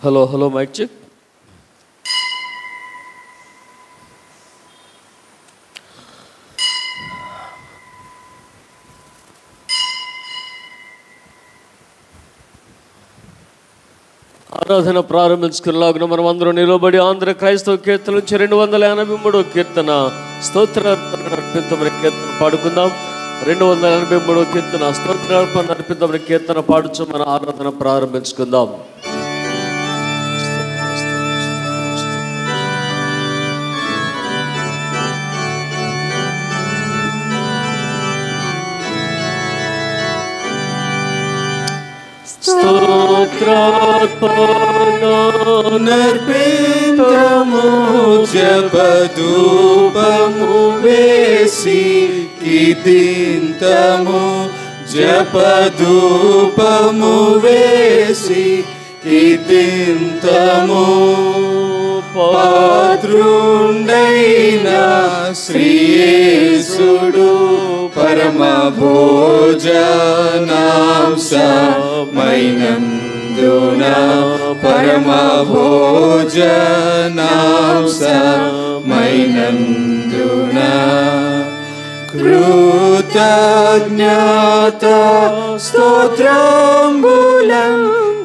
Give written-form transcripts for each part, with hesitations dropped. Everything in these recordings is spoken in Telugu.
Hello hello mic check. ఆరాధన ప్రారంభించుకునేలాగా మనం అందరం నిలబడి ఆంధ్ర క్రైస్తవ కీర్తన నుంచి 283 కీర్తన స్తోత్రార్పణ అర్పితమైన కీర్తన పాడుకుందాం. 283 కీర్తన స్తోత్రార్పణ అర్పితమైన కీర్తన పాడుచు మన ఆరాధన ప్రారంభించుకుందాం. స్తోత్రార్పణనర్పితము జపధూపము వేసి కీర్తింతము జపధూపము వేసి కీర్తింతము పాత్రుండైన శ్రీయేసుడు పరమ భోజనాంశమైనందున పరమ భోజనాంశమైనందున కృతజ్ఞత స్తోత్రంబులం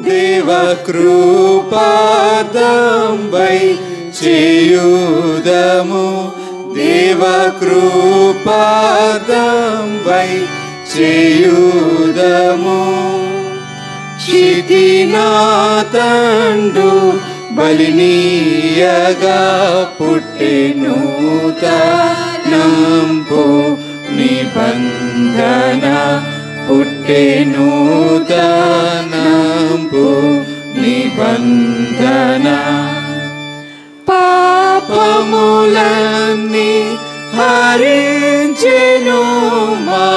దేవ కృపార్థంబై చేయుదము దేవ కృపార్థంబై చేయుదము క్షితినాతండు బలినీయగా పుట్టెనూతనంపు నిబంధన పుట్టెనూతనంపు నిబంధన పాపములన్నీ హరించెను మా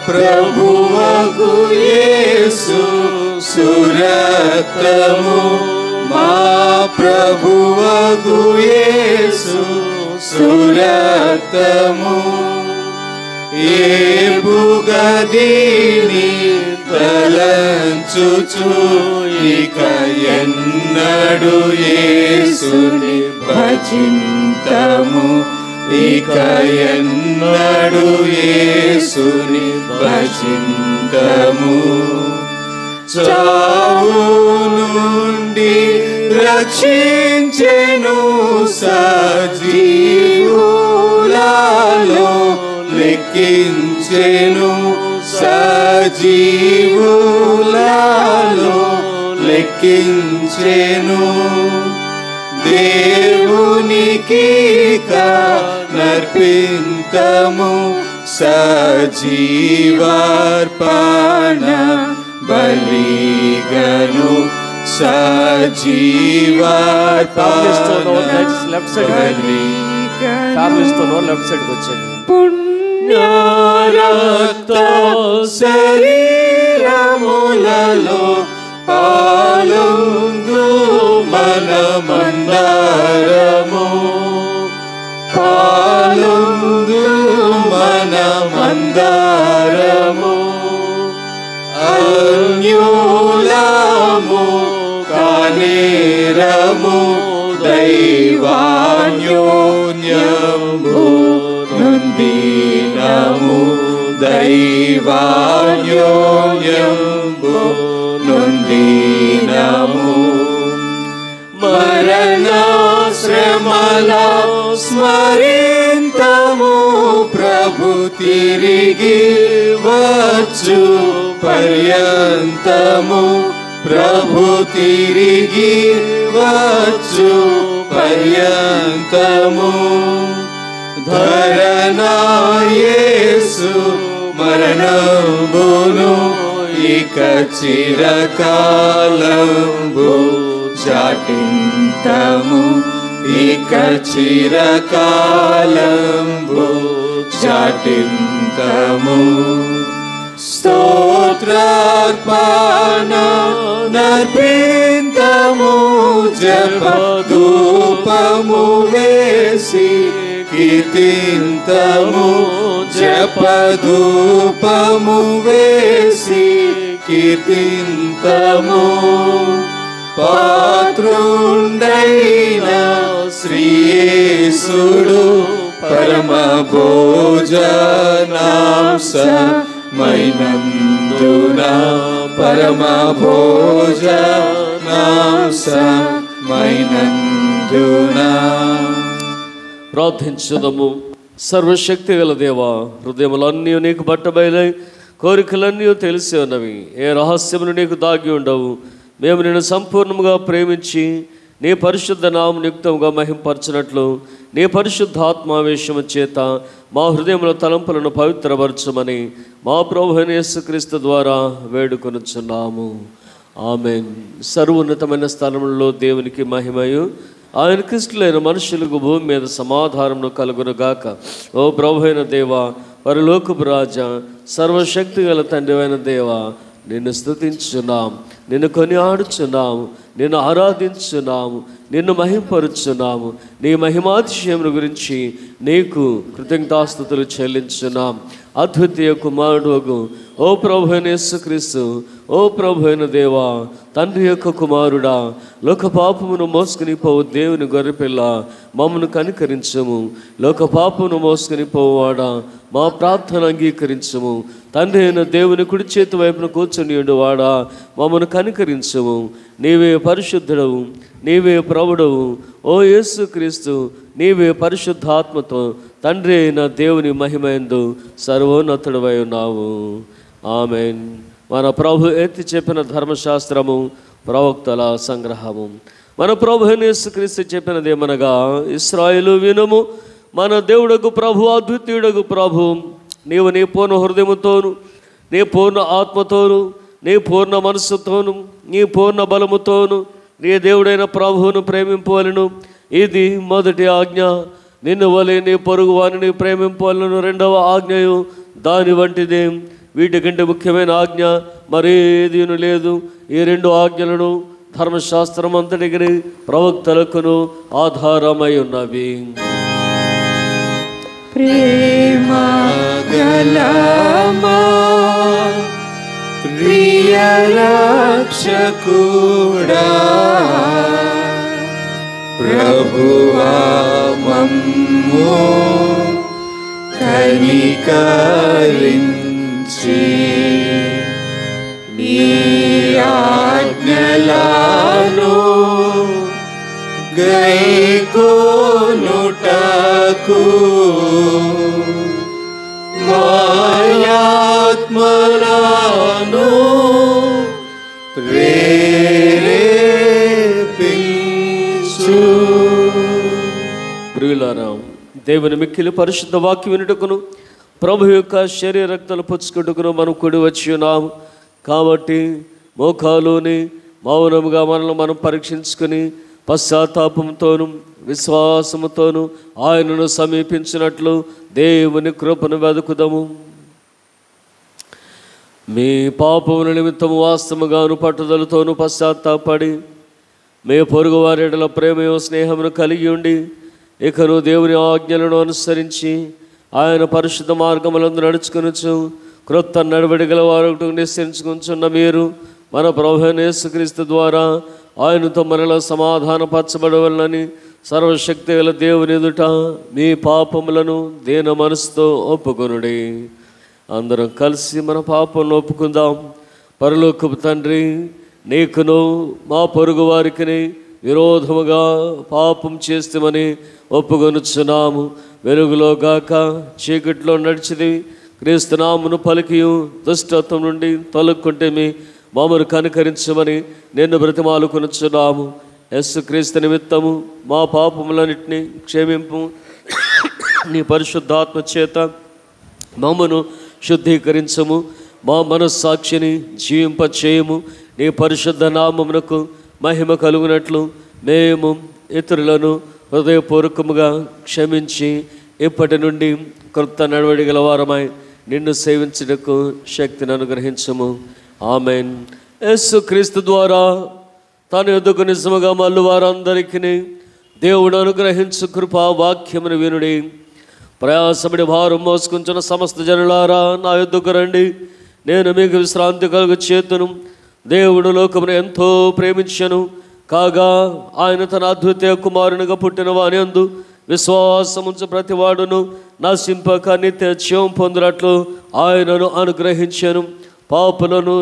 ప్రభువగు యేసు సురక్తము మా ప్రభువగు యేసు సురక్తము ఏ బుగదీని తలంచుచు ఇక ఎన్నడు యేసుని భజింతము ఇక ఎన్నడు యేసుని భజింతము చావు నుండి రక్షించెను సజీవులలో లెక్కించెను సజీవులలో లెక్కించెను దేవునికి నర్పింతము సజీవార్పణ బలిగను పుణ్యరక్త శరీరములలో పాలుందు మనమందరము పాలుందు మనమందరము అన్యులము కానేరము దైవాన్యోన్యము నొందినము దైవాన్యోన్యము నొందినము మరణ శ్రమల స్మరింతము ప్రభు తిరిగి వచ్చు పర్యంతము ప్రభు తిరిగి వచ్చు పర్యంతము ధరనాయేసు మరణంబును ఇక చిరకాలంబు చాటింతము ఇక చిరకాలంబు చాటింతము స్తోత్రార్పణ నర్పింతము జపధూపము వేసి కీర్తింతము జపధూపము వేసి కీర్తింతము పాత్రుండైన శ్రీయేసుడు పరమ భోజనాంశమైనందున పరమ భోజనాంశమైనందున. ప్రార్థించుదము. సర్వశక్తి గల దేవా, హృదయములన్నీ నీకు బట్టబయలై కోరికలన్నీ తెలిసి ఉన్నవి. ఏ రహస్యములు నీకు దాగి ఉండవు. మేము నిన్ను సంపూర్ణంగా ప్రేమించి నీ పరిశుద్ధ నామమును యుక్తముగా మహింపరచినట్లు నీ పరిశుద్ధ ఆత్మావేశము చేత మా హృదయముల తలంపులను పవిత్రపరచమని మా ప్రభువైన యేసుక్రీస్తు ద్వారా వేడుకొనుచున్నాము. ఆమేన్. సర్వోన్నతమైన స్థలములలో దేవునికి మహిమయు, ఆయన క్రీస్తులైన మనుషులకు భూమి మీద సమాధానమును కలుగునుగాక. ఓ ప్రభువైన దేవా, పరలోకపు రాజా, సర్వశక్తి గల తండ్రివైన దేవా, నిన్ను స్తుతించున్నాం, నిన్ను కొనియాడుచున్నాము, నిన్ను ఆరాధించున్నాము, నిన్ను మహింపరుచున్నాము. నీ మహిమాతిశయముల గురించి నీకు కృతజ్ఞతాస్తుతులు చెల్లించున్నాం. అద్వితీయ కుమారుడు ఓ ప్రభువైన యేసుక్రీస్తు, ఓ ప్రభువైన దేవా, తండ్రి యొక్క కుమారుడా, లోక పాపమును మోసుకుని పోవు దేవుని గొర్రెపిల్ల, మమ్మను కనికరించము. లోక పాపమును మోసుకుని పోవాడా, మా ప్రార్థన అంగీకరించము. తండ్రి అయిన దేవుని కుడి చేతి వైపున కూర్చుని వాడా, మమ్మను కనికరించము. నీవే పరిశుద్ధుడవు, నీవే ప్రభుడవు. ఓ యేసుక్రీస్తు, నీవే పరిశుద్ధాత్మతో తండ్రి అయిన దేవుని మహిమయందు సర్వోన్నతుడవై ఉన్నావు. ఆమేన్. మన ప్రభు ఎత్తి చెప్పిన ధర్మశాస్త్రము, ప్రవక్తల సంగ్రహము. మన ప్రభు యేసుక్రీస్తు చెప్పినదేమనగా, ఇశ్రాయేలు వినుము, మన దేవుడకు ప్రభు, అద్వితీయుడకు ప్రభు, నీవు నీ పూర్ణ హృదయముతోను, నీ పూర్ణ ఆత్మతోను, నీ పూర్ణ మనస్సుతోను, నీ పూర్ణ బలముతోను నీ దేవుడైన ప్రభువును ప్రేమింపవలెను. ఇది మొదటి ఆజ్ఞ. నిన్ను వలె నీ పొరుగు వారిని ప్రేమింపవలెను రెండవ ఆజ్ఞయు దాని వంటిదే. వీటికంటే ముఖ్యమైన ఆజ్ఞ మరేదీను లేదు. ఈ రెండు ఆజ్ఞలను ధర్మశాస్త్రం అంతటికి ప్రవక్తలకును ఆధారమై ఉన్నవి. ప్రేమ గలమా ప్రియ రక్షకుడా, ప్రభువా మమ్ము కనికరించి నీ ఆజ్ఞలను గైకొనుటకు మాయాత్మలను ప్రేరేపించు. ప్రియులారా, దేవుని మిక్కిలి పరిశుద్ధ వాక్యం వినుటకును ప్రభు యొక్క శరీర రక్తాలు పుచ్చుకుంటుకును మనం కూడి వచ్చి ఉన్నాము. కాబట్టి మోకాలుని మౌనముగా మనల్ని మనం పరీక్షించుకుని పశ్చాత్తాపంతోను విశ్వాసముతోను ఆయనను సమీపించినట్లు దేవుని కృపను వెదుకుదము. మీ పాపముల నిమిత్తము వాస్తవముగాను పట్టుదలతోను పశ్చాత్తాపడి మీ పొరుగు వారి ఎడల ప్రేమయో స్నేహమును కలిగి ఉండి ఇకను దేవుని ఆజ్ఞలను అనుసరించి ఆయన పరిశుద్ధ మార్గములందు నడుచుకొనుచు క్రొత్త నడవడి గల వారు నిశ్చయించుకుంటున్న మీరు మన ప్రభువైన యేసుక్రీస్తు ద్వారా ఆయనతో మనలో సమాధానపరచబడవలనని సర్వశక్తి గల దేవుని ఎదుట మీ పాపములను దీన మనసుతో ఒప్పుకొనుడి. అందరం కలిసి మన పాపములను ఒప్పుకుందాం. పరలోకపు తండ్రి, నీకును మా పొరుగు వారికి విరోధముగా పాపం చేస్తామని ఒప్పుకొనుచున్నాము. వెలుగులో గాక చీకట్లో నడిచిది క్రీస్తునామమును పలికియు దుష్టత్వం నుండి తొలక్కుంటే మమ్మను కనికరించమని నిన్ను బ్రతిమాలుకొనుచున్నాము. యేసుక్రీస్తు నిమిత్తము మా పాపములన్నిటినీ క్షమింపు. నీ పరిశుద్ధాత్మ చేత మమ్మను శుద్ధీకరించము. మా మనస్సాక్షిని జీవింపచేయము. నీ పరిశుద్ధ నామమునకు మహిమ కలుగునట్లు మేము ఇతరులను హృదయపూర్వకముగా క్షమించి ఇప్పటి నుండి క్రొత్త నడవడి గల వారమై నిన్ను సేవించుటకు శక్తిని అనుగ్రహించము. ఆమెన్. యేసుక్రీస్తు ద్వారా తన ఎదుగు నిజముగా మల్లు వారందరికీ దేవుడు అనుగ్రహించు కృపా వాక్యమును వినుడి. ప్రయాసపడి భారం మోసుకుంటున్న సమస్త జనులారా, నా ఎద్దుకు రండి, నేను మీకు విశ్రాంతి కలుగు చేతును. దేవుడు లోకమును ఎంతో ప్రేమించెను, కాగా ఆయన తన అద్వితీయ కుమారునిగా పుట్టిన వాని యందు విశ్వాసముంచు ప్రతివాడును నశింపక నిత్య జీవం పొందినట్లు ఆయనను అనుగ్రహించెను. పాపులను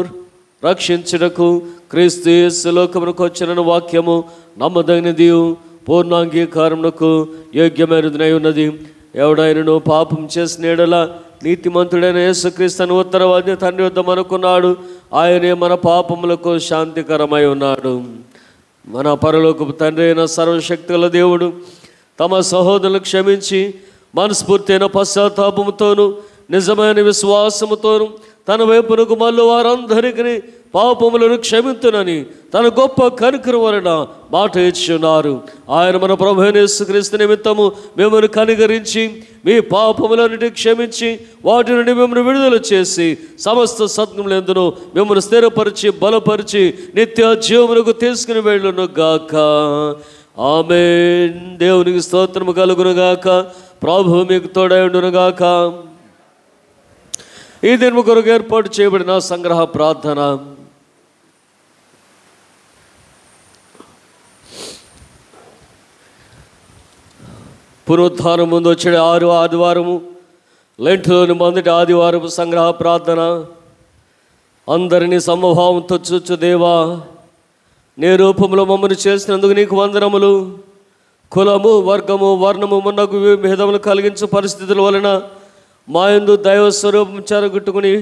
రక్షించుటకు క్రీస్తు యేసు లోకమునకు వచ్చిన వాక్యము నమ్మదగినది, పూర్ణాంగీకారమునకు యోగ్యమైనదై ఉన్నది. ఎవడైనను పాపం చేసిన యెడల నీతిమంతుడైన యేసుక్రీస్తును ఉత్తరవాది తండ్రి వద్ద మనకున్నాడు. ఆయనే మన పాపములకు శాంతికరమై ఉన్నాడు. మన పరలోకపు తండ్రి అయిన సర్వశక్తుల దేవుడు తమ సహోదరులను క్షమించి మనస్ఫూర్తైన పశ్చాత్తాపముతోనూ నిజమైన విశ్వాసముతోనూ తన వైపునకు మళ్ళీ వారందరికీ పాపములను క్షమింతునని తన గొప్ప కనికరం వలన మాట ఇచ్చున్నారు. ఆయన మన ప్రభువైన యేసుక్రీస్తు నిమిత్తము మిమ్మల్ని కనికరించి మీ పాపములన్నిటి క్షమించి వాటి నుండి మిమ్మల్ని విడుదల చేసి సమస్త సత్యములందును మిమ్మల్ని స్థిరపరిచి బలపరిచి నిత్య జీవమునకు తీసుకుని వెళ్ళును గాక. ఆమేన్. దేవునికి స్తోత్రము కలుగును గాక. ప్రభువు మీకు తోడైండును గాక. ఈ దినము కొరకు ఏర్పాటు చేయబడిన సంగ్రహ ప్రార్థన. పునరుద్ధానం ముందు వచ్చే 6వ ఆదివారము, లెంట్లోని మొదటి ఆదివారము సంగ్రహ ప్రార్థన. అందరినీ సమభావంతో చూచు దేవా, నీ రూపంలో మమ్మల్ని చేసినందుకు నీకు వందనములు. కులము, వర్గము, వర్ణము మున్నగు భేదములు కలిగించే పరిస్థితుల వలన మా యందు దైవ స్వరూపం చెరగొట్టుకుని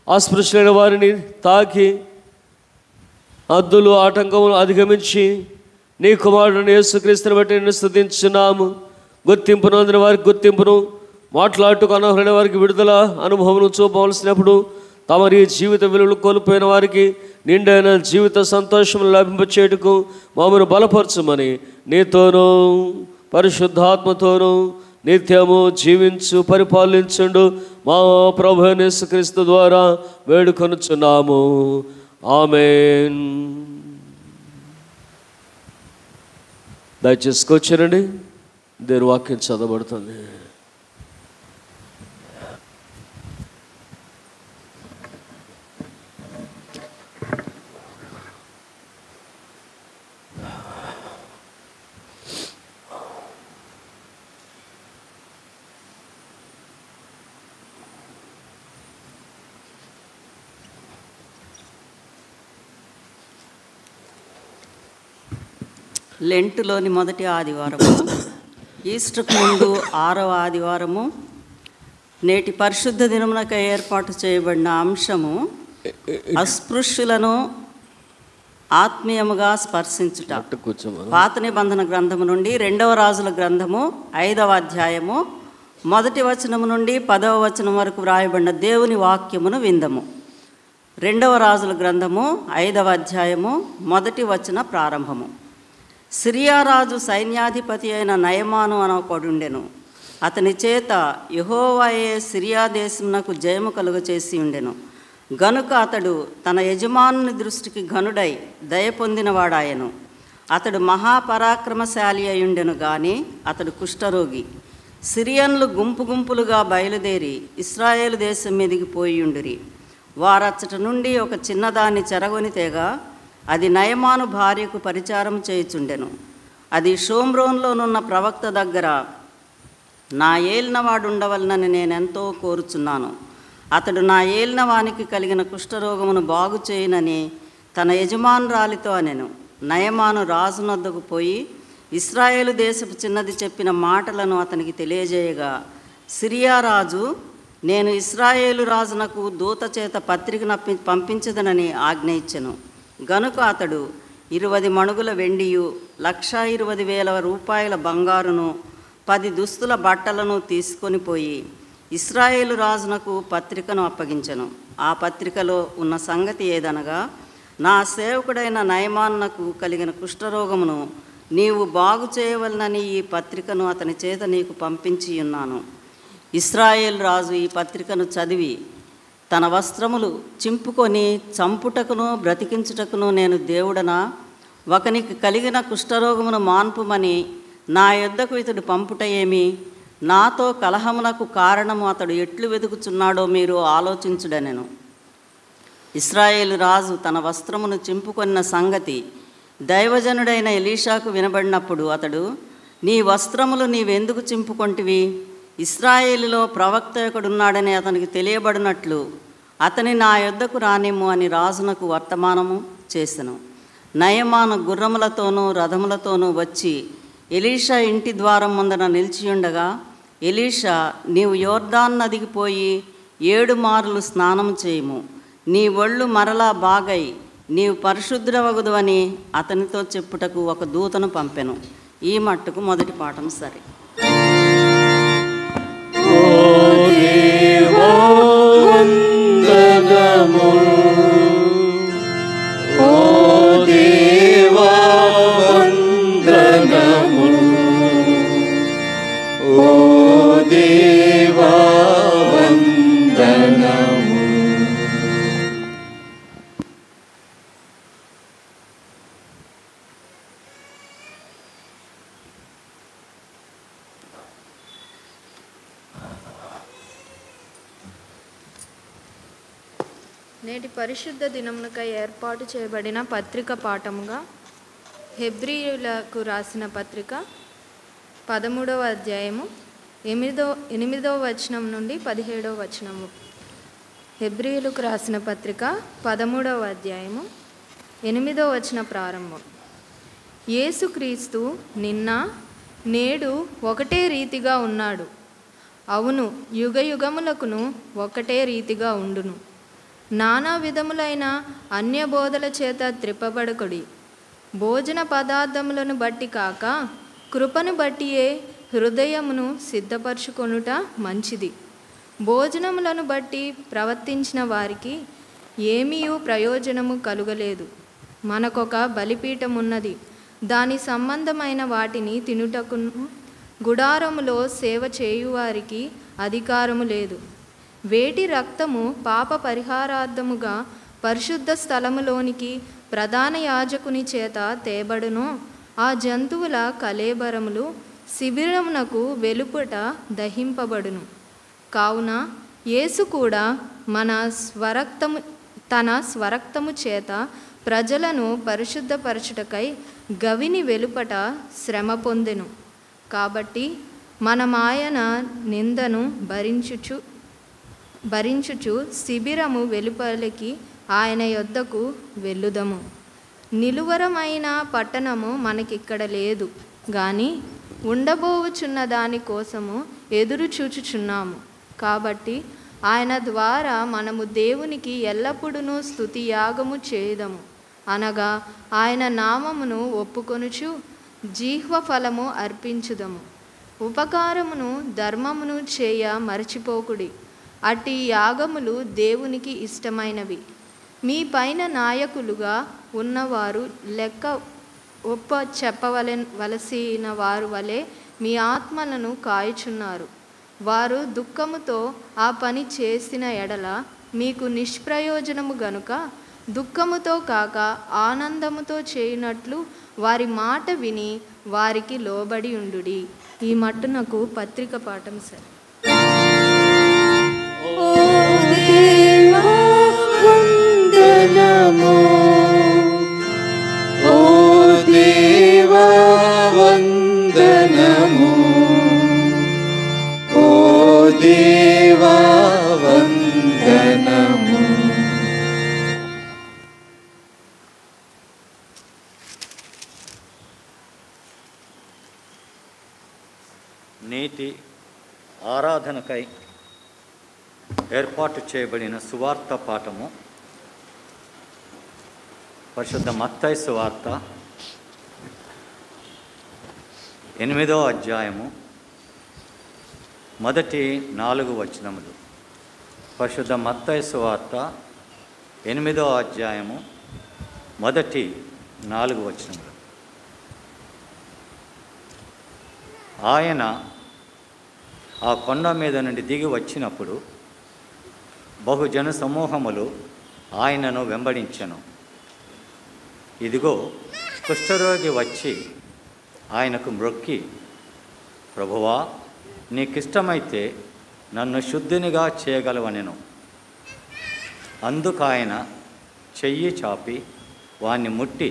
అస్పృశ్యులైన వారిని తాకి అద్దులు ఆటంకములు అధిగమించి నీ కుమారుడిని యేసుక్రీస్తుని బట్టి నిన్ను స్తుతించున్నాము. గుర్తింపును అందిన వారికి గుర్తింపును, మాట్లాడుటకు అనర్హులైన వారికి విడుదల అనుభవం చూపవలసినప్పుడు తమరి జీవిత విలువలు కోల్పోయిన వారికి నిండైన జీవిత సంతోషం లభింపచేయుటకు మమ్మల్ని బలపరచుమని నీతోనూ పరిశుద్ధాత్మతోనూ నిత్యము జీవించు పరిపాలించుండు మా ప్రభువైన యేసుక్రీస్తు ద్వారా వేడుకొనుచున్నాము. ఆమేన్. దయచేసి కూర్చోనండి. దేవుని వాక్యం చదవబడుతుంది. లెంటులోని మొదటి ఆదివారము, ఈస్టర్కు ముందు 6వ ఆదివారము, నేటి పరిశుద్ధ దినమునకై ఏర్పాటు చేయబడిన అంశము అస్పృశ్యులను ఆత్మీయముగా స్పర్శించుట. పాత నిబంధన గ్రంథము నుండి 2వ రాజుల గ్రంథము 5వ అధ్యాయము 1వ వచనము నుండి 10వ వచనం వరకు వ్రాయబడిన దేవుని వాక్యమును విందము. 2వ రాజుల గ్రంథము 5వ అధ్యాయము 1వ వచన ప్రారంభము. సిరియా రాజు సైన్యాధిపతి అయిన నయమాను అనొకడుండెను. అతని చేత యెహోవాయే సిరియా దేశమునకు జయము కలుగచేసి ఉండెను. గనుక అతడు తన యజమానుని దృష్టికి ఘనుడై దయ పొందినవాడాయను. అతడు మహాపరాక్రమశాలి అయ్యుండెను గాని అతడు కుష్ఠరోగి. సిరియన్లు గుంపు గుంపులుగా బయలుదేరి ఇశ్రాయేలు దేశం మీదికి పోయియుండిరి. వారచ్చట నుండి ఒక చిన్నదాన్ని చెరగొని తేగా అది నయమాను భార్యకు పరిచారం చేయుచుండెను. అది షోమ్రోన్లోనున్న ప్రవక్త దగ్గర నా ఏలినవాడు ఉండవలనని నేనెంతో కోరుచున్నాను. అతడు నా ఏలినవానికి కలిగిన కుష్ఠరోగమును బాగు చేయునని తన యజమానురాలితో అనెను. నయమాను రాజునొద్దకు పోయి ఇశ్రాయేలు దేశపు చిన్నది చెప్పిన మాటలను అతనికి తెలియజేయగా, సిరియా రాజు, నేను ఇశ్రాయేలు రాజునకు దూత చేత పత్రికను పంపించదనని ఆజ్ఞ ఇచ్చెను. గనుక అతడు 20 మణుగుల వెండియు 1,20,000 రూపాయల బంగారును 10 దుస్తుల బట్టలను తీసుకొని పోయి ఇశ్రాయేలు రాజునకు పత్రికను అప్పగించెను. ఆ పత్రికలో ఉన్న సంగతి ఏదనగా, నా సేవకుడైన నయమానునకు కలిగిన కుష్ఠరోగమును నీవు బాగు చేయవలనని ఈ పత్రికను అతని చేత నీకు పంపించి ఉన్నాను. ఇశ్రాయేలు రాజు ఈ పత్రికను చదివి తన వస్త్రములు చింపుకొని చంపుటకును బ్రతికించుటకును నేను దేవుడనా? ఒకనికి కలిగిన కుష్ఠరోగమును మాన్పుమని నా యొద్దకు ఇతడు పంపుట ఏమి? నాతో కలహమునకు కారణము అతడు ఎట్లు వెతుకుచున్నాడో మీరు ఆలోచించుడనెను. ఇశ్రాయేలు రాజు తన వస్త్రమును చింపుకొన్న సంగతి దైవజనుడైన ఎలీషాకు వినబడినప్పుడు అతడు, నీ వస్త్రములు నీవెందుకు చింపుకొంటివి? ఇశ్రాయేలులో ప్రవక్త ఒకడున్నాడని అతనికి తెలియబడినట్లు అతని నా యొద్దకు రానిమ్ము అని రాజునకు వర్తమానము చేసెను. నయమాను గుర్రములతోనూ రథములతోనూ వచ్చి ఎలీషా ఇంటి ద్వారం ముందర నిలిచియుండగా, ఎలీషా, నీవు యోర్దాను నదికి పోయి 7 మార్లు స్నానము చేయుము, నీ ఒళ్ళు మరలా బాగై నీవు పరిశుద్ధుడవగుదువని అతనితో చెప్పుటకు ఒక దూతను పంపెను. ఈ మట్టుకు మొదటి పాఠం సరే. నేటి పరిశుద్ధ దినమునకై ఏర్పాటు చేయబడిన పత్రిక పాఠముగా హెబ్రీయులకు రాసిన పత్రిక 13వ అధ్యాయము 8వ వచనం నుండి 17వ వచనము. హెబ్రీయులకు రాసిన పత్రిక 13వ అధ్యాయము 8వ వచన ప్రారంభం. యేసుక్రీస్తు నిన్న నేడు ఒకటే రీతిగా ఉన్నాడు. అవును, యుగయుగములకును ఒకటే రీతిగా ఉండును. నానా విధములైన అన్యబోధల చేత త్రిప్పబడకుడి. భోజన పదార్థములను బట్టి కాక కృపను బట్టియే హృదయమును సిద్ధపరచుకొనుట మంచిది. భోజనములను బట్టి ప్రవర్తించిన వారికి ఏమీయూ ప్రయోజనము కలుగలేదు. మనకొక బలిపీఠం ఉన్నది, దాని సంబంధమైన వాటిని తినుటకును గుడారములో సేవ చేయువారికి అధికారము లేదు. వేటి రక్తము పాప పరిహారార్థముగా పరిశుద్ధ స్థలములోనికి ప్రధాన యాజకుని చేత తేబడునో ఆ జంతువుల కళేబరములు శిబిరమునకు వెలుపట దహింపబడును. కావున యేసు కూడా తన స్వరక్తము చేత ప్రజలను పరిశుద్ధపరచుటకై గవిని వెలుపట శ్రమ పొందెను. కాబట్టి మనమాయన నిందను భరించుచు శిబిరము వెలుపలికి ఆయన యొద్దకు వెళ్ళుదము. నిలువరమైన పట్టణము మనకిక్కడ లేదు, కానీ ఉండబోవుచున్న దాని కోసము ఎదురు చూచుచున్నాము. కాబట్టి ఆయన ద్వారా మనము దేవునికి ఎల్లప్పుడూ స్తుతి యాగము చేయుదము, అనగా ఆయన నామమును ఒప్పుకొనుచు జీహ్వ ఫలము అర్పించుదము. ఉపకారమును ధర్మమును చేయ మరచిపోకుడి. అట్టి యాగములు దేవునికి ఇష్టమైనవి. మీ పైన నాయకులుగా ఉన్నవారు లెక్క చెప్పవలసిన వారు వలె మీ ఆత్మలను కాయుచున్నారు. వారు దుఃఖముతో ఆ పని చేసిన ఎడల మీకు నిష్ప్రయోజనము గనుక దుఃఖముతో కాక ఆనందముతో చేయునట్లు వారి మాట విని వారికి లోబడి ఉండుడి. ఈ మట్టునకు పత్రిక పాఠం సరే. నేటి ఆరాధనకై ఏర్పాటు చేయబడిన సువార్త పాఠము పరిశుద్ధ మత్తయి సువార్త 8వ అధ్యాయము మొదటి 4 వచనములు. పరిశుద్ధ మత్తయి సువార్త 8వ అధ్యాయము మొదటి 4 వచనములు. ఆయన ఆ కొండ మీద నుండి దిగి వచ్చినప్పుడు బహుజన సమూహములు ఆయనను వెంబడించెను. ఇదిగో, కుష్ఠరోగి వచ్చి ఆయనకు మ్రొక్కి, ప్రభువా, నీకిష్టమైతే నన్ను శుద్ధినిగా చేయగలవనెను. అందుకు ఆయన చెయ్యి చాపి వాణ్ణి ముట్టి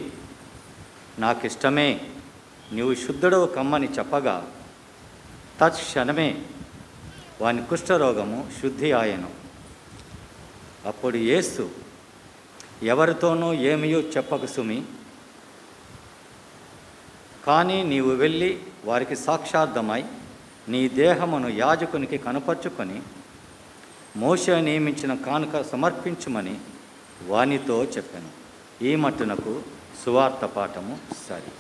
నాకిష్టమే, నీవు శుద్ధుడవు కమ్మని చెప్పగా తత్క్షణమే వాని కుష్ఠరోగము శుద్ధి ఆయను. అప్పుడు యేసు, ఎవరితోనూ ఏమయో చెప్పకు సుమి, కానీ నీవు వెళ్ళి వారికి సాక్షార్థమై నీ దేహమును యాజకునికి కనపరుచుకొని మోషే నియమించిన కానుక సమర్పించుమని వానితో చెప్పాను. ఈ మట్టునకు సువార్త పాఠము సరి.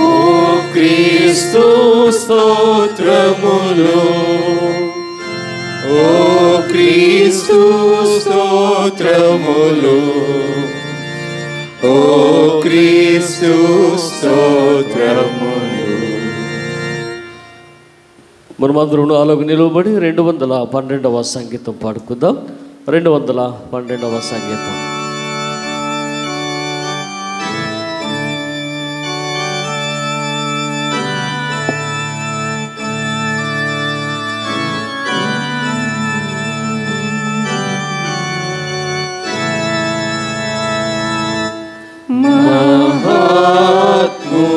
ఓ క్రీస్తు స్తోత్రములు, ఓ క్రీస్తు స్తోత్రములు, ఓ క్రీస్తు స్తోత్రములు. మనమందరం అలాగ నిలవబడి 212వ సంగీతం పాడుకుందాం. 212వ సంగీతం.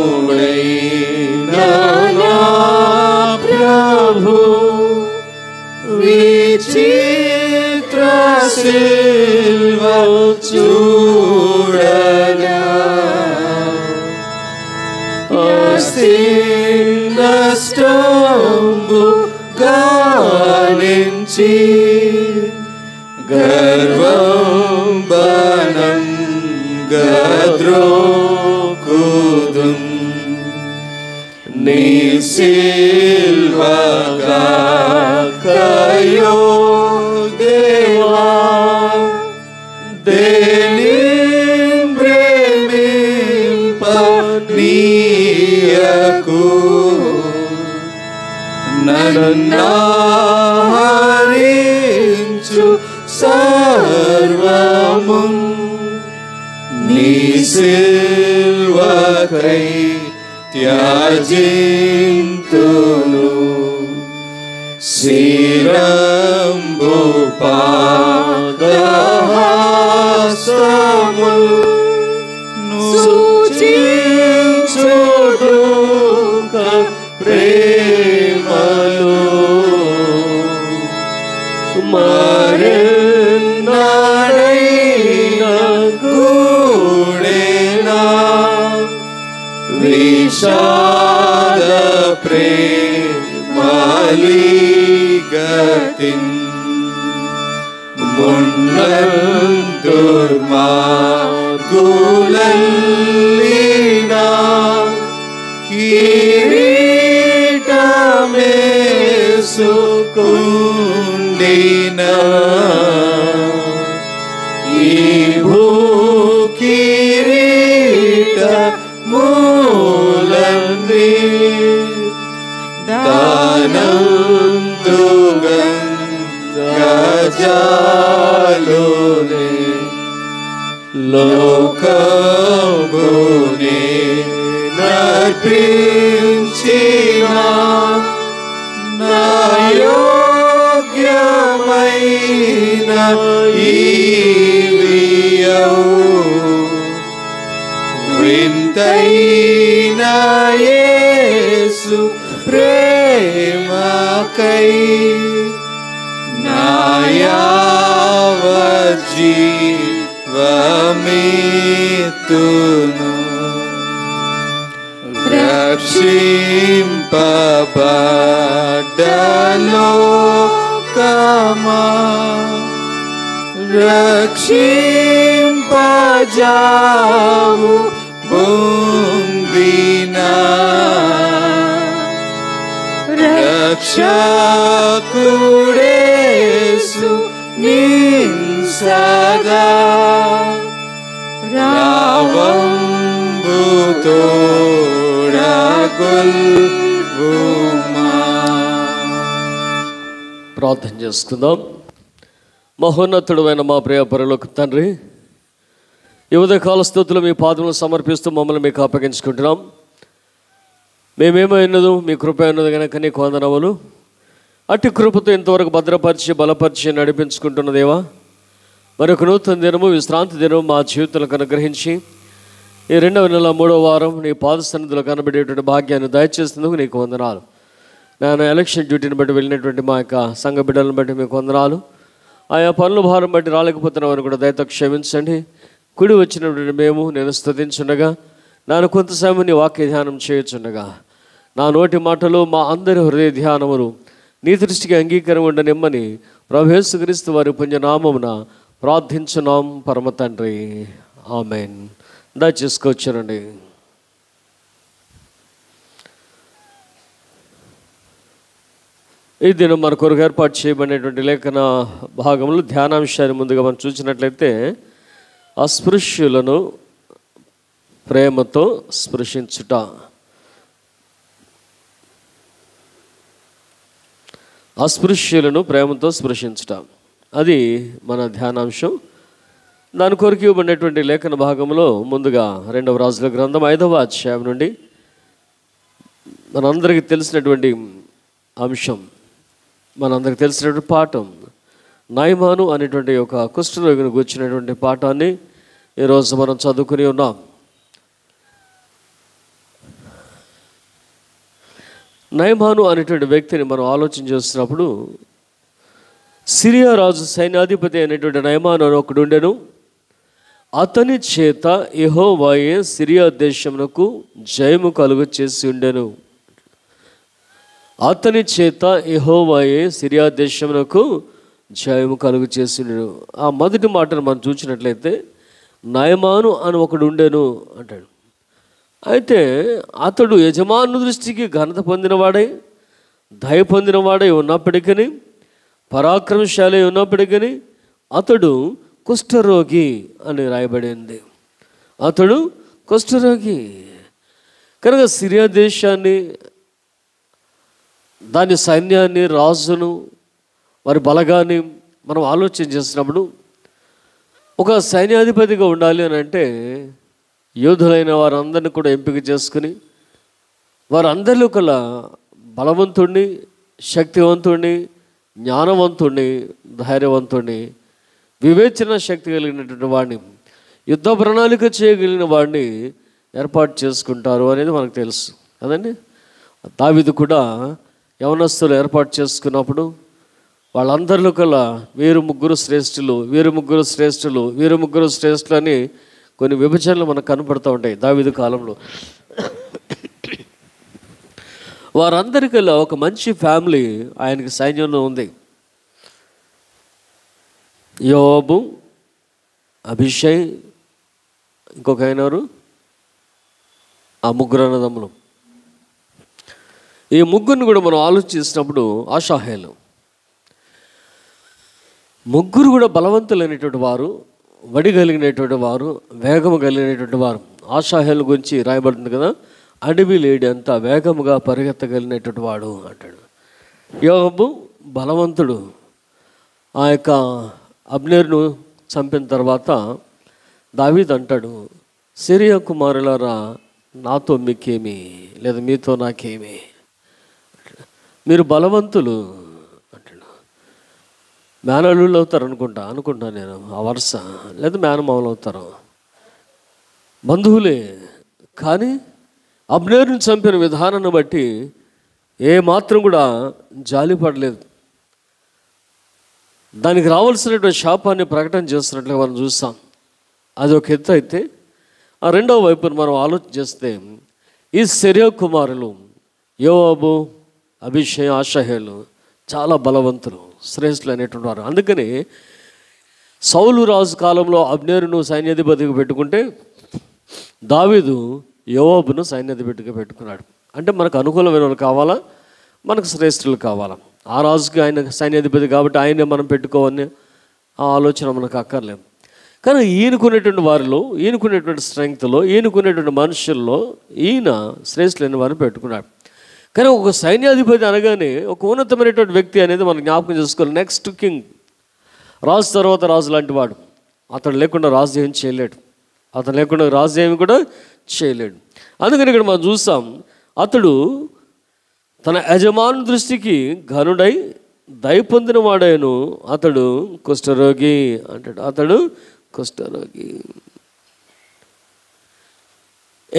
మహాత్ముడైన నా ప్రభు విచిత్ర శిల్వ చూడగా నష్టంబు గాలించి గర్వం బనం గద్రోకుదున్ నీ సిల్వగా కయో దేవా దేనిన్ ప్రేమింప నీయకు నన్నాహరించు సర్వమున్ నీ సిల్వకై త్యాజింతును. శిరంబు పాదహస్తముల్ సూచించుదు ప్రేమలో మరెన్నడైనా గూడెనా విషాద ప్రేమలిగతిన్ మున్నందుర్మార్గులల్లినా కిరీటమేసుకుండినా ఈ భూకిరీట మూలన్ని దానందుగంగాజాలోనే లోకమునే నర్పించిన నా యోగ్యమైన ఈవియవు వింతైన యేసు ప్రేమకై నాయావజీవమితును రక్షింపబడ్డలోకమా రక్షింపజావు పొందినా రక్షకుడేసు నిన్సదా రావంబుతోడగొల్వుమా. ప్రార్థన చేసుకుందాం. మహోన్నతుడైన మా ప్రియ పరలోక తండ్రి, ఈ ఉదయకాల స్తుతులు మీ పాదములు సమర్పిస్తూ మమ్మల్ని మీకు అప్పగించుకుంటున్నాం. మేమేమైనదు మీ కృప అయినది కనుక నీకు వందనములు. అట్టి కృపతో ఇంతవరకు భద్రపరిచి బలపరిచి నడిపించుకుంటున్న దేవా, మరొక నూతన దినము విశ్రాంతి దినము మా జీవితాలకు అనుగ్రహించి ఈ 2వ నెల 3వ వారం నీ పాద సన్నిధిలో కనబడేటువంటి భాగ్యాన్ని దయచేసినందుకు నీకు వందనాలు. నేను ఎలక్షన్ డ్యూటీని బట్టి వెళ్ళినటువంటి మా యొక్క సంఘ బిడ్డలను బట్టి మీకు వందనాలు. ఆయా పనుల భారం బట్టి రాలేకపోతున్నామని కూడా దయతో క్షమించండి. కుడి వచ్చినటువంటి మేము నేను స్తుతించుండగా నేను కొంత సమయం నీ వాక్య ధ్యానం చేయుచుండగా నా నోటి మాటలు మా అందరి హృదయ ధ్యానములు నీ దృష్టికి అంగీకారం ఉండనిమ్మని ప్రభు యేసుక్రీస్తు వారి పుణ్యనామమున ప్రార్థించున్నాం పరమ తండ్రి. ఆమేన్. దయచేసుకొచ్చారండి. ఈ దినం మన కొరకు ఏర్పాటు చేయబడినటువంటి లేఖన భాగంలో ధ్యానాంశాన్ని ముందుగా మనం చూసినట్లయితే అస్పృశ్యులను ప్రేమతో స్పృశించుట. అస్పృశ్యులను ప్రేమతో స్పృశించుట అది మన ధ్యానాంశం. దాని కొరకు ఇవ్వబడినటువంటి లేఖన భాగంలో ముందుగా 2వ రాజుల గ్రంథం 5వ అధ్యాయం నుండి మనందరికీ తెలిసినటువంటి అంశం, మనందరికీ తెలిసినటువంటి పాఠం, నయమాను అనేటువంటి ఒక కుష్ఠరోగిని కూర్చున్నటువంటి పాఠాన్ని ఈరోజు మనం చదువుకుని ఉన్నాం. నయమాను అనేటువంటి వ్యక్తిని మనం ఆలోచన చేస్తున్నప్పుడు సిరియా రాజు సైన్యాధిపతి అయినటువంటి నయమాను అని ఒకడు ఉండెను. అతని చేత యెహోవాయే సిరియా దేశమునకు జయము కలుగ చేసి ఉండెను. అతని చేత యెహోవాయే సిరియా దేశమునకు జయము కలుగు చేసి ఉండెను. ఆ మొదటి మాటను మనం చూసినట్లయితే నయమాను అని ఒకడు ఉండెను అంటాడు. అయితే అతడు యజమాను దృష్టికి ఘనత పొందినవాడై దయ పొందినవాడై ఉన్నప్పటికీ పరాక్రమశాలి ఉన్నప్పటికీ అతడు కుష్ఠరోగి అని రాయబడింది. అతడు కుష్ఠరోగి కనుక సిరియా దేశాన్ని, దాని సైన్యాన్ని, రాజును, వారి బలగాన్ని మనం ఆలోచన చేసినప్పుడు ఒక సైన్యాధిపతిగా ఉండాలి అని అంటే యోధులైన వారందరినీ కూడా ఎంపిక చేసుకుని వారందరిలో కల బలవంతుణ్ణి, శక్తివంతుణ్ణి, జ్ఞానవంతుణ్ణి, ధైర్యవంతుణ్ణి, వివేచన శక్తి కలిగినటువంటి వాడిని, యుద్ధ ప్రణాళిక చేయగలిగిన వాడిని ఏర్పాటు చేసుకుంటారు అనేది మనకు తెలుసు కదండి. దావీదు కూడా యవనస్తులు ఏర్పాటు చేసుకున్నప్పుడు వాళ్ళందరిలో కల్లా వీరు ముగ్గురు శ్రేష్ఠులు, వీరు ముగ్గురు శ్రేష్ఠులు, వీరు ముగ్గురు శ్రేష్ఠులు అని కొన్ని విభజనలు మనకు కనపడుతూ ఉంటాయి దావీదు కాలంలో. వారందరికల్లా ఒక మంచి ఫ్యామిలీ ఆయనకి సైన్యంలో ఉంది. యోబు, అభిషై, ఇంకొక అయినారు, ఆ ముగ్గురు అన్నదమ్ములు. ఈ ముగ్గురిని కూడా మనం ఆలోచిస్తున్నప్పుడు ఆషాహేలు, ముగ్గురు కూడా బలవంతులైనటువంటి వారు, వడి కలిగినటువంటి వారు, వేగము కలిగినటువంటి వారు. ఆషాహేలు గురించి రాయబడుతుంది కదా, అడవి లేడి అంతా వేగముగా పరిగెత్తగలిగినటువంటి వాడు అంటాడు. యోబు బలవంతుడు. ఆ యొక్క అబ్నేరును చంపిన తర్వాత దావీదు అంటాడు, సిరియా కుమారులారా నాతో మీకేమి, లేదా మీతో నాకేమి, మీరు బలవంతులు అంటాడు. మేనల్లుళ్ళు అవుతారు అనుకుంటా నేను ఆ వరుస, లేదా మేనమామలు అవుతారు, బంధువులే. కానీ అబ్నేరుని చంపిన విధానాన్ని బట్టి ఏ మాత్రం కూడా జాలిపడలేదు. దానికి రావాల్సినటువంటి శాపాన్ని ప్రకటన చేస్తున్నట్లుగా మనం చూస్తాం. అది ఒక ఎత్తు అయితే, ఆ రెండవ వైపును మనం ఆలోచన చేస్తే ఈ సిరియా కుమారులు యోవాబు, అభిషై, ఆషాహేలు చాలా బలవంతులు, శ్రేష్ఠులు అనేటువంటి వారు. అందుకని సౌలు రాజు కాలంలో అబ్నేరును సైన్యాధిపతిగా పెట్టుకుంటే దావీదు యోవాబును సైన్యాధిపతిగా పెట్టుకున్నాడు. అంటే మనకు అనుకూలమైన వాళ్ళు కావాలా, మనకు శ్రేష్ఠులు కావాలా. ఆ రాజుకి ఆయన సైన్యాధిపతి కాబట్టి ఆయనే మనం పెట్టుకోవాలని ఆ ఆలోచన మనకు అక్కర్లేదు. కానీ ఈయనకునేటువంటి వారిలో, ఈయనకునేటువంటి స్ట్రెంగ్త్లో, ఈయనకునేటువంటి మనుషుల్లో ఈయన శ్రేష్ఠులైన వారిని పెట్టుకున్నాడు. కానీ ఒక సైన్యాధిపతి అనగానే ఒక ఉన్నతమైనటువంటి వ్యక్తి అనేది మనం జ్ఞాపకం చేసుకోవాలి. నెక్స్ట్ కింగ్, రాజు తర్వాత రాజు లాంటి వాడు. అతడు లేకుండా రాజు ఏం చేయలేడు, అతను లేకుండా రాజు ఏమి కూడా చేయలేడు. అందుకని ఇక్కడ మనం చూస్తాం, అతడు తన యజమాను దృష్టికి ఘనుడై దయ పొందిన వాడైను, అతడు కుష్ఠరోగి అంటాడు. అతడు కుష్ఠరోగి.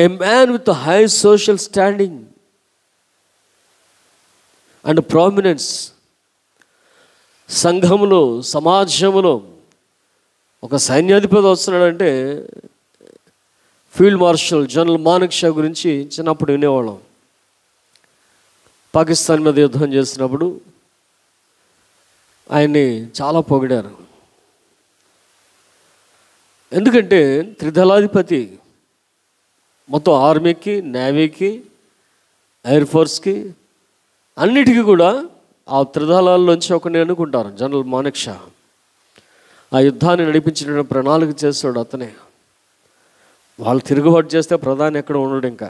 A man with high social standing and prominence. సంఘంలో, సమాజంలో ఒక సైన్యాధిపతి వస్తున్నాడంటే field marshal general Manek Shaw గురించి చిన్నప్పుడు వినేవాళ్ళం. పాకిస్తాన్ మీద యుద్ధం చేసినప్పుడు ఆయన్ని చాలా పొగిడారు. ఎందుకంటే త్రిదళాధిపతి, మొత్తం ఆర్మీకి, నేవీకి, ఎయిర్ ఫోర్స్కి, అన్నిటికీ కూడా ఆ త్రిదళాల్లోంచి ఒకరిని అనుకుంటారు జనరల్ మానెక్ షా. ఆ యుద్ధాన్ని నడిపించిన ప్రణాళిక చేస్తాడు అతనే. వాళ్ళు తిరుగుబాటు చేస్తే ప్రధాని ఎక్కడ ఉండడు. ఇంకా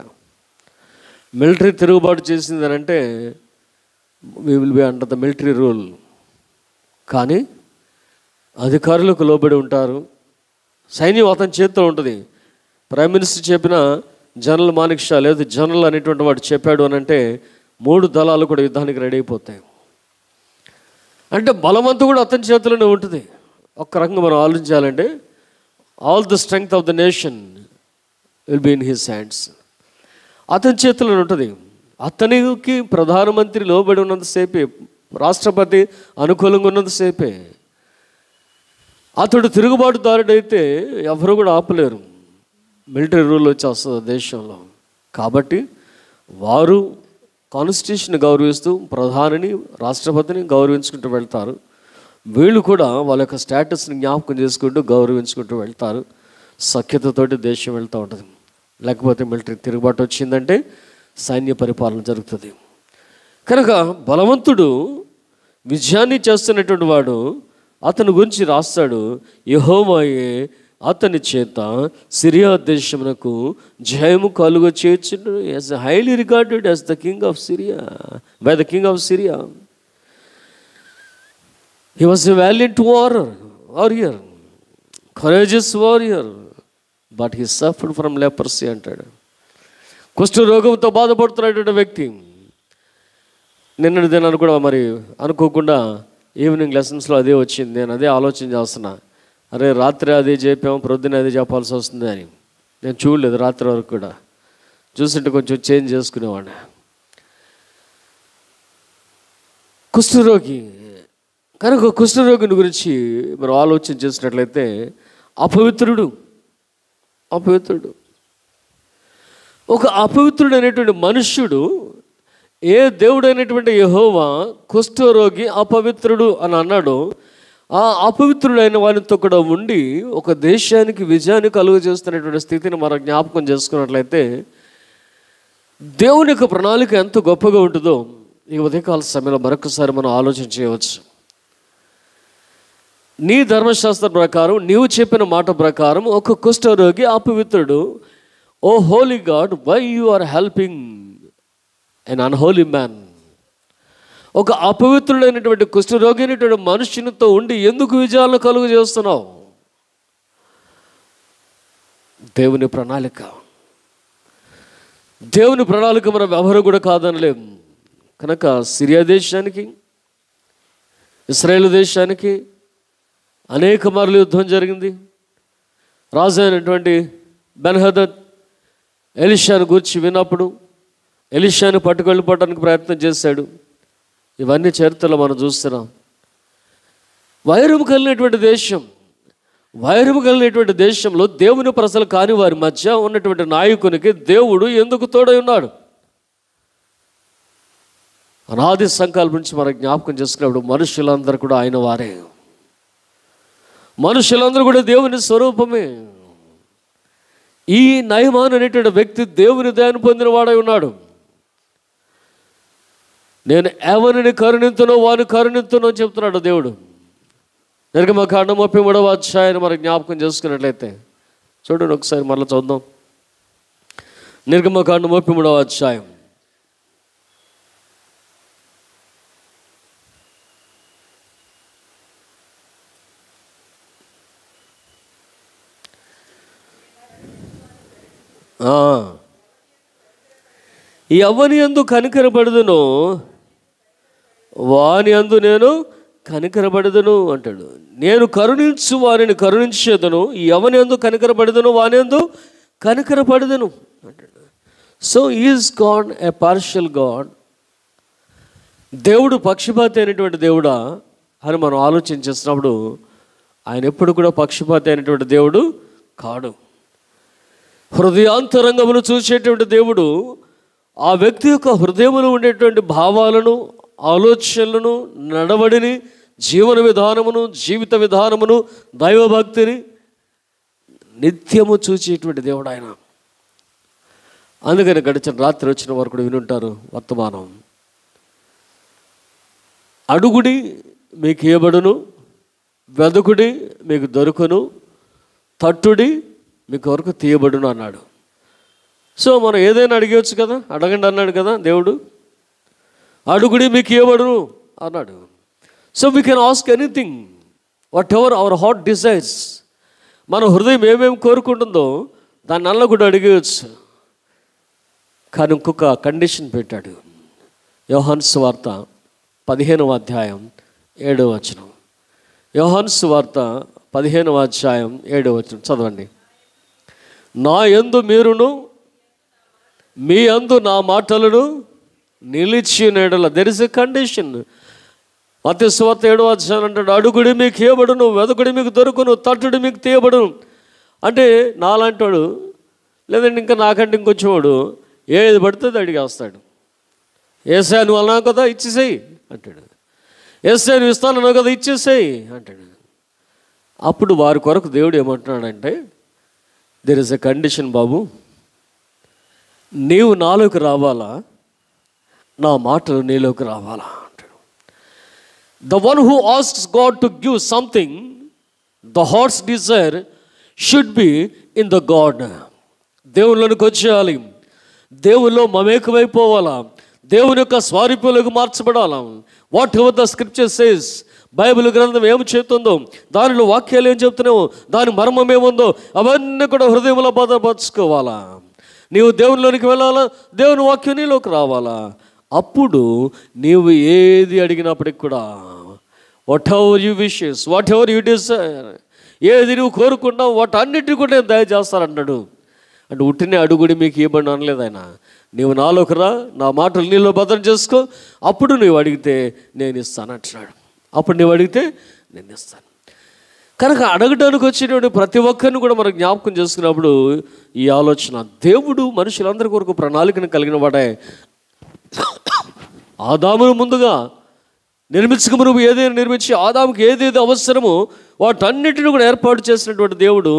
మిలిటరీ తిరుగుబాటు చేసిందని అంటే we will be under the military rule. కానీ అధికారులకు లోబడి ఉంటారు. సైన్యం అతని చేతిలో ఉంటుంది. ప్రైమ్ మినిస్టర్ చెప్పిన జనరల్ మానెక్ షా లేదు జనరల్ అనేటువంటి వాడు చెప్పాడు అని అంటే 3 దళాలు కూడా యుద్ధానికి రెడీ అయిపోతాయి. అంటే బలమంతా కూడా అతని చేతిలోనే ఉంటుంది. ఒక్క రకంగా మనం ఆలోచించాలంటే all the strength of the nation will be in his hands. అతని చేతిలోనే ఉంటుంది. అతనికి ప్రధానమంత్రి లోబడి ఉన్నంతసేపే, రాష్ట్రపతి అనుకూలంగా ఉన్నంతసేపే. అతడు తిరుగుబాటుదారుడైతే ఎవరు కూడా ఆపలేరు. మిలిటరీ రూల్ వచ్చేస్తుంది దేశంలో. కాబట్టి వారు కాన్స్టిట్యూషన్ గౌరవిస్తూ ప్రధానిని, రాష్ట్రపతిని గౌరవించుకుంటూ వెళ్తారు. వీళ్ళు కూడా వాళ్ళ యొక్క స్టేటస్ని జ్ఞాపకం చేసుకుంటూ గౌరవించుకుంటూ వెళ్తారు. సఖ్యతతోటి దేశం వెళ్తూ ఉంటుంది. లేకపోతే మిలిటరీ తిరుగుబాటు వచ్చిందంటే సైన్య పరిపాలన జరుగుతుంది. కనుక బలవంతుడు, విజయాన్ని చేస్తున్నటువంటి వాడు, అతని గురించి రాస్తాడు, యెహోవాయే అతని చేత సిరియా దేశమునకు జయము కలుగ చేర్చును. As highly regarded as the king of Syria by the king of Syria. He was a valiant warrior, courageous warrior, but he suffered from leprosy అంటాడు. కుష్ఠరోగంతో బాధపడుతున్నటువంటి వ్యక్తి. నిన్నటి దినాన్ని కూడా మరి అనుకోకుండా ఈవినింగ్ లెసన్స్లో అదే వచ్చింది. నేను అదే ఆలోచన చేస్తున్నా, అరే రాత్రి అదే చెప్పాము, ప్రొద్దున అదే చెప్పాల్సి వస్తుంది అని. నేను చూడలేదు రాత్రి వరకు కూడా. చూస్తుంటే కొంచెం చేంజ్ చేసుకునేవాడిని. కుష్ఠరోగి. కనుక కుష్ఠరోగిని గురించి మనం ఆలోచన చేసినట్లయితే అపవిత్రుడు. ఒక అపవిత్రుడైనటువంటి మనుష్యుడు, ఏ దేవుడైనటువంటి యెహోవా కుష్ఠరోగి అపవిత్రుడు అని అన్నాడు, ఆ అపవిత్రుడైన వానితో కూడా ఉండి ఒక దేశానికి విజయాన్ని కలుగ చేస్తున్నటువంటి స్థితిని మనం జ్ఞాపకం చేసుకున్నట్లయితే దేవుని యొక్క ప్రణాళిక ఎంత గొప్పగా ఉంటుందో ఈ ఉదయకాల సమయంలో మరొకసారి మనం ఆలోచన చేయవచ్చు. నీ ధర్మశాస్త్రం ప్రకారం, నీవు చెప్పిన మాట ప్రకారం ఒక కుష్ఠరోగి అపవిత్రుడు. O holy God, why you are helping an unholy man? ఒక అపవిత్రుడైనటువంటి కుష్ఠరోగి అయినటువంటి మనుషునితో ఉండి ఎందుకు విజయాలను కలుగు చేస్తున్నావు? దేవుని ప్రణాళిక. దేవుని ప్రణాళిక మనం ఎవరు కూడా కాదనలేము. కనుక సిరియా దేశానికి, ఇశ్రాయేలు దేశానికి అనేక మార్లు యుద్ధం జరిగింది. రాజు అయినటువంటి బెన్హదద్ ఎలీషాను గూర్చి విన్నప్పుడు ఎలీషాను పట్టుకెళ్ళిపోవడానికి ప్రయత్నం చేశాడు. ఇవన్నీ చరిత్రలో మనం చూస్తున్నాం. వైరము కలిగినటువంటి దేశంలో దేవుని ప్రజలు కాని వారి మధ్య ఉన్నటువంటి నాయకునికి దేవుడు ఎందుకు తోడై ఉన్నాడు? అనాది సంకల్పం నుంచి మనం జ్ఞాపకం చేసుకున్నప్పుడు మనుషులందరూ కూడా ఆయన వారే. మనుషులందరూ కూడా దేవుని స్వరూపమే. ఈ నయమాన్ అనేటువంటి వ్యక్తి దేవుని దయను పొందిన వాడై ఉన్నాడు. నేను ఎవరిని కరుణింతునో వాని కరుణింతునో అని చెప్తున్నాడు దేవుడు. నిర్గమకాండం 33వ అధ్యాయాన్ని మనం జ్ఞాపకం చేసుకున్నట్లయితే చూడండి ఒకసారి మరలా చూద్దాం. నిర్గమకాండం 33వ అధ్యాయం. ఎవని యందు కనికరపడదునో వాని యందు నేను కనికరపడదును అంటాడు. నేను కరుణించు వారిని కరుణించేదను, ఎవని యందు కనికరపడదును వాని యందు కనికరపడదును. అంటాడు. So is God A partial God? దేవుడు పక్షపాతి అయినటువంటి దేవుడా అని మనం ఆలోచించేసినప్పుడు ఆయన ఎప్పుడు కూడా పక్షపాతి అయినటువంటి దేవుడు కాడు. హృదయాంతరంగమును చూసేటువంటి దేవుడు ఆ వ్యక్తి యొక్క హృదయంలో ఉండేటువంటి భావాలను, ఆలోచనలను, నడవడిని, జీవన విధానమును, జీవిత విధానమును, దైవభక్తిని నిత్యము చూసేటువంటి దేవుడు ఆయన. అందుకని గడిచిన రాత్రి వచ్చిన వారు కూడా వినుంటారు వర్తమానం. అడుగుడి మీకు ఇవ్వబడును, వెదకుడి మీకు దొరుకును, తట్టుడి మీకు వరకు తీయబడును అన్నాడు. సో మనం ఏదైనా అడిగవచ్చు కదా, అడగండి అన్నాడు కదా దేవుడు. అడుగుడి మీకు ఇవ్వబడును అన్నాడు. So we can ask anything what ever our heart desires. మన హృదయం ఏమేమి కోరుకుంటుందో దాన్ని అల్ల కూడా అడిగవచ్చు. కానీ ఇంకొక కండిషన్ పెట్టాడు. యోహాను సువార్త 15వ అధ్యాయం 7వ వచనం. యోహాను సువార్త 15వ అధ్యాయం 7వ వచనం చదవండి. నా యందు మీరును మీ యందు నా మాటలను నిలిచిన యెడల. There is a condition. మత్తయి సువార్త 7వ అధ్యాయం అంటాడు, అడుగుడి మీకు ఇవ్వబడును, వెదకుడి మీకు దొరుకును, తట్టుడి మీకు తీయబడును. అంటే నాలాంటి వాడు, లేదంటే ఇంకా నాకంటే ఇంకొంచెం వాడు ఏది పడుతుంది అడిగేస్తాడు. యేసయ్య నువ్వు అన్నావు కదా ఇచ్చేసేయి అంటాడు. యేసయ్య నువ్వు ఇస్తానన్నావు కదా ఇచ్చేసేయి అంటాడు. అప్పుడు వారి కొరకు దేవుడు ఏమంటున్నాడంటే, దెర్ ఇస్ ఎ కండిషన్ బాబు, నీవు నాలోకి రావాలా, నా మాటలు నీలోకి రావాలా అంటాడు. The one who asks God to give something, the heart's desire should be in the God. దేవుళ్ళనికి వచ్చేయాలి, దేవుల్లో మమేకమైపోవాలా, దేవుని యొక్క స్వారూప్యంలోకి మార్చబడాలా. Whatever the scripture says, Bible గ్రంథం ఏమి చెప్తుందో, దానిలో వాక్యాలు ఏం చెప్తున్నావో, దాని మర్మం ఏముందో అవన్నీ కూడా హృదయంలో భద్రపరచుకోవాలా. నీవు దేవునిలోనికి వెళ్ళాలా, దేవుని వాక్యం నీలోకి రావాలా. అప్పుడు నీవు ఏది అడిగినప్పటికి కూడా what ever you wishes, what ever you desire, ఏది నువ్వు కోరుకున్నావు వాటి అన్నిటిని కూడా నేను దయచేస్తానంటాడు. అంటే ఉట్టినే అడుగుడి మీకు ఇవ్వబడి అనలేదు ఆయన. నీవు నాలోకి రా, నా మాటలు నీలో భద్రం చేసుకో, అప్పుడు నువ్వు అడిగితే నేను ఇస్తాను అంటున్నాడు. అప్పుడు నువ్వు అడిగితే నేను ఇస్తాను. కనుక అడగడానికి వచ్చేటువంటి ప్రతి ఒక్కరిని కూడా మనం జ్ఞాపకం చేసుకున్నప్పుడు ఈ ఆలోచన, దేవుడు మనుషులందరి కొరకు ప్రణాళికను కలిగిన వాడే. ఆదామును ముందుగా నిర్మించక నువ్వు ఏదైనా నిర్మించి ఆదాముకి ఏదేది అవసరమో వాటన్నిటిని కూడా ఏర్పాటు చేసినటువంటి దేవుడు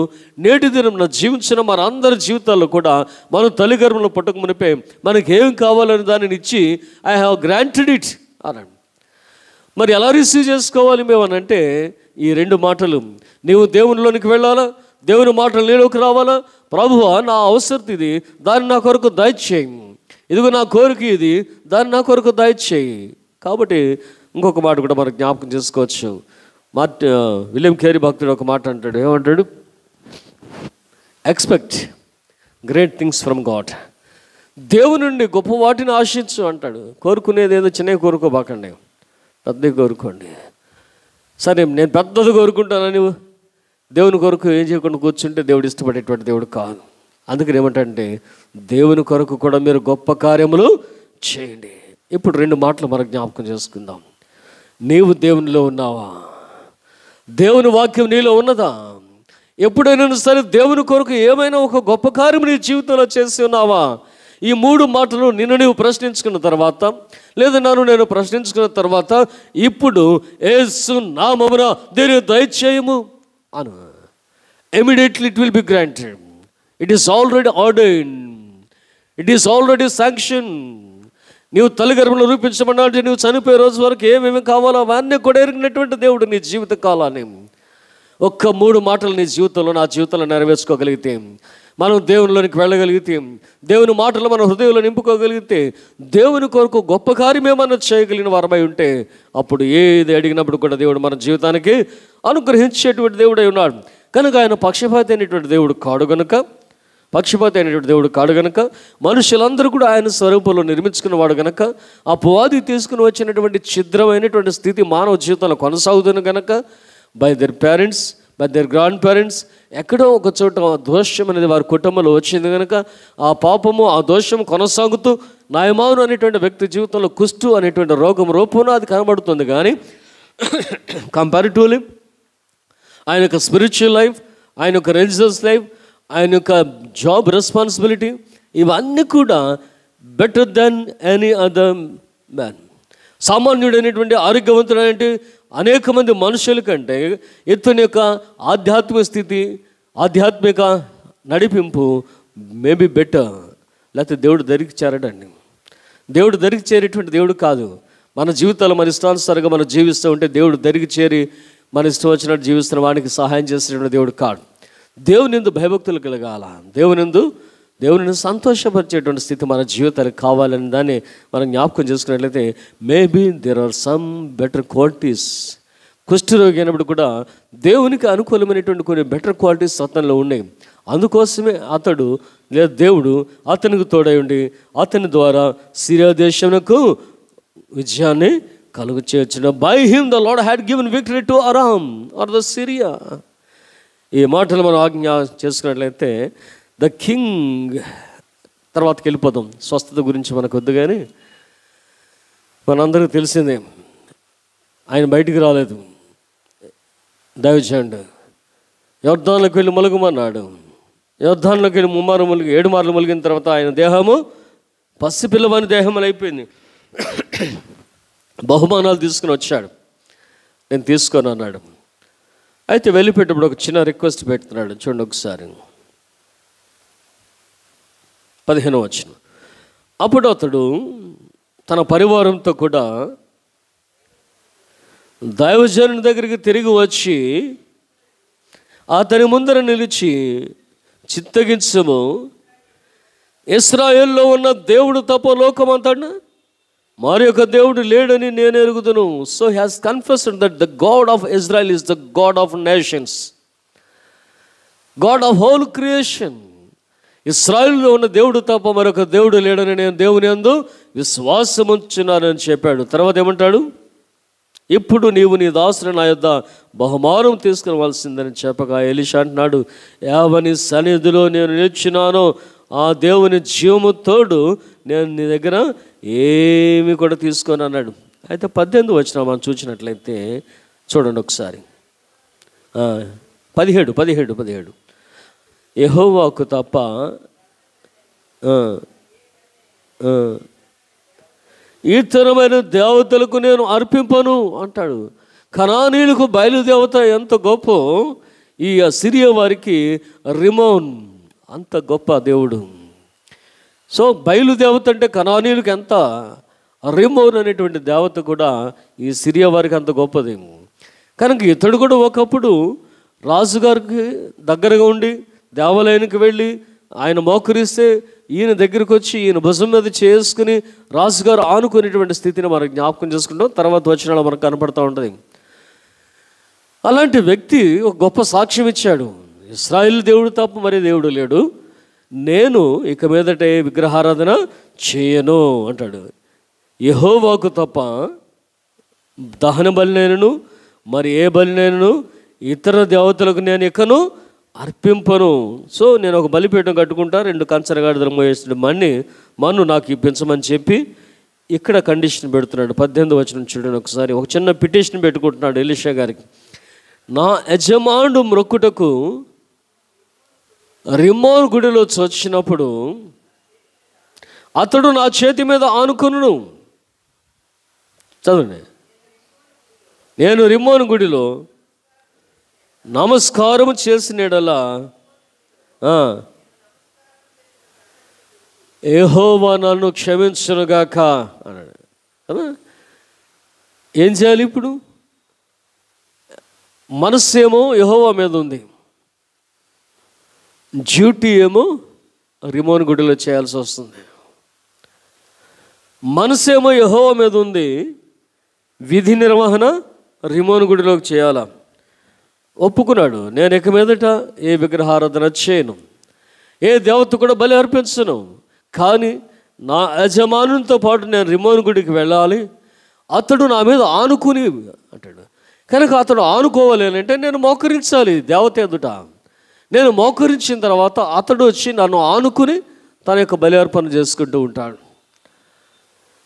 నేటి దినం జీవించిన మన అందరి జీవితాల్లో కూడా మనం తల్లి గర్భంలో పుట్టక మునిపే మనకి ఏం కావాలని దానిని ఇచ్చి ఐ హ్యావ్ గ్రాంటెడ్ ఇట్ అన్నాడు. మరి ఎలా రిసీవ్ చేసుకోవాలి మేము అని అంటే ఈ రెండు మాటలు, నీవు దేవునిలోనికి వెళ్ళాలా, దేవుని మాటలు నీలోకి రావాలా. ప్రభువా నా అవసరం ఇది, దాన్ని నా కొరకు దయచేయి, ఇదిగో నా కోరిక ఇది, దాన్ని నా కొరకు దయచేయి. కాబట్టి ఇంకొక మాట కూడా మనకు జ్ఞాపకం చేసుకోవచ్చు. విలియం కేరీ భక్తుడు ఒక మాట అంటాడు, ఏమంటాడు, expect great things from God. దేవుని నుండి గొప్ప వాటిని ఆశించు అంటాడు. కోరుకునేది ఏదో చిన్నవి కోరుకోబాకండి, పెద్దవి కోరుకోండి. సరే నేను పెద్దది కోరుకుంటానని దేవుని కొరకు ఏం చేయకుండా కూర్చుంటే దేవుడు ఇష్టపడేటువంటి దేవుడు కాదు. అందుకని ఏమంటే దేవుని కొరకు కూడా మీరు గొప్ప కార్యములు చేయండి. ఇప్పుడు రెండు మాటలు మనకు జ్ఞాపకం చేసుకుందాం. నీవు దేవునిలో ఉన్నావా, దేవుని వాక్యం నీలో ఉన్నదా? ఎప్పుడైనా సరే దేవుని కొరకు ఏమైనా ఒక గొప్ప కార్యం నీ జీవితంలో చేసి ఉన్నావా? ఈ మూడు మాటలు నిన్ను నీవు ప్రశ్నించుకున్న తర్వాత, లేదా నన్ను నేను ప్రశ్నించుకున్న తర్వాత, ఇప్పుడు యేసు నామమున దీన్ని దయచేయము అను. Immediately it will be granted. It is already ordered, it is already sanction. నీవు తల్లి గర్భంలో రూపించమన్నాడు, నువ్వు చనిపోయే రోజు వరకు ఏమేమి కావాలో అవన్నీ కూడా ఎరిగినటువంటి దేవుడు నీ జీవిత కాలాన్ని. ఒక్క మూడు మాటలు నీ జీవితంలో, నా జీవితంలో నెరవేర్చుకోగలిగితే, మనం దేవునిలోనికి వెళ్ళగలిగితే, దేవుని మాటలు మన హృదయంలో నింపుకోగలిగితే, దేవుని కొరకు గొప్ప కార్యం ఏమన్నా చేయగలిగిన వారమై ఉంటే, అప్పుడు ఏది అడిగినప్పుడు కూడా దేవుడు మన జీవితానికి అనుగ్రహించేటువంటి దేవుడై ఉన్నాడు. కనుక ఆయన పక్షపాతి అయినటువంటి దేవుడు కాడు గనుక, మనుషులందరూ కూడా ఆయన స్వరూపంలో నిర్మించుకున్నవాడు గనక, ఆ పువాది తీసుకుని వచ్చినటువంటి ఛిద్రమైనటువంటి స్థితి మానవ జీవితంలో కొనసాగుతుంది గనక, by their parents, by their grand parents. ఎక్కడో ఒక చోట దోషం అనేది వారి కుటుంబంలో వచ్చింది కనుక ఆ పాపము, ఆ దోషం కొనసాగుతూ నాయమాను అనేటువంటి వ్యక్తి జీవితంలో కుష్టు అనేటువంటి రోగం రూపంలో అది కనబడుతుంది. కానీ కంపారిటివ్లీ ఆయన యొక్క స్పిరిచువల్ లైఫ్, ఆయన యొక్క రిలీజియస్ లైఫ్, ఆయన యొక్క జాబ్ రెస్పాన్సిబిలిటీ, ఇవన్నీ కూడా better than any other man. సామాన్యుడైనటువంటి ఆరోగ్యవంతుడైనటువంటి అనేక మంది మనుషుల కంటే ఇతని యొక్క ఆధ్యాత్మిక స్థితి, ఆధ్యాత్మిక నడిపింపు మేబీ బెటర్. లేకపోతే దేవుడు దరికి చేరడండి. దేవుడు దరికి చేరేటువంటి దేవుడు కాదు. మన జీవితాలు మన ఇష్టానుసారంగా మనం జీవిస్తూ ఉంటే దేవుడు దరికి చేరి మన ఇష్టం వచ్చినట్టు జీవిస్తున్న వాడికి సహాయం చేసేటువంటి దేవుడు కాదు. దేవుని యందు భయభక్తులు కలగాల, దేవుని సంతోషపరిచేటువంటి స్థితి మన జీవితాలకు కావాలని దాన్ని మనం జ్ఞాపకం చేసుకున్నట్లయితే maybe there are some better qualities. కుష్ఠరోగి అయినప్పుడు కూడా దేవునికి అనుకూలమైనటువంటి కొన్ని బెటర్ క్వాలిటీస్ అతనిలో ఉన్నాయి. అందుకోసమే అతడు లేదా దేవుడు అతనికి తోడై ఉండి అతని ద్వారా సిరియా దేశమునకు విజయాన్ని కలుగు చేయొచ్చును. By him the Lord had given victory to Aram or the Syria. ఈ మాటలు మనం ఆజ్ఞ చేసుకున్నట్లయితే ద కింగ్, తర్వాతకి వెళ్ళిపోతాం. స్వస్థత గురించి మనకు వద్దు, కానీ మనందరికీ తెలిసిందే ఆయన బయటికి రాలేదు. దైవజనుడు యోర్దానులోకి వెళ్ళి మొలగమన్నాడు. యోర్దానులోకి వెళ్ళి 7 మార్లు మొలిగిన తర్వాత ఆయన దేహము పసిపిల్లవాని దేహములు అయిపోయింది. బహుమానాలు తీసుకుని వచ్చాడు. నేను తీసుకొని అన్నాడు. అయితే వెళ్ళిపెట్టేప్పుడు ఒక చిన్న రిక్వెస్ట్ పెడుతున్నాడు. చూడండి ఒకసారి 15వ వచనం. అప్పుడు అతడు తన పరివారంతో కూడా దైవజనుని దగ్గరికి తిరిగి వచ్చి అతని ముందర నిలిచి, చిత్తగించము, ఇశ్రాయేల్లో ఉన్న దేవుడు తప్ప లోకమంతాడు మరి యొక్క దేవుడు లేడని నేను ఎరుగుదును. So he has confessed that the God of Israel is the God of nations, God of whole creation. ఇశ్రాయేలులో ఉన్న దేవుడు తప్ప మరొక దేవుడు లేడని నేను దేవుని యందు విశ్వాసం ఉంచున్నానని చెప్పాడు. తర్వాత ఏమంటాడు? ఇప్పుడు నీవు నీ దాసుని నా యొద్ద బహుమానం తీసుకునవలసిందని చెప్పగా ఎలీషా అంటున్నాడు, ఎవని సన్నిధిలో నేను నిలిచినానో ఆ దేవుని జీవము తోడు నేను నీ దగ్గర ఏమి కూడా తీసుకొని అన్నాడు. అయితే 18వ వచనం మనం చూసినట్లయితే చూడండి ఒకసారి. 17 యెహోవాకు తప్ప ఇతరమైన దేవతలకు నేను అర్పింపను అంటాడు. కనానీయులకు బయలుదేవత ఎంత గొప్ప, ఈ సిరియా వారికి రిమోన్ అంత గొప్ప దేవుడు. సో బయలుదేవత అంటే కనానీయులకు ఎంత, రిమోన్ అనేటువంటి దేవత కూడా ఈ సిరియా వారికి అంత గొప్పదేమో. కనుక ఇతడు కూడా ఒకప్పుడు రాజుగారికి దగ్గరగా ఉండి దేవాలయానికి వెళ్ళి ఆయన మోకరిస్తే ఈయన దగ్గరికి వచ్చి ఈయన భుజం మీద చేసుకుని రాజుగారు ఆనుకునేటువంటి స్థితిని మనం జ్ఞాపకం చేసుకుంటాం. తర్వాత వచ్చిన మనకు కనపడుతూ ఉంటుంది. అలాంటి వ్యక్తి ఒక గొప్ప సాక్ష్యం ఇచ్చాడు. ఇశ్రాయేల్ దేవుడు తప్ప మరి దేవుడు లేడు, నేను ఇక మీదటే విగ్రహారాధన చేయను అంటాడు. యెహోవాకు తప్ప దహన బలినైనను మరి ఏ బలినైనను ఇతర దేవతలకు నేను ఇకను అర్పింపను. సో నేను ఒక బలిపీఠం కట్టుకుంటా, 2 కంచరగాడిదలు మోయేసిన మన్ను నాకు ఇప్పించమని చెప్పి ఇక్కడ కండిషన్ పెడుతున్నాడు. 18వ వచనం చూడండి ఒకసారి. ఒక చిన్న పిటిషన్ పెట్టుకుంటున్నాడు ఎలీషా గారికి. నా యజమానుడు మ్రొక్కుటకు రిమ్మోన్ గుడిలో వచ్చినప్పుడు అతడు నా చేతి మీద ఆనుకొనును. చదవండి. నేను రిమ్మోన్ గుడిలో నమస్కారం చేసినడలా యెహోవా నన్ను క్షమించునుగాక అన్నాడు కదా. ఏం చేయాలి ఇప్పుడు? మనస్సు ఏమో యెహోవా మీద ఉంది, డ్యూటీ ఏమో రిమోన్ గుడిలో చేయాల్సి వస్తుంది. మనసు ఏమో యెహోవా మీద ఉంది, విధి నిర్వహణ రిమోన్ గుడిలోకి చేయాలా. ఒప్పుకున్నాడు, నేను ఇక మీదట ఏ విగ్రహారాధన చేయను, ఏ దేవత కూడా బలి అర్పించను, కానీ నా యజమానునితో పాటు నేను రిమోన్ గుడికి వెళ్ళాలి, అతడు నా మీద ఆనుకుని అంటాడు. కనుక అతడు ఆనుకోవాలి అంటే నేను మోకరించాలి దేవత ఎదుట. నేను మోకరించిన తర్వాత అతడు వచ్చి నన్ను ఆనుకుని తన యొక్క బలి అర్పణ చేసుకుంటూ ఉంటాడు.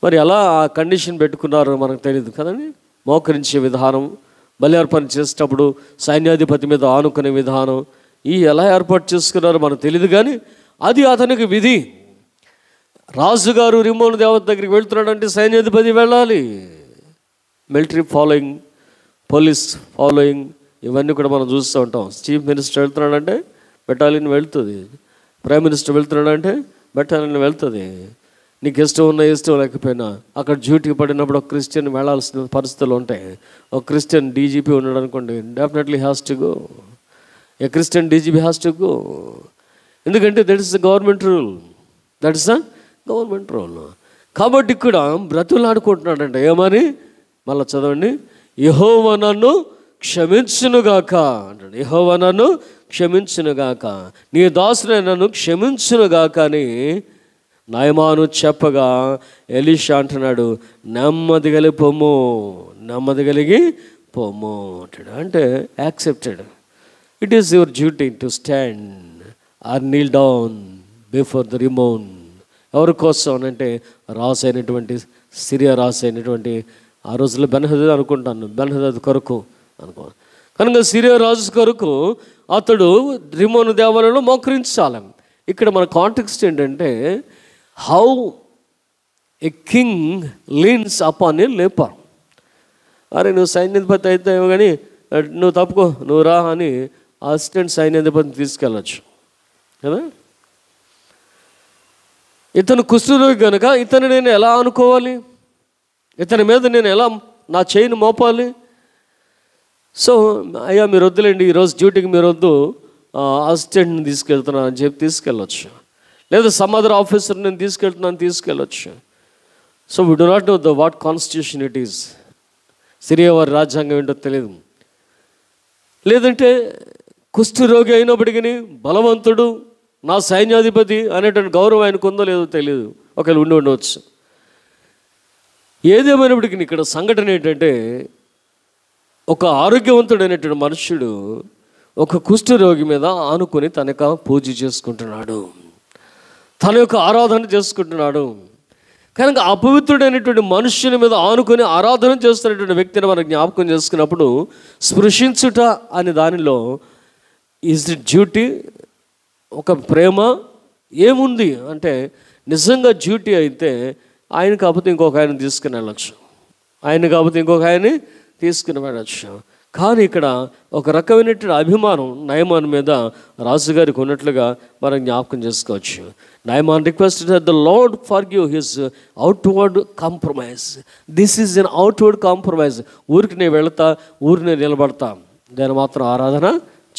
మరి ఎలా ఆ కండిషన్ పెట్టుకున్నారో మనకు తెలియదు కదండి. మోకరించే విధానం, బలి అర్పణ చేసేటప్పుడు సైన్యాధిపతి మీద ఆనుకునే విధానం, ఈ ఎలా ఏర్పాటు చేసుకున్నారో మనకు తెలియదు. కానీ అది అతనికి విధి. రాజుగారు రిమోన్ దేవత దగ్గరికి వెళ్తున్నాడంటే సైన్యాధిపతి వెళ్ళాలి. మిలిటరీ ఫాలోయింగ్, పోలీస్ ఫాలోయింగ్, ఇవన్నీ కూడా మనం చూస్తూ ఉంటాం. చీఫ్ మినిస్టర్ వెళ్తున్నాడంటే బెటాలియన్ వెళ్తుంది, ప్రైమ్ మినిస్టర్ వెళ్తున్నాడంటే బెటాలియన్ వెళ్తుంది. నీకు ఇష్టం ఉన్నా ఇష్టం లేకపోయినా అక్కడ డ్యూటీకి పడినప్పుడు ఒక క్రిస్టియన్ వెళ్ళాల్సిన పరిస్థితులు ఉంటాయి. ఒక క్రిస్టియన్ డీజీపీ ఉన్నాడు అనుకోండి, definitely has to go. A Christian DGP has to go. ఎందుకంటే that is the government rule, that is the government rule. కాబట్టి ఇక్కడ బ్రతులాడుకుంటున్నాడంట ఏమని, మళ్ళీ చదవండి, యెహోవా నన్ను క్షమించునుగాక అంటాడు. యెహోవా నన్ను క్షమించునుగాక, నీ దాసుని నన్ను క్షమించునుగాక అని నయమాను చెప్పగా ఎలీషా అంటున్నాడు, నెమ్మది కలిగి పొమ్ము, నెమ్మది కలిగి పొమ్ము అంటాడు. అంటే accepted. It is your duty to stand or kneel down before the Rimmon. ఎవరి కోసం అంటే రాజు అయినటువంటి సిరియా రాజు అయినటువంటి, ఆ రోజుల్లో బెన్హదద్ అనుకుంటాను, బెన్హదద్ కొరకు అనుకో. కనుక సిరియా రాజు కొరకు అతడు రిమోను దేవాలయంలో మోకరించాలి. ఇక్కడ మన కాంటెక్స్ట్ ఏంటంటే, how a king leans upon a leper. అరే నువ్వు సైన్యాధిపతి అయితే కానీ నువ్వు తప్పుకో, నువ్వు రా అని అసిస్టెంట్ సైన్యాధిపతిని తీసుకెళ్ళచ్చు కదా. ఇతను కుష్ఠరోగి కనుక ఇతను నేను ఎలా అనుకోవాలి, ఇతని మీద నేను ఎలా నా చేయిని మోపాలి. సో అయ్యా మీరు వద్దులేండి, ఈరోజు డ్యూటీకి మీరు వద్దు, అసిస్టెంట్ని తీసుకెళ్తున్నాను అని చెప్పి తీసుకెళ్ళచ్చు. లేదా సమ్ అదర్ ఆఫీసర్ నేను తీసుకెళ్ళచ్చు. So we do not know the what constitution it is. Syria వారి రాజ్యాంగం ఏంటో తెలియదు. లేదంటే కుష్ఠరోగి అయినప్పటికీ బలవంతుడు, నా సైన్యాధిపతి అనేటువంటి గౌరవం ఆయనకు ఉందో లేదో తెలియదు, ఒకవేళ ఉండవచ్చు. ఏదేమైనప్పటికీ ఇక్కడ సంఘటన ఏంటంటే, ఒక ఆరోగ్యవంతుడైనటువంటి మనుష్యుడు ఒక కుష్ఠరోగి మీద ఆనుకొని తన యొక్క పూజ చేసుకుంటున్నాడు, తన యొక్క ఆరాధన చేసుకుంటున్నాడు. కనుక అపవిత్రుడైనటువంటి మనుష్యుని మీద ఆనుకొని ఆరాధన చేస్తున్నటువంటి వ్యక్తిని మనం జ్ఞాపకం చేసుకున్నప్పుడు, స్పృశించుట అనే దానిలో ఈజ్ ఇట్ డ్యూటీ, ఒక ప్రేమ ఏముంది అంటే, నిజంగా డ్యూటీ అయితే ఆయన కాకపోతే ఇంకొక ఆయన తీసుకుని వెళ్ళచ్చు, ఆయన కాకపోతే ఇంకొక ఆయన్ని తీసుకుని వెళ్ళచ్చు. కానీ ఇక్కడ ఒక రకమైనటువంటి అభిమానం నయమాన్ మీద రాజుగారికి ఉన్నట్లుగా మనం జ్ఞాపకం చేసుకోవచ్చు. Naaman requested that the Lord forgive his outward compromise. This is an outward compromise. ఊరికి నేను వెళతా, ఊరిని నిలబడతా, నేను మాత్రం ఆరాధన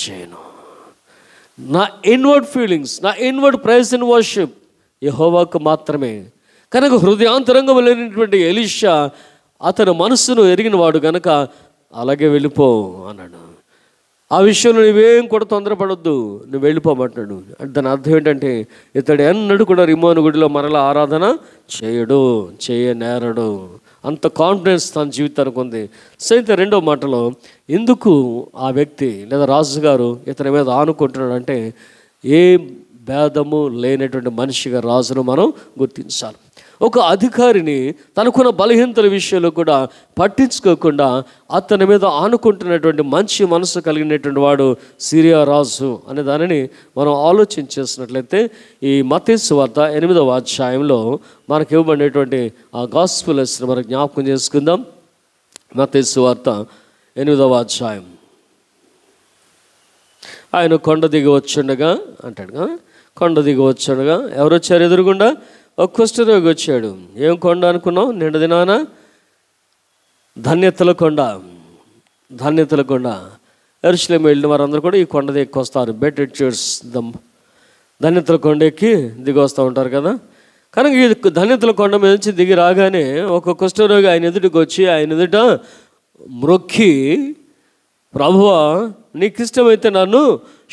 చేయను. నా ఇన్వర్డ్ ఫీలింగ్స్, నా ఇన్వర్డ్ ప్రైజ్ అండ్ వర్షిప్ యెహోవాకు మాత్రమే. కనుక హృదయాంతరంగం లేనటువంటి ఎలీషా అతని మనస్సును ఎరిగిన వాడు కనుక అలాగే వెళ్ళిపో అన్నాడు. ఆ విషయంలో నువ్వేం కూడా తొందరపడొద్దు, నువ్వు వెళ్ళిపోమంటున్నాడు. అంటే దాని అర్థం ఏంటంటే, ఇతడు ఎన్నడూ కూడా రిమోను గుడిలో మరలా ఆరాధన చేయనేరడు. అంత కాన్ఫిడెన్స్ తన జీవితానికి ఉంది. సైతే రెండో మాటలో ఎందుకు ఆ వ్యక్తి లేదా రాజుగారు ఇతని మీద ఆనుకుంటున్నాడు అంటే, ఏ భేదము లేనటువంటి మనిషిగా రాజును మనం గుర్తించాలి. ఒక అధికారిని తనకున్న బలహీనతల విషయంలో కూడా పట్టించుకోకుండా అతని మీద ఆనుకుంటున్నటువంటి మంచి మనసు కలిగినటువంటి వాడు సిరియా రాజు అనే దానిని మనం ఆలోచించేసినట్లయితే, ఈ మత్తయి సువార్త 8వ అధ్యాయంలో మనకు ఇవ్వబడినటువంటి ఆ గాస్పెల్ లెసన్ మనం జ్ఞాపకం చేసుకుందాం. మత్తయి సువార్త 8వ అధ్యాయం. ఆయన కొండ దిగి వచ్చుండగా అంటాడు, కొండ దిగి వచ్చుండగా ఎవరు వచ్చారు ఎదురుగుండా? ఒక కుష్ఠరోగి వచ్చాడు. ఏం కొండ అనుకున్నావు? నిండు దినాన ధన్యతల కొండ, ధన్యతల కొండ. యెరూషలేము వెళ్ళిన వారందరూ కూడా ఈ కొండ దిగి వస్తారు. బెటర్ చర్చ్ దమ్ ధన్యతల కొండ ఎక్కి దిగి వస్తూ ఉంటారు కదా. కనుక ఈ ధన్యతల కొండ మీద నుంచి దిగి రాగానే ఒక కుష్ఠరోగి ఆయన ఎదుటికి వచ్చి ఆయన ఎదుట మ్రొక్కి, ప్రభువా నీకు ఇష్టమైతే నన్ను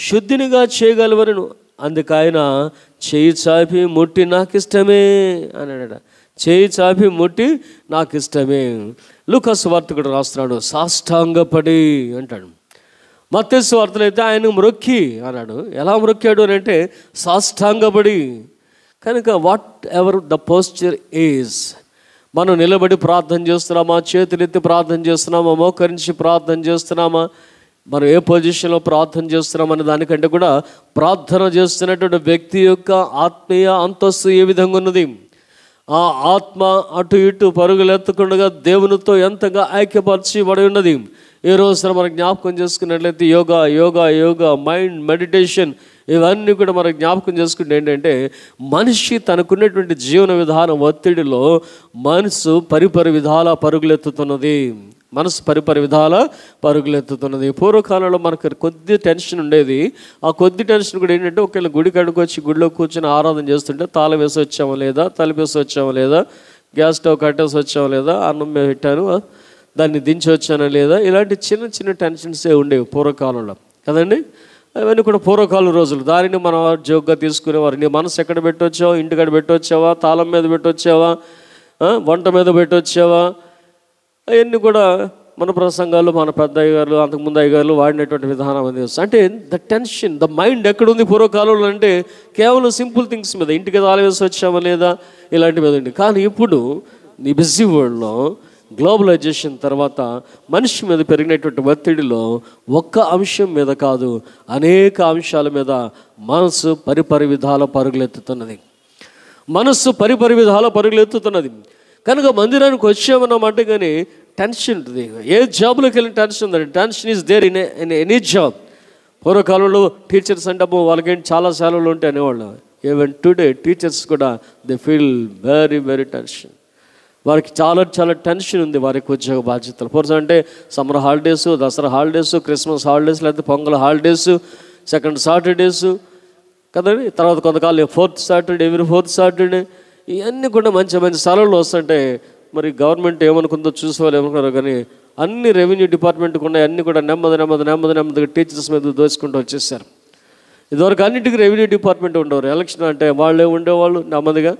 శుద్ధినిగా చేయగలవను. అందుకు ఆయన చేయి చాపి ముట్టి నాకు ఇష్టమే అన్నాడట. చేయి చాపి ముట్టి నాకు ఇష్టమే. లూకా సువార్త కూడా రాస్తున్నాడు సాష్టాంగపడి అంటాడు. మత్తయి సువార్తలో అయితే ఆయన మ్రొక్కి అన్నాడు. ఎలా మ్రొక్కాడు అని అంటే సాష్టాంగపడి. కనుక what ever the posture is, మనం నిలబడి ప్రార్థన చేస్తున్నామా, చేతులెత్తి ప్రార్థన చేస్తున్నామా, మోకరించి ప్రార్థన చేస్తున్నామా, మనం ఏ పొజిషన్లో ప్రార్థన చేస్తున్నామనే దానికంటే కూడా ప్రార్థన చేస్తున్నటువంటి వ్యక్తి యొక్క ఆత్మీయ అంతస్తు ఏ విధంగా ఉన్నది, ఆ ఆత్మ అటు ఇటు పరుగులెత్తకుండా దేవునితో ఎంతగా ఐక్యపరచబడి ఉన్నది. ఈ రోజున మనం జ్ఞాపకం చేసుకున్నట్లయితే యోగా యోగా యోగా మైండ్ మెడిటేషన్ ఇవన్నీ కూడా మనం జ్ఞాపకం చేసుకుంటే ఏంటంటే మనిషి తనకున్నటువంటి జీవన విధానం ఒత్తిడిలో మనసు పరిపరి విధాల పరుగులెత్తుతున్నది. పరుగులెత్తుతున్నది. పూర్వకాలంలో మనకు కొద్ది టెన్షన్ ఉండేది. ఆ కొద్ది టెన్షన్ కూడా ఏంటంటే ఒకవేళ గుడి కడుకు వచ్చి గుడిలో కూర్చొని ఆరాధన చేస్తుంటే తాళం వేసి వచ్చామా లేదా, తలుపేసి వచ్చామా లేదా, గ్యాస్ స్టవ్ కట్టేసి వచ్చామా లేదా, అన్నం పెట్టాను దాన్ని దించి వచ్చానా లేదా, ఇలాంటి చిన్న చిన్న టెన్షన్సే ఉండేవి పూర్వకాలంలో కదండి. అవన్నీ కూడా పూర్వకాలం రోజులు. దానిని మనం జోగ్గా తీసుకునేవారు. నీ మనసు ఎక్కడ పెట్టొచ్చావా, ఇంటికాడ పెట్టొచ్చావా, తాళం మీద పెట్టొచ్చావా, వంట మీద పెట్టొచ్చావా, అవన్నీ కూడా మన ప్రసంగాలు మన పెద్ద అయ్యగారులు అంతకుముందు అయ్యగారులు వాడినటువంటి విధానం అనేది. అంటే ద టెన్షన్, ద మైండ్ ఎక్కడుంది పూర్వకాలంలో అంటే కేవలం సింపుల్ థింగ్స్ మీద, ఇంటికి తాళం వేసి వచ్చామా లేదా ఇలాంటి మీద ఉంది. కానీ ఇప్పుడు ఈ బిజీ వరల్డ్లో గ్లోబలైజేషన్ తర్వాత మనిషి మీద పెరిగినటువంటి ఒత్తిడిలో ఒక్క అంశం మీద కాదు అనేక అంశాల మీద మనసు పరిపరి విధాల పరుగులెత్తుతున్నది. కనుక మందిరానికి వచ్చామన్నమాట కానీ టెన్షన్ ఉంటుంది. ఏ జాబ్లోకి వెళ్ళిన టెన్షన్ ఉందండి. Tension is there in any job. పూర్వకాలంలో టీచర్స్ అంటే వాళ్ళకేంటి చాలా సెలవులు ఉంటాయి అనేవాళ్ళు. ఈవెన్ టుడే టీచర్స్ కూడా they feel very very tension. వారికి చాలా చాలా టెన్షన్ ఉంది వారికి ఉద్యోగ బాధ్యతలు. ఫోర్స్ అంటే summer holidays, Dasara holidays, Christmas holidays, లేకపోతే పొంగల్ హాలిడేస్, సెకండ్ సాటర్డేస్ కదండి. తర్వాత కొంతకాలం fourth Saturday, every fourth Saturday, ఇవన్నీ కూడా మంచి మంచి సెలవులు వస్తుంటే మరి గవర్నమెంట్ ఏమనుకుందో చూసేవాళ్ళు ఏమనుకున్నారు కానీ అన్ని రెవెన్యూ డిపార్ట్మెంట్కి ఉన్నాయి. అన్నీ కూడా నెమ్మదిగా టీచర్స్ మీద దోచుకుంటూ వచ్చేసారు. ఇదివరకు అన్నింటికి రెవెన్యూ డిపార్ట్మెంట్ ఉండేవారు. ఎలక్షన్ అంటే వాళ్ళే ఉండేవాళ్ళు నెమ్మదిగా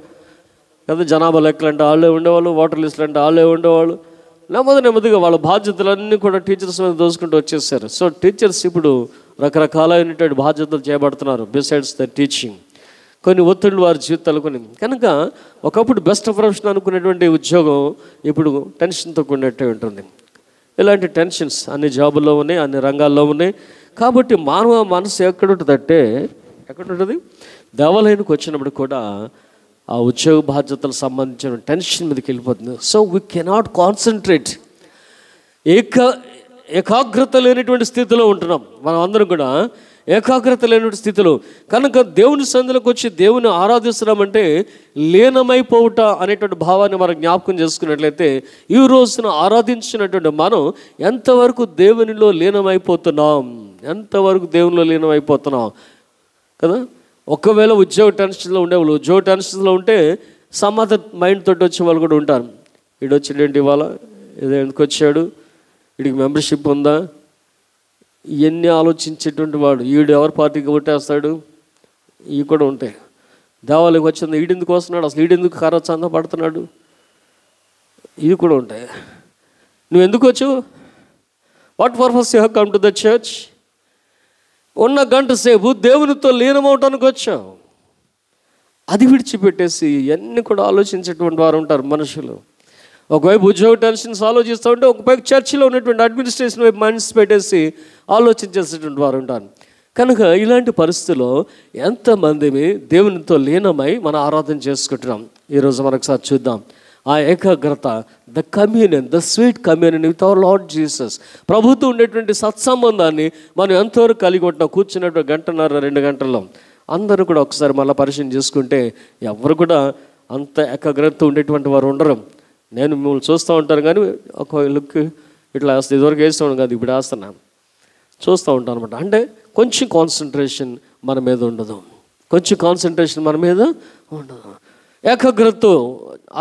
కదా, జనాభా లెక్కలు అంటే వాళ్ళే ఉండేవాళ్ళు, ఓటర్ లిస్టులు అంటే వాళ్ళే ఉండేవాళ్ళు. నెమ్మదిగా వాళ్ళ బాధ్యతలన్నీ కూడా టీచర్స్ మీద దోచుకుంటూ వచ్చేసారు. సో టీచర్స్ ఇప్పుడు రకరకాలైనటువంటి బాధ్యతలు చేపడుతున్నారు బిసైడ్స్ ద టీచింగ్. కొన్ని ఒత్తిళ్ళు వారి జీవితాలు కొన్ని. కనుక ఒకప్పుడు బెస్ట్ ప్రొఫెషన్ అనుకునేటువంటి ఉద్యోగం ఇప్పుడు టెన్షన్తో కూడినట్టే ఉంటుంది. ఇలాంటి టెన్షన్స్ అన్ని జాబుల్లో ఉన్నాయి, అన్ని రంగాల్లో ఉన్నాయి. కాబట్టి మానవ మనసు ఎక్కడుంటుందంటే ఎక్కడుంటుంది, దేవాలయానికి వచ్చినప్పుడు కూడా ఆ ఉద్యోగ బాధ్యతలకు సంబంధించిన టెన్షన్ మీదకి వెళ్ళిపోతుంది. సో వీ కెనాట్ కాన్సన్ట్రేట్, ఏకాగ్రత లేనటువంటి స్థితిలో ఉంటున్నాం మనం అందరం కూడా, ఏకాగ్రత లేనటువంటి స్థితిలో. కనుక దేవుని సన్నిధిలోకి వచ్చి దేవుని ఆరాధిస్తున్నామంటే లీనమైపోవుట అనేటువంటి భావాన్ని మనం జ్ఞాపకం చేసుకున్నట్లయితే ఈ రోజున ఆరాధించినటువంటి మనం ఎంతవరకు దేవునిలో లీనమైపోతున్నాం కదా. ఒకవేళ ఉద్యోగ టెన్షన్లో ఉండేవాళ్ళు, ఉద్యోగ టెన్షన్లో ఉంటే సమాధ మైండ్ తోటి వచ్చే వాళ్ళు కూడా ఉంటారు. వీడు వచ్చిండేంటి ఇవాళ, ఏదో ఎందుకు వచ్చాడు, వీడికి మెంబర్షిప్ ఉందా, ఇవన్నీ ఆలోచించేటువంటి వాడు. ఈడు ఎవరి పార్టీకి ఓటేస్తాడు, ఇవి కూడా ఉంటాయి. దేవాలయకు వచ్చింది ఈడెందుకు వస్తున్నాడు, అసలు ఈడెందుకు కరచంద పడుతున్నాడు, ఇవి కూడా ఉంటాయి. నువ్వు ఎందుకు వచ్చావు, what purpose you have come to the church. ఉన్న గంట సేపు దేవునితో లీనమవటానికి వచ్చావు. అది విడిచిపెట్టేసి ఇవన్నీ కూడా ఆలోచించేటువంటి వారు ఉంటారు మనుషులు. ఒకవైపు ఉద్యోగ టెన్షన్స్ ఆలోచిస్తూ ఉంటే ఒకవైపు చర్చిలో ఉన్నటువంటి అడ్మినిస్ట్రేషన్ వైపు మైండ్స్ పెట్టేసి ఆలోచించేసేటువంటి వారు ఉంటారు. కనుక ఇలాంటి పరిస్థితుల్లో ఎంతమంది దేవునితో లీనమై మనం ఆరాధన చేసుకుంటున్నాం. ఈరోజు మరొకసారి చూద్దాం ఆ ఏకాగ్రత, the communion, the sweet communion with our Lord Jesus. ప్రభుత్వం ఉండేటువంటి సత్సంబంధాన్ని మనం ఎంతవరకు కలిగి ఉంటున్నాం. కూర్చున్నట్టు గంటన్నర 2 గంటల్లో అందరూ కూడా ఒకసారి మళ్ళీ పరిశీలన చేసుకుంటే ఎవరు కూడా అంత ఏకాగ్రత ఉండేటువంటి వారు ఉండరు. నేను మిమ్మల్ని చూస్తూ ఉంటాను కానీ ఒక లుక్ ఇట్లా వేస్తాను, ఇదివరకు వేస్తాను కాదు, ఇప్పుడు వేస్తున్నాను, చూస్తూ ఉంటాను అనమాట. అంటే కొంచెం కాన్సన్ట్రేషన్ మన మీద ఉండదు, ఏకాగ్రతతో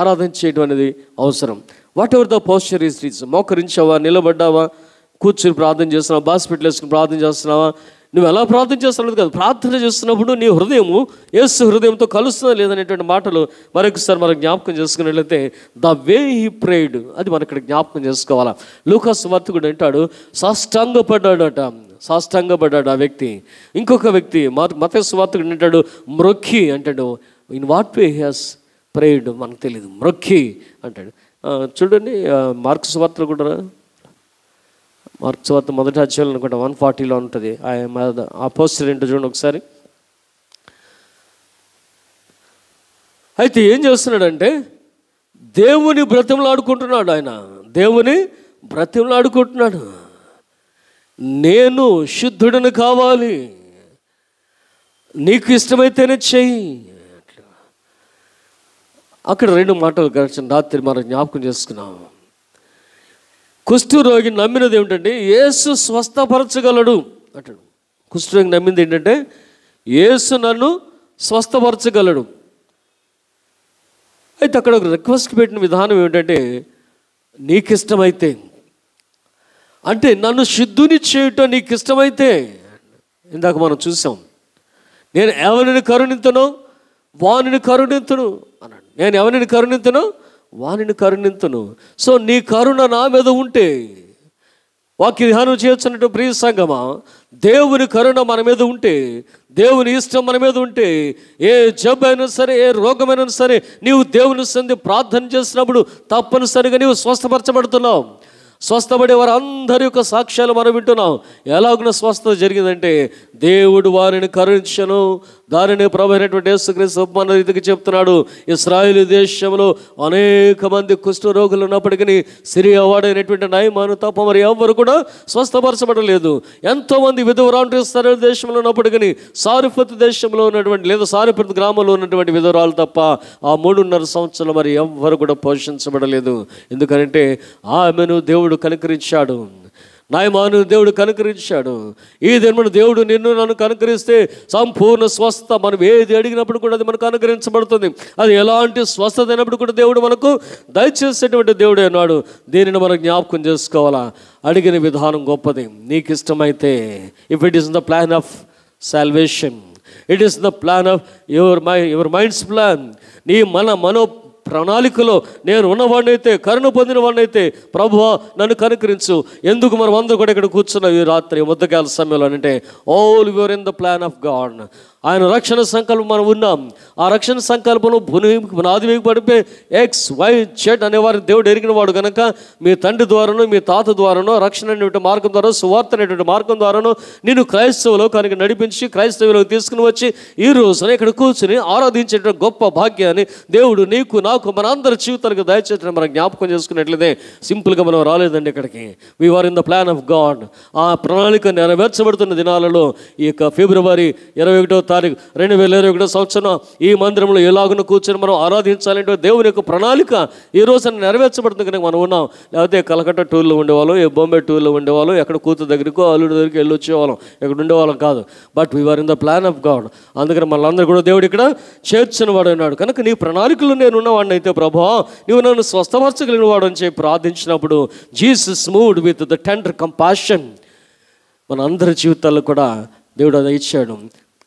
ఆరాధన చేయడం అనేది అవసరం. Whatever the posture is రీజ్. మోకరించావా, నిలబడ్డావా, కూర్చుని ప్రార్థన చేస్తున్నావా, బాస్పిటల్ వేసుకుని ప్రార్థన చేస్తున్నావా, నువ్వు ఎలా ప్రార్థన చేస్తున్నది కాదు, ప్రార్థన చేస్తున్నప్పుడు నీ హృదయము యేసు హృదయంతో కలుస్తుందా లేదనేటువంటి మాటలు మరొకసారి మనం జ్ఞాపకం చేసుకున్నట్లయితే ద వే హీ ప్రేడ్ అది మనం ఇక్కడ జ్ఞాపకం చేసుకోవాలా. లూకా సువార్తికుడు అంటాడు సాష్టాంగపడ్డాడు ఆ వ్యక్తి. ఇంకొక వ్యక్తి మత్తయి సువార్తికుడు అంటాడు మ్రొక్కి అంటాడు. In what way he has prayed మనకు తెలియదు, మ్రొక్కి అంటాడు. చూడండి మార్కు సువార్తలు కూడా, మార్కు సువార్త మొదటి అధ్యాయం అనుకుంటా 140లో ఉంటుంది. ఆ పోస్టర్ ఏంటో చూడండి ఒకసారి. అయితే ఏం చేస్తున్నాడంటే దేవుని బ్రతిమలాడుకుంటున్నాడు. ఆయన దేవుని బ్రతిమలాడుకుంటున్నాడు. నేను శుద్ధుడిని కావాలి, నీకు ఇష్టమైతేనే చెయ్యి. అక్కడ 2 మాటలు గడిచిన రాత్రి మనం జ్ఞాపకం చేసుకున్నాము. కుష్ఠరోగి నమ్మినది ఏమిటంటే యేసు స్వస్థపరచగలడు అంటాడు. కుష్ఠరోగి నమ్మింది ఏంటంటే యేసు నన్ను స్వస్థపరచగలడు. అయితే అక్కడ ఒక రిక్వెస్ట్ పెట్టిన విధానం ఏమిటంటే నీకు ఇష్టమైతే, అంటే నన్ను శుద్ధుని చేయటం నీకు ఇష్టమైతే. ఇందాక మనం చూసాం, నేను ఎవరిని కరుణింతనో వానిని కరుణింతును అన్నాడు. నేను ఎవరిని కరుణింతునో వానిని కరుణింతును. సో నీ కరుణ నా మీద ఉంటే, వాక్య ధ్యానం చేయొచ్చున్నట్టు ప్రియ సంగమా, దేవుని కరుణ మన మీద ఉంటే, దేవుని ఇష్టం మన మీద ఉంటే, ఏ జబ్బు అయినా సరే, ఏ రోగమైనా సరే, నీవు దేవుని సంది ప్రార్థన చేసినప్పుడు తప్పనిసరిగా నీవు స్వస్థపరచబడుతున్నావు. స్వస్థపడే వారు అందరి యొక్క సాక్ష్యాలు మనం వింటున్నాం. ఎలాగున స్వస్థత జరిగిందంటే దేవుడు వారిని కరుణించను. దానిని ప్రభు అయినటువంటి యేసుక్రీస్తు ఉపమాన రీతికి చెప్తున్నాడు. ఇశ్రాయేలు దేశంలో అనేక మంది కుష్ఠరోగులు ఉన్నప్పటికీ సిరియా వాడైనటువంటి నయమాను తప్ప మరి ఎవ్వరు కూడా స్వస్థపరచబడలేదు. ఎంతోమంది విధవరాలు ఇశ్రాయేలు దేశంలో ఉన్నప్పటికీ సారిఫత్ దేశంలో ఉన్నటువంటి లేదా సారిఫత్ గ్రామంలో ఉన్నటువంటి విధవరాలు తప్ప ఆ 3.5 సంవత్సరాలు మరి ఎవ్వరు కూడా పోషించబడలేదు. ఎందుకంటే ఆమెను దేవుడు కనికరించాడు. నాయమాను దేవుడు కనుకరించాడు. ఈ దినమున దేవుడు నిన్ను నన్ను కనుకరిస్తే సంపూర్ణ స్వస్థ మనం ఏది అడిగినప్పుడు కూడా అది మనకు అనుగ్రహించబడుతుంది. అది ఎలాంటి స్వస్థత అయినప్పుడు కూడా దేవుడు మనకు దయచేసేటువంటి దేవుడే అన్నాడు. దీనిని మనం జ్ఞాపకం చేసుకోవాలా. అడిగిన విధానం గొప్పది. నీకు ఇష్టమైతే, if it is the plan of salvation, it is the plan of your minds plan, నీ మనో ప్రణాళికలో నేను ఉన్నవాడినైతే, కరుణ పొందిన వాడినైతే ప్రభువా నన్ను కనుకరించు. ఎందుకు మనం అందరూ కూడా ఇక్కడ కూర్చున్నాం ఈ రాత్రి ఉదయకాల సమయంలో అంటే all your in the plan of God. ఆయన రక్షణ సంకల్పం మనం ఉన్నాం. ఆ రక్షణ సంకల్పంలో పునాది వేగి పడిపోయి XYZ అనేవారు దేవుడు ఎరిగిన వాడు కనుక మీ తండ్రి ద్వారానో మీ తాత ద్వారానో రక్షణ అనేటువంటి మార్గం ద్వారా, సువార్త అనేటువంటి మార్గం ద్వారానో నేను క్రైస్తవులో కనుక నడిపించి క్రైస్తవులకు తీసుకుని వచ్చి ఈ రోజున ఇక్కడ కూర్చుని ఆరాధించేటువంటి గొప్ప భాగ్యాన్ని దేవుడు నీకు నాకు మన అందరి జీవితాలకు దయచేయడం మనం జ్ఞాపకం చేసుకున్నట్లయితే సింపుల్గా మనం రాలేదండి ఇక్కడికి. We are in the plan of God. ఆ ప్రణాళిక నెరవేర్చబడుతున్న దినాలలో ఈ యొక్క ఫిబ్రవరి 21వ తారీఖు 2021 సంవత్సరం ఈ మందిరంలో ఎలాగున కూర్చొని మనం ఆరాధించాలంటే దేవుని యొక్క ప్రణాళిక ఈ రోజున నెరవేర్చబడుతుంది కనుక మనం ఉన్నాం. లేకపోతే కలకట్ట టూర్లో ఉండేవాళ్ళం, ఏ బాంబే టూర్లో ఉండేవాళ్ళం, ఎక్కడ కూతురు దగ్గరికో అల్లుడి దగ్గరికి వెళ్ళి వచ్చేవాళ్ళం, ఎక్కడ ఉండేవాళ్ళం కాదు. But we are in the plan of God. అందుకని మనందరూ కూడా దేవుడు ఇక్కడ చేర్చిన వాడు అన్నాడు. కనుక నీ ప్రణాళికలో నేను ఉన్నవాడిని అయితే ప్రభువా నువ్వు నన్ను స్వస్థపరచగలిగిన వాడు అని చెప్పి ప్రార్థించినప్పుడు Jesus moved with the tender compassion. మన అందరి జీవితాల్లో కూడా దేవుడు అది ఇచ్చాడు.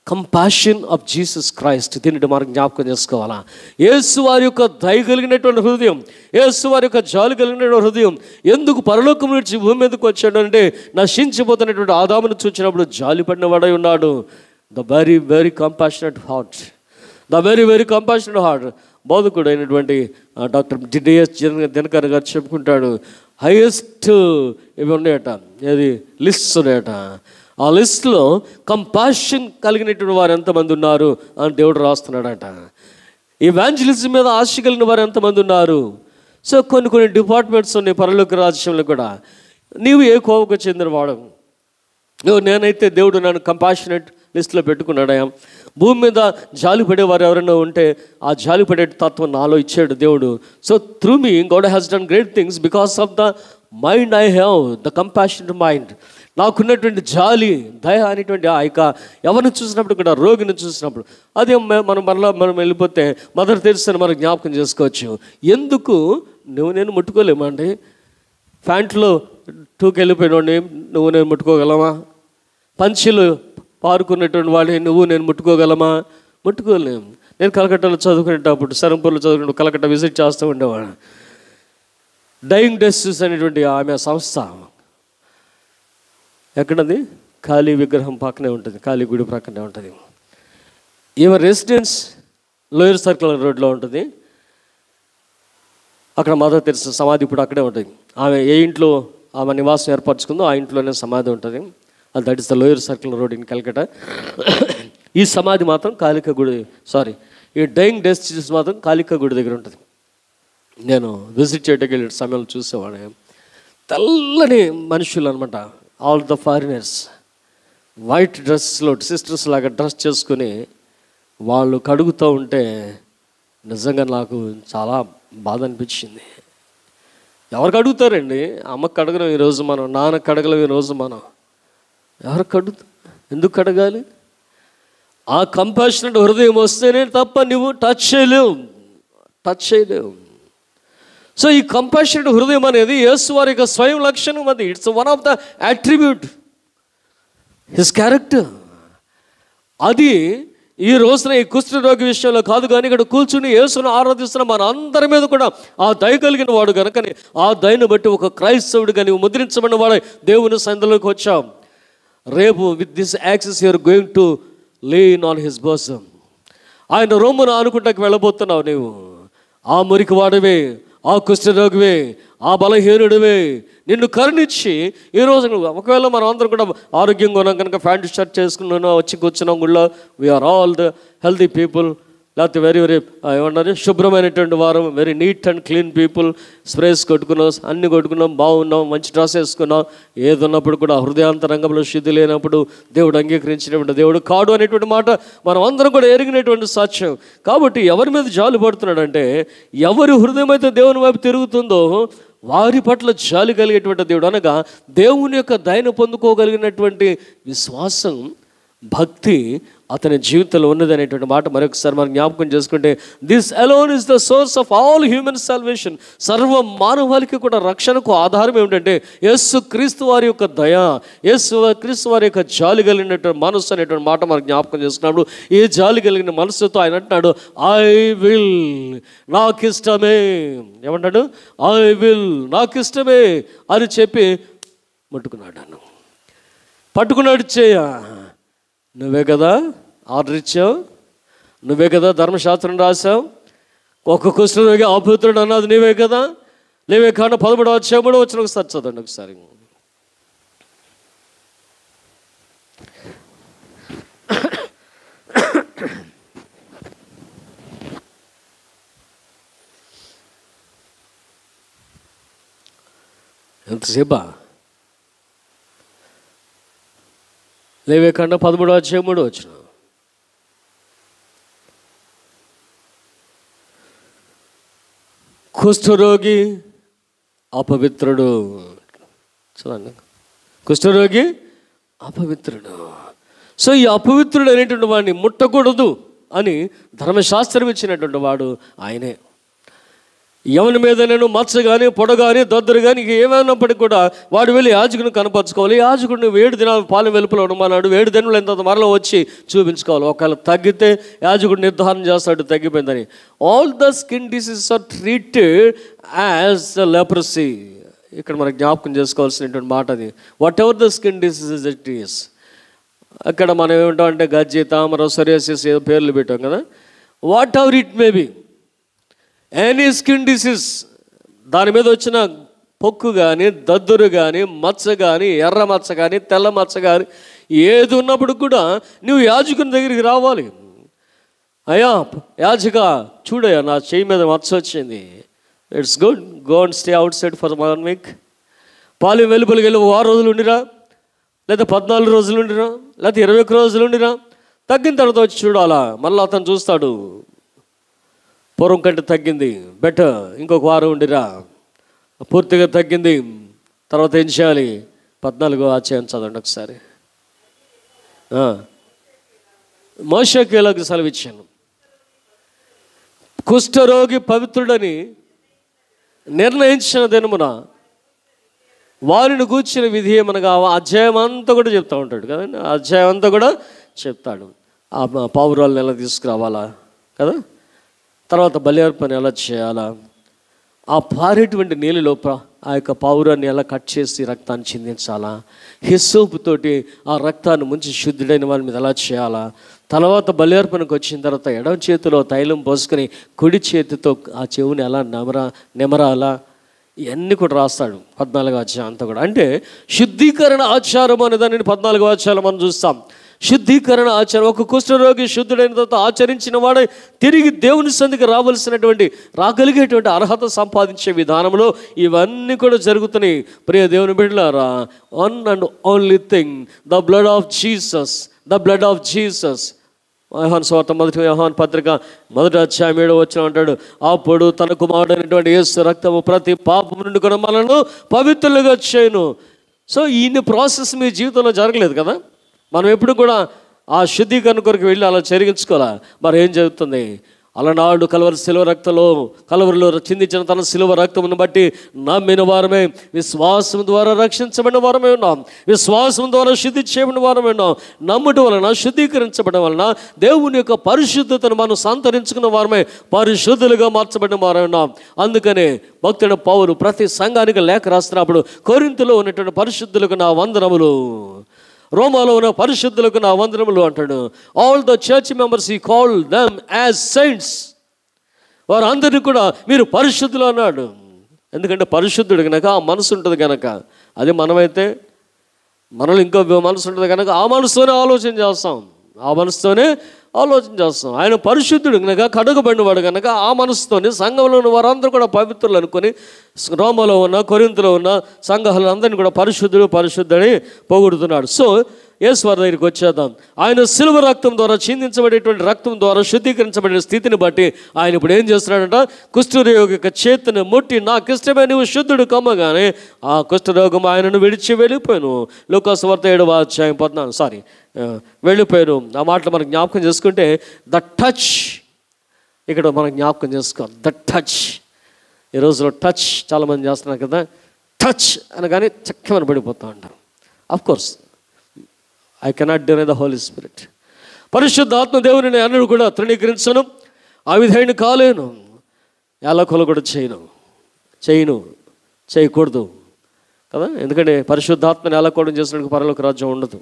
Compassion of Jesus Christ. దీనిని మనం జ్ఞాపకం చేసుకోవాలా. యేసు వారి యొక్క దయ కలిగినటువంటి హృదయం, యేసు వారి యొక్క జాలి కలిగినటువంటి హృదయం ఎందుకు పరలోకం నుంచి భూమి మీదకి వచ్చాడు అంటే నశించిపోతున్నటువంటి ఆదామును చూసినప్పుడు జాలి పడిన వాడై ఉన్నాడు. The very very compassionate heart, the very very compassionate heart. బోధకుడు అయినటువంటి డాక్టర్ డిఎస్ దినకర్ గారు చెప్పుకుంటాడు, హైయెస్ట్ ఇవి ఉన్నాయట, ఏది లిస్ట్స్ ఉన్నాయట. ఆ లిస్ట్లో కంపాషన్ కలిగినటువంటి వారు ఎంతమంది ఉన్నారు అని దేవుడు రాస్తున్నాడట. ఇవాంజలిజం మీద ఆశ కలిగిన వారు ఎంతమంది ఉన్నారు. సో కొన్ని డిపార్ట్మెంట్స్ ఉన్నాయి పరలోక రాజ్యంలో కూడా. నీవు ఏ కోవకు చెందినవాడు? నేనైతే దేవుడు నన్ను కంపాషనెట్ లిస్ట్లో పెట్టుకున్నాడయా. భూమి మీద జాలి పడేవారు ఎవరైనా ఉంటే ఆ జాలి పడే తత్వం నాలో ఇచ్చాడు దేవుడు. So through me God has done great things because of the mind I have, the compassionate mind. నాకున్నటువంటి జాలి, దయ అనేటువంటి ఆ యొక్క ఎవరిని చూసినప్పుడు కూడా, రోగిని చూసినప్పుడు అదే మనం వెళ్ళిపోతే మదర్ తెరిసిన మనం జ్ఞాపకం చేసుకోవచ్చు. ఎందుకు నేను ముట్టుకోలేమండి? ప్యాంట్లో 2కి వెళ్ళిపోయినోడిని నేను ముట్టుకోగలమా? పంచీలు పారుకున్నటువంటి వాడిని నువ్వు నేను ముట్టుకోగలమా? ముట్టుకోలేము. నేను కలకట్టాలో చదువుకునేటప్పుడు, సరంపూర్లో చదువుకునేటప్పుడు కలకట్ట విజిట్ చేస్తూ ఉండేవాడు. డైయింగ్ డెస్టిస్ అనేటువంటి ఆమె సంస్థ ఎక్కడది? కాళీ విగ్రహం పక్కనే ఉంటుంది, కాళీ గుడి పక్కనే ఉంటుంది. ఈమె రెసిడెన్స్ లోయర్ సర్కిల్ రోడ్లో ఉంటుంది. అక్కడ మదర్ తెరిసా సమాధి ఇప్పుడు అక్కడే ఉంటుంది. ఆమె ఏ ఇంట్లో ఆమె నివాసం ఏర్పరచుకుందో ఆ ఇంట్లోనే సమాధి ఉంటుంది. That is the lower circle road in Calcutta. ఈ సమాధి మాత్రం కాళికా గుడి, ఈ డైయింగ్ డెస్టిస్ మాత్రం కాళికా గుడి దగ్గర ఉంటుంది. నేను విజిట్ చేయడానికి వెళ్ళిన సమయంలో చూసేవాడు. తెల్లని మనుషులు అనమాట, ఆల్ ద ఫారినర్స్, వైట్ డ్రెస్లో సిస్టర్స్ లాగా డ్రెస్ చేసుకుని వాళ్ళు కడుగుతూ ఉంటే నిజంగా నాకు చాలా బాధ అనిపించింది. ఎవరికి అడుగుతారండి? అమ్మకి కడగలం ఈరోజు మనం, నాన్నకి కడగలం ఈరోజు మనం. ఎవరికి కడుగుతా? ఎందుకు కడగాలి? ఆ కంపాషనెట్ హృదయం వస్తేనే తప్ప నువ్వు టచ్ చేయలేవు. సో ఈ కంపాషనెట్ హృదయం అనేది యేసు వారి యొక్క స్వయం లక్షణం. అది it's one of the attribute his character. అది ఈ రోజున ఈ కుష్ఠరోగి విషయంలో కాదు, కానీ ఇక్కడ కూర్చుని యేసును ఆరాధిస్తున్న మన అందరి మీద కూడా ఆ దయ కలిగిన వాడు కనుకని ఆ దయను బట్టి ఒక క్రైస్తవుడిగా నీవు ముద్రించబడిన వాడే దేవుని సన్నిధిలోకి వచ్చాం. రేపు with this access you are going to lean on his bosom. ఆయన రొమ్మును ఆనుకుంటాకి వెళ్ళబోతున్నావు. నీవు ఆ మురికి వాడివే, ఆ కుష్ఠరోగివే, ఆ బలహీనుడివే. నిన్ను కరుణించి ఈరోజు ఒకవేళ మనం అందరం కూడా ఆరోగ్యంగా ఉన్నాం కనుక ప్యాంటు షర్ట్ చేసుకున్నాను వచ్చి కూర్చున్నాం గుళ్ళో, we are all the healthy people, లేకపోతే వెరీ ఏమన్నారు శుభ్రమైనటువంటి వారం, very neat and clean people. Sprays కొట్టుకున్నాం, అన్నీ కొట్టుకున్నాం, బాగున్నాం, మంచి డ్రెస్ వేసుకున్నాం. ఏదున్నప్పుడు కూడా హృదయాంతరంగంలో శుద్ధి లేనప్పుడు దేవుడు అంగీకరించినటువంటి దేవుడు కాడు అనేటువంటి మాట మనం అందరం కూడా ఎరిగినటువంటి సాక్ష్యం. కాబట్టి ఎవరి మీద జాలి పడుతున్నాడంటే, ఎవరి హృదయం అయితే దేవుని వైపు తిరుగుతుందో వారి పట్ల జాలి కలిగేటువంటి దేవుడు. అనగా దేవుని యొక్క దయను పొందుకోగలిగినటువంటి విశ్వాసం, భక్తి అతని జీవితంలో ఉన్నది అనేటువంటి మాట మరొకసారి మనం జ్ఞాపకం చేసుకుంటే, this alone is the source of all human salvation. సర్వ మానవాళికి కూడా రక్షణకు ఆధారం ఏమిటంటే యేసు క్రీస్తు వారి యొక్క దయ, యేసు క్రీస్తు వారి యొక్క జాలి కలిగినటువంటి మనస్సు అనేటువంటి మాట మనం జ్ఞాపకం చేసుకున్నప్పుడు, ఈ జాలి కలిగిన మనస్సుతో ఆయన అంటున్నాడు, ఐ విల్, నాకు ఇష్టమే. ఏమంటాడు? ఐ విల్, నాకు ఇష్టమే అని చెప్పి ముట్టుకున్నాడు. నన్ను పట్టుకున్నాడు చేయ. నువ్వే కదా ఆర్డర్ ఇచ్చావు, నువ్వే కదా ధర్మశాస్త్రం రాసావు, ఒక్క కుష్ఠరోగి అపవిత్రుడు అన్నది నీవే కదా. లేవే కాండం 13వ అధ్యాయం 3వ వచనం ఒకసారి చదవండి ఒకసారి. ఎంతసేపా? లేవే కాండం 13వ అధ్యాయం 3వ వచనం. కుష్ఠరోగి అపవిత్రుడు. చూడండి, కుష్ఠరోగి అపవిత్రుడు. సో ఈ అపవిత్రుడు అనేటువంటి వాడిని ముట్టకూడదు అని ధర్మశాస్త్రం ఇచ్చినటువంటి వాడు ఆయనే. ఎవరి మీద నేను మచ్చ కానీ పొడ కానీ దద్దురు కానీ ఏమైనప్పటికీ కూడా వాడు వెళ్ళి యాజకుని కనపరచుకోవాలి. యాజకుడిని 7 దినాలు పాలెం వెలుపల ఉండమన్నాడు. 7 దినాలు ఎంత మరలో వచ్చి చూపించుకోవాలి. ఒకవేళ తగ్గితే యాజకుడు నిర్ధారణ చేస్తాడు తగ్గిపోయిందని. All the skin diseases are treated as the leprosy. ఇక్కడ మనకు జ్ఞాపకం చేసుకోవాల్సినటువంటి మాట అది. Whatever the skin diseases it is. అక్కడ మనం ఏమిటాం అంటే గజ్జి, తామర, సొరియాసిస్ ఏదో పేర్లు పెట్టాం కదా. What ever it may be, any skin disease, దాని మీద వచ్చిన పొక్కు కానీ దద్దురు కానీ మచ్చ కానీ ఎర్ర మచ్చ కానీ తెల్ల మచ్చ కానీ ఏది ఉన్నప్పుడు కూడా నువ్వు యాజకుని దగ్గరికి రావాలి. అయ్యా యాజక చూడయ్యా నా చేయి మీద మచ్చ వచ్చింది, it's good, go and stay out side for 1 week. Palem వెలుపలికి వెళ్ళి 6 రోజులు ఉండిరా, లేదా 14 రోజులు ఉండిరా, లేకపోతే 21 రోజులు ఉండిరా. తగ్గిన తర్వాత వచ్చి చూడాలా. మళ్ళీ అతను చూస్తాడు, పూర్వం కంటే తగ్గింది, బెటర్, ఇంకొక వారం ఉండిరా. పూర్తిగా తగ్గింది, తర్వాత ఏం చేయాలి? 14వ అధ్యాయం చదవండి ఒకసారి. మోషేకి ఇలాగ సెలవిచ్చాను, కుష్ఠరోగి పవిత్రుడని నిర్ణయించిన దినమున వారిని కూర్చిన విధి ఏమనగా అధ్యాయం అంతా కూడా చెప్తూ ఉంటాడు కదండి. అధ్యాయం అంతా కూడా చెప్తాడు. ఆ పావురాలను ఎలా తీసుకురావాలా కదా, తర్వాత బలి అర్పణ ఎలా చేయాలా, ఆ పారేటువంటి నీళ్ళలో ఆ యొక్క పావురాన్ని ఎలా కట్ చేసి రక్తాన్ని చిందించాలా, హిస్సోపుతోటి ఆ రక్తాన్ని ముంచి శుద్ధుడైన వారి మీద ఎలా చేయాలా, తర్వాత బలి అర్పణకు వచ్చిన తర్వాత ఎడమ చేతిలో తైలం పోసుకొని కుడి చేతితో ఆ చెవుని ఎలా నెమరాలా, ఇవన్నీ కూడా రాస్తాడు 14వ అధ్యాయం అంతా కూడా. అంటే శుద్ధీకరణ ఆచారం అనే దానిని 14వ అధ్యాయంలో మనం చూస్తాం. శుద్ధీకరణ ఆచారం, ఒక కుష్ఠరోగి శుద్ధుడైన తర్వాత ఆచరించిన వాడే తిరిగి దేవుని సంధికి రాగలిగేటువంటి అర్హత సంపాదించే విధానంలో ఇవన్నీ కూడా జరుగుతున్నాయి. ప్రియ దేవుని బిడ్డలారా, one and only thing, the blood of Jesus, the blood of Jesus. యోహాను సువార్త 1 యోహాను పత్రిక 1వ అధ్యాయం 7వ వచనం అంటాడు, అప్పుడు తన కుమారుడైనటువంటి యేసు రక్తము ప్రతి పాపం నుండి కూడా మనల్ని పవిత్రులుగా చేయను. సో ఇన్ని ప్రాసెస్ మీ జీవితంలో జరగలేదు కదా. మనం ఎప్పుడు కూడా ఆ శుద్ధీకరణ కొరకు వెళ్ళి అలా జరిగించుకోవాలా. మరి ఏం జరుగుతుంది? అలనాడు కలవరిలో చిందించిన తన శిలువ రక్తమును బట్టి నమ్మిన వారమే విశ్వాసం ద్వారా రక్షించబడిన వారమే ఉన్నాం. విశ్వాసం ద్వారా శుద్ధి చేయబడిన వారమే ఉన్నాం. నమ్ముట వలన, శుద్ధీకరించబడడం వలన దేవుని యొక్క పరిశుద్ధతను మనం సంతరించుకున్న వారమే పరిశుద్ధులుగా మార్చబడిన వారమే ఉన్నాం. అందుకనే భక్తుడు పౌలు ప్రతి సంఘానికి లేఖ రాస్తున్నప్పుడు కొరింథీలో ఉన్నటువంటి పరిశుద్ధులకు నా వందనములు, రోమాలో ఉన్న పరిశుద్ధులకు నా వందనములు అంటాడు. All the church members he called them as saints. వారందరినీ కూడా మీరు పరిశుద్ధులు అన్నాడు. ఎందుకంటే పరిశుద్ధుడు కనుక ఆ మనసు ఉంటుంది కనుక. అది మనమైతే మనలో ఇంకో మనసు ఉంటుంది కనుక ఆ మనసుతోనే ఆలోచన చేస్తాం. ఆయన పరిశుద్ధుడు కనుక, కడుగబడినవాడు కనుక ఆ మనసుతోనే సంఘంలో ఉన్న వారందరూ కూడా పవిత్రులు అనుకొని రోమాలో ఉన్న, కొరింథీలో ఉన్న సంఘాలందరినీ కూడా పరిశుద్ధుడని పొగుడుతున్నాడు. సో యేసు వారి దగ్గరికి వచ్చేద్దాం. ఆయన శిలువ రక్తం ద్వారా చిందించబడేటువంటి రక్తం ద్వారా శుద్ధీకరించబడిన స్థితిని బట్టి ఆయన ఇప్పుడు ఏం చేస్తున్నాడంట, కుష్ఠరోగి యొక్క చేతిని ముట్టి నాకు ఇష్టమే నువ్వు శుద్ధుడు కమ్మగానే ఆ కుష్ఠరోగం ఆయనను విడిచి వెళ్ళిపోయాను. లూకా సువార్త 7వ అధ్యాయం 14 వెళ్ళిపోయాను. ఆ మాటలు మనకు జ్ఞాపకం చేసుకుంటే ద టచ్, ఇక్కడ మనం జ్ఞాపకం చేసుకోవాలి. ద టచ్, ఈ రోజులో టచ్ చాలామంది చేస్తున్నారు కదా. టచ్ అనగానే చక్కమని పడిపోతూ ఉంటారు. Of course I cannot deny the Holy Spirit. పరిశుద్ధ ఆత్మ దేవుని అన్నడు కూడా తృణీకరించను, ఆ విధైన కాలేను, ఏలకొలు కూడా చేయకూడదు కదా. ఎందుకంటే పరిశుద్ధాత్మని ఏలకోవడం చేసిన పరలోక రాజ్యం ఉండదు.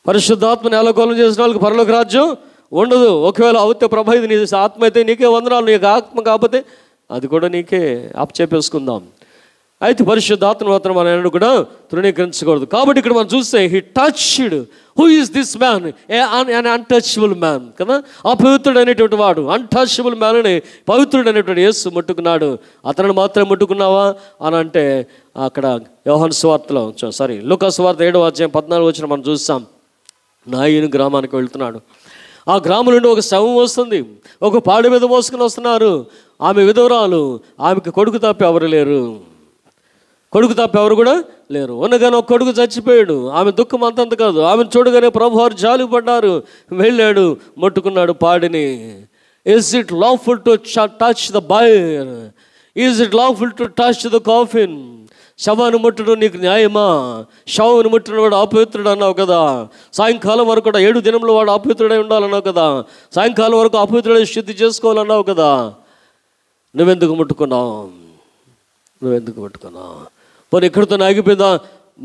పరిశుద్ధాత్మని ఏలకోలం చేసిన వాళ్ళకి పరలోక రాజ్యం ఉండదు. ఒకవేళ అవుతే ప్రభా ఇది నీ ఆత్మ అయితే నీకే వందనాలు, నీకు ఆత్మ కాకపోతే అది కూడా నీకే అప్పచెప్పేసుకుందాం. అయితే పరిశుద్ధాత్మ మాత్రం మన కూడా తృణీకరించకూడదు. కాబట్టి ఇక్కడ మనం చూస్తే he touched. Who is this man? an untouchable man కదా. అపవిత్రుడు అనేటువంటి వాడు, అన్టచబుల్ మ్యాన్ అని పవిత్రుడు అనేటువంటి యేసు ముట్టుకున్నాడు. అతను మాత్రం ముట్టుకున్నావా అని అంటే అక్కడ యోహాను సువార్తలో లూకా సువార్త 7వ అధ్యాయం 14 వచనం మనం చూస్తాం. నాయను గ్రామానికి వెళ్తున్నాడు. ఆ గ్రామం నుండి ఒక శవం వస్తుంది. ఒక పాడి మీద మోసుకుని వస్తున్నారు. ఆమె విధవరాలు. ఆమెకు కొడుకు తప్ప ఎవరు కూడా లేరు. ఉన్నగానే ఒక కొడుకు చచ్చిపోయాడు. ఆమె దుఃఖం అంతంత కాదు. ఆమెను చూడగానే ప్రభువారు జాలి పడ్డారు. వెళ్ళాడు, ముట్టుకున్నాడు పాడిని. Is it lawful to touch the bier? Is it lawful to touch the coffin? శవాన్ని ముట్టడం నీకు న్యాయమా? శవాన్ని ముట్టిన వాడు అపవిత్రుడు అన్నావు కదా. సాయంకాలం వరకు కూడా 7 దినంలో వాడు అపవిత్రుడై ఉండాలన్నావు కదా. సాయంకాలం వరకు అపవిత్రుడై శుద్ధి చేసుకోవాలన్నావు కదా. నువ్వెందుకు ముట్టుకున్నావు? పోనీ ఎక్కడితో ఆగిపోయిందా?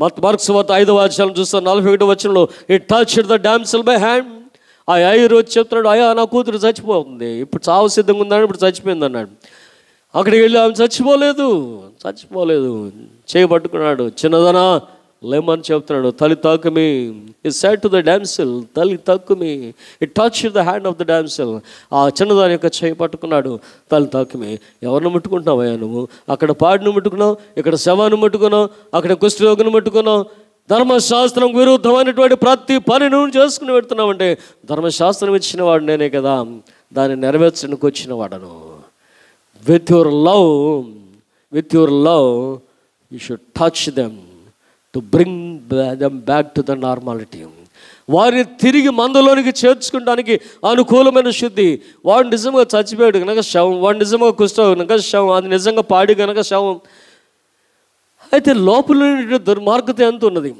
మార్కు సువార్త 5వ అధ్యాయం చూస్తాను 41వ వచనంలో ఈ touched the damsel by hand. ఆ యాయిరు వచ్చి చెప్తున్నాడు, అయ్యా నా కూతురు చచ్చిపోతుంది, ఇప్పుడు చావు సిద్ధంగా ఉందని, ఇప్పుడు చచ్చిపోయింది అన్నాడు. అక్కడికి వెళ్ళి ఆమె చచ్చిపోలేదు. చేయబట్టుకున్నాడు. చిన్నదనా లేమని చెప్తున్నాడు. తల్లి తాకుమి. ఈ సెడ్ టు ద డామ్సెల్, తల్లి తాకుమి. It touch the hand of the damsel. ఆ చిన్నదాని యొక్క చేయి పట్టుకున్నాడు. తల్లి తాకుమి. ఎవరిని ముట్టుకుంటున్నావయ్యా నువ్వు? అక్కడ పాడిని ముట్టుకున్నావు, ఇక్కడ శవాన్ని ముట్టుకున్నావు, అక్కడ కుష్ఠరోగిని ముట్టుకున్నావు. ధర్మశాస్త్రం విరుద్ధమైనటువంటి ప్రతి పని నువ్వు చేసుకుని పెడుతున్నావంటే ధర్మశాస్త్రం ఇచ్చిన వాడు నేనే కదా, దాన్ని నెరవేర్చడానికి వచ్చిన వాడను. With your love, you should touch them to bring them back to the normality. వారిని తిరిగి మందలోనికి చేర్చుకోవడానికి అనుకూలమైన శుద్ధి. వాడు నిజంగా చచ్చిపోయాడు కనుక శవం, వాడు నిజంగా కుష్ఠరోగి కనుక శవం, అది నిజంగా పాడి కనుక శవం. అయితే లోపల దుర్మార్గత ఎంత ఉన్నది,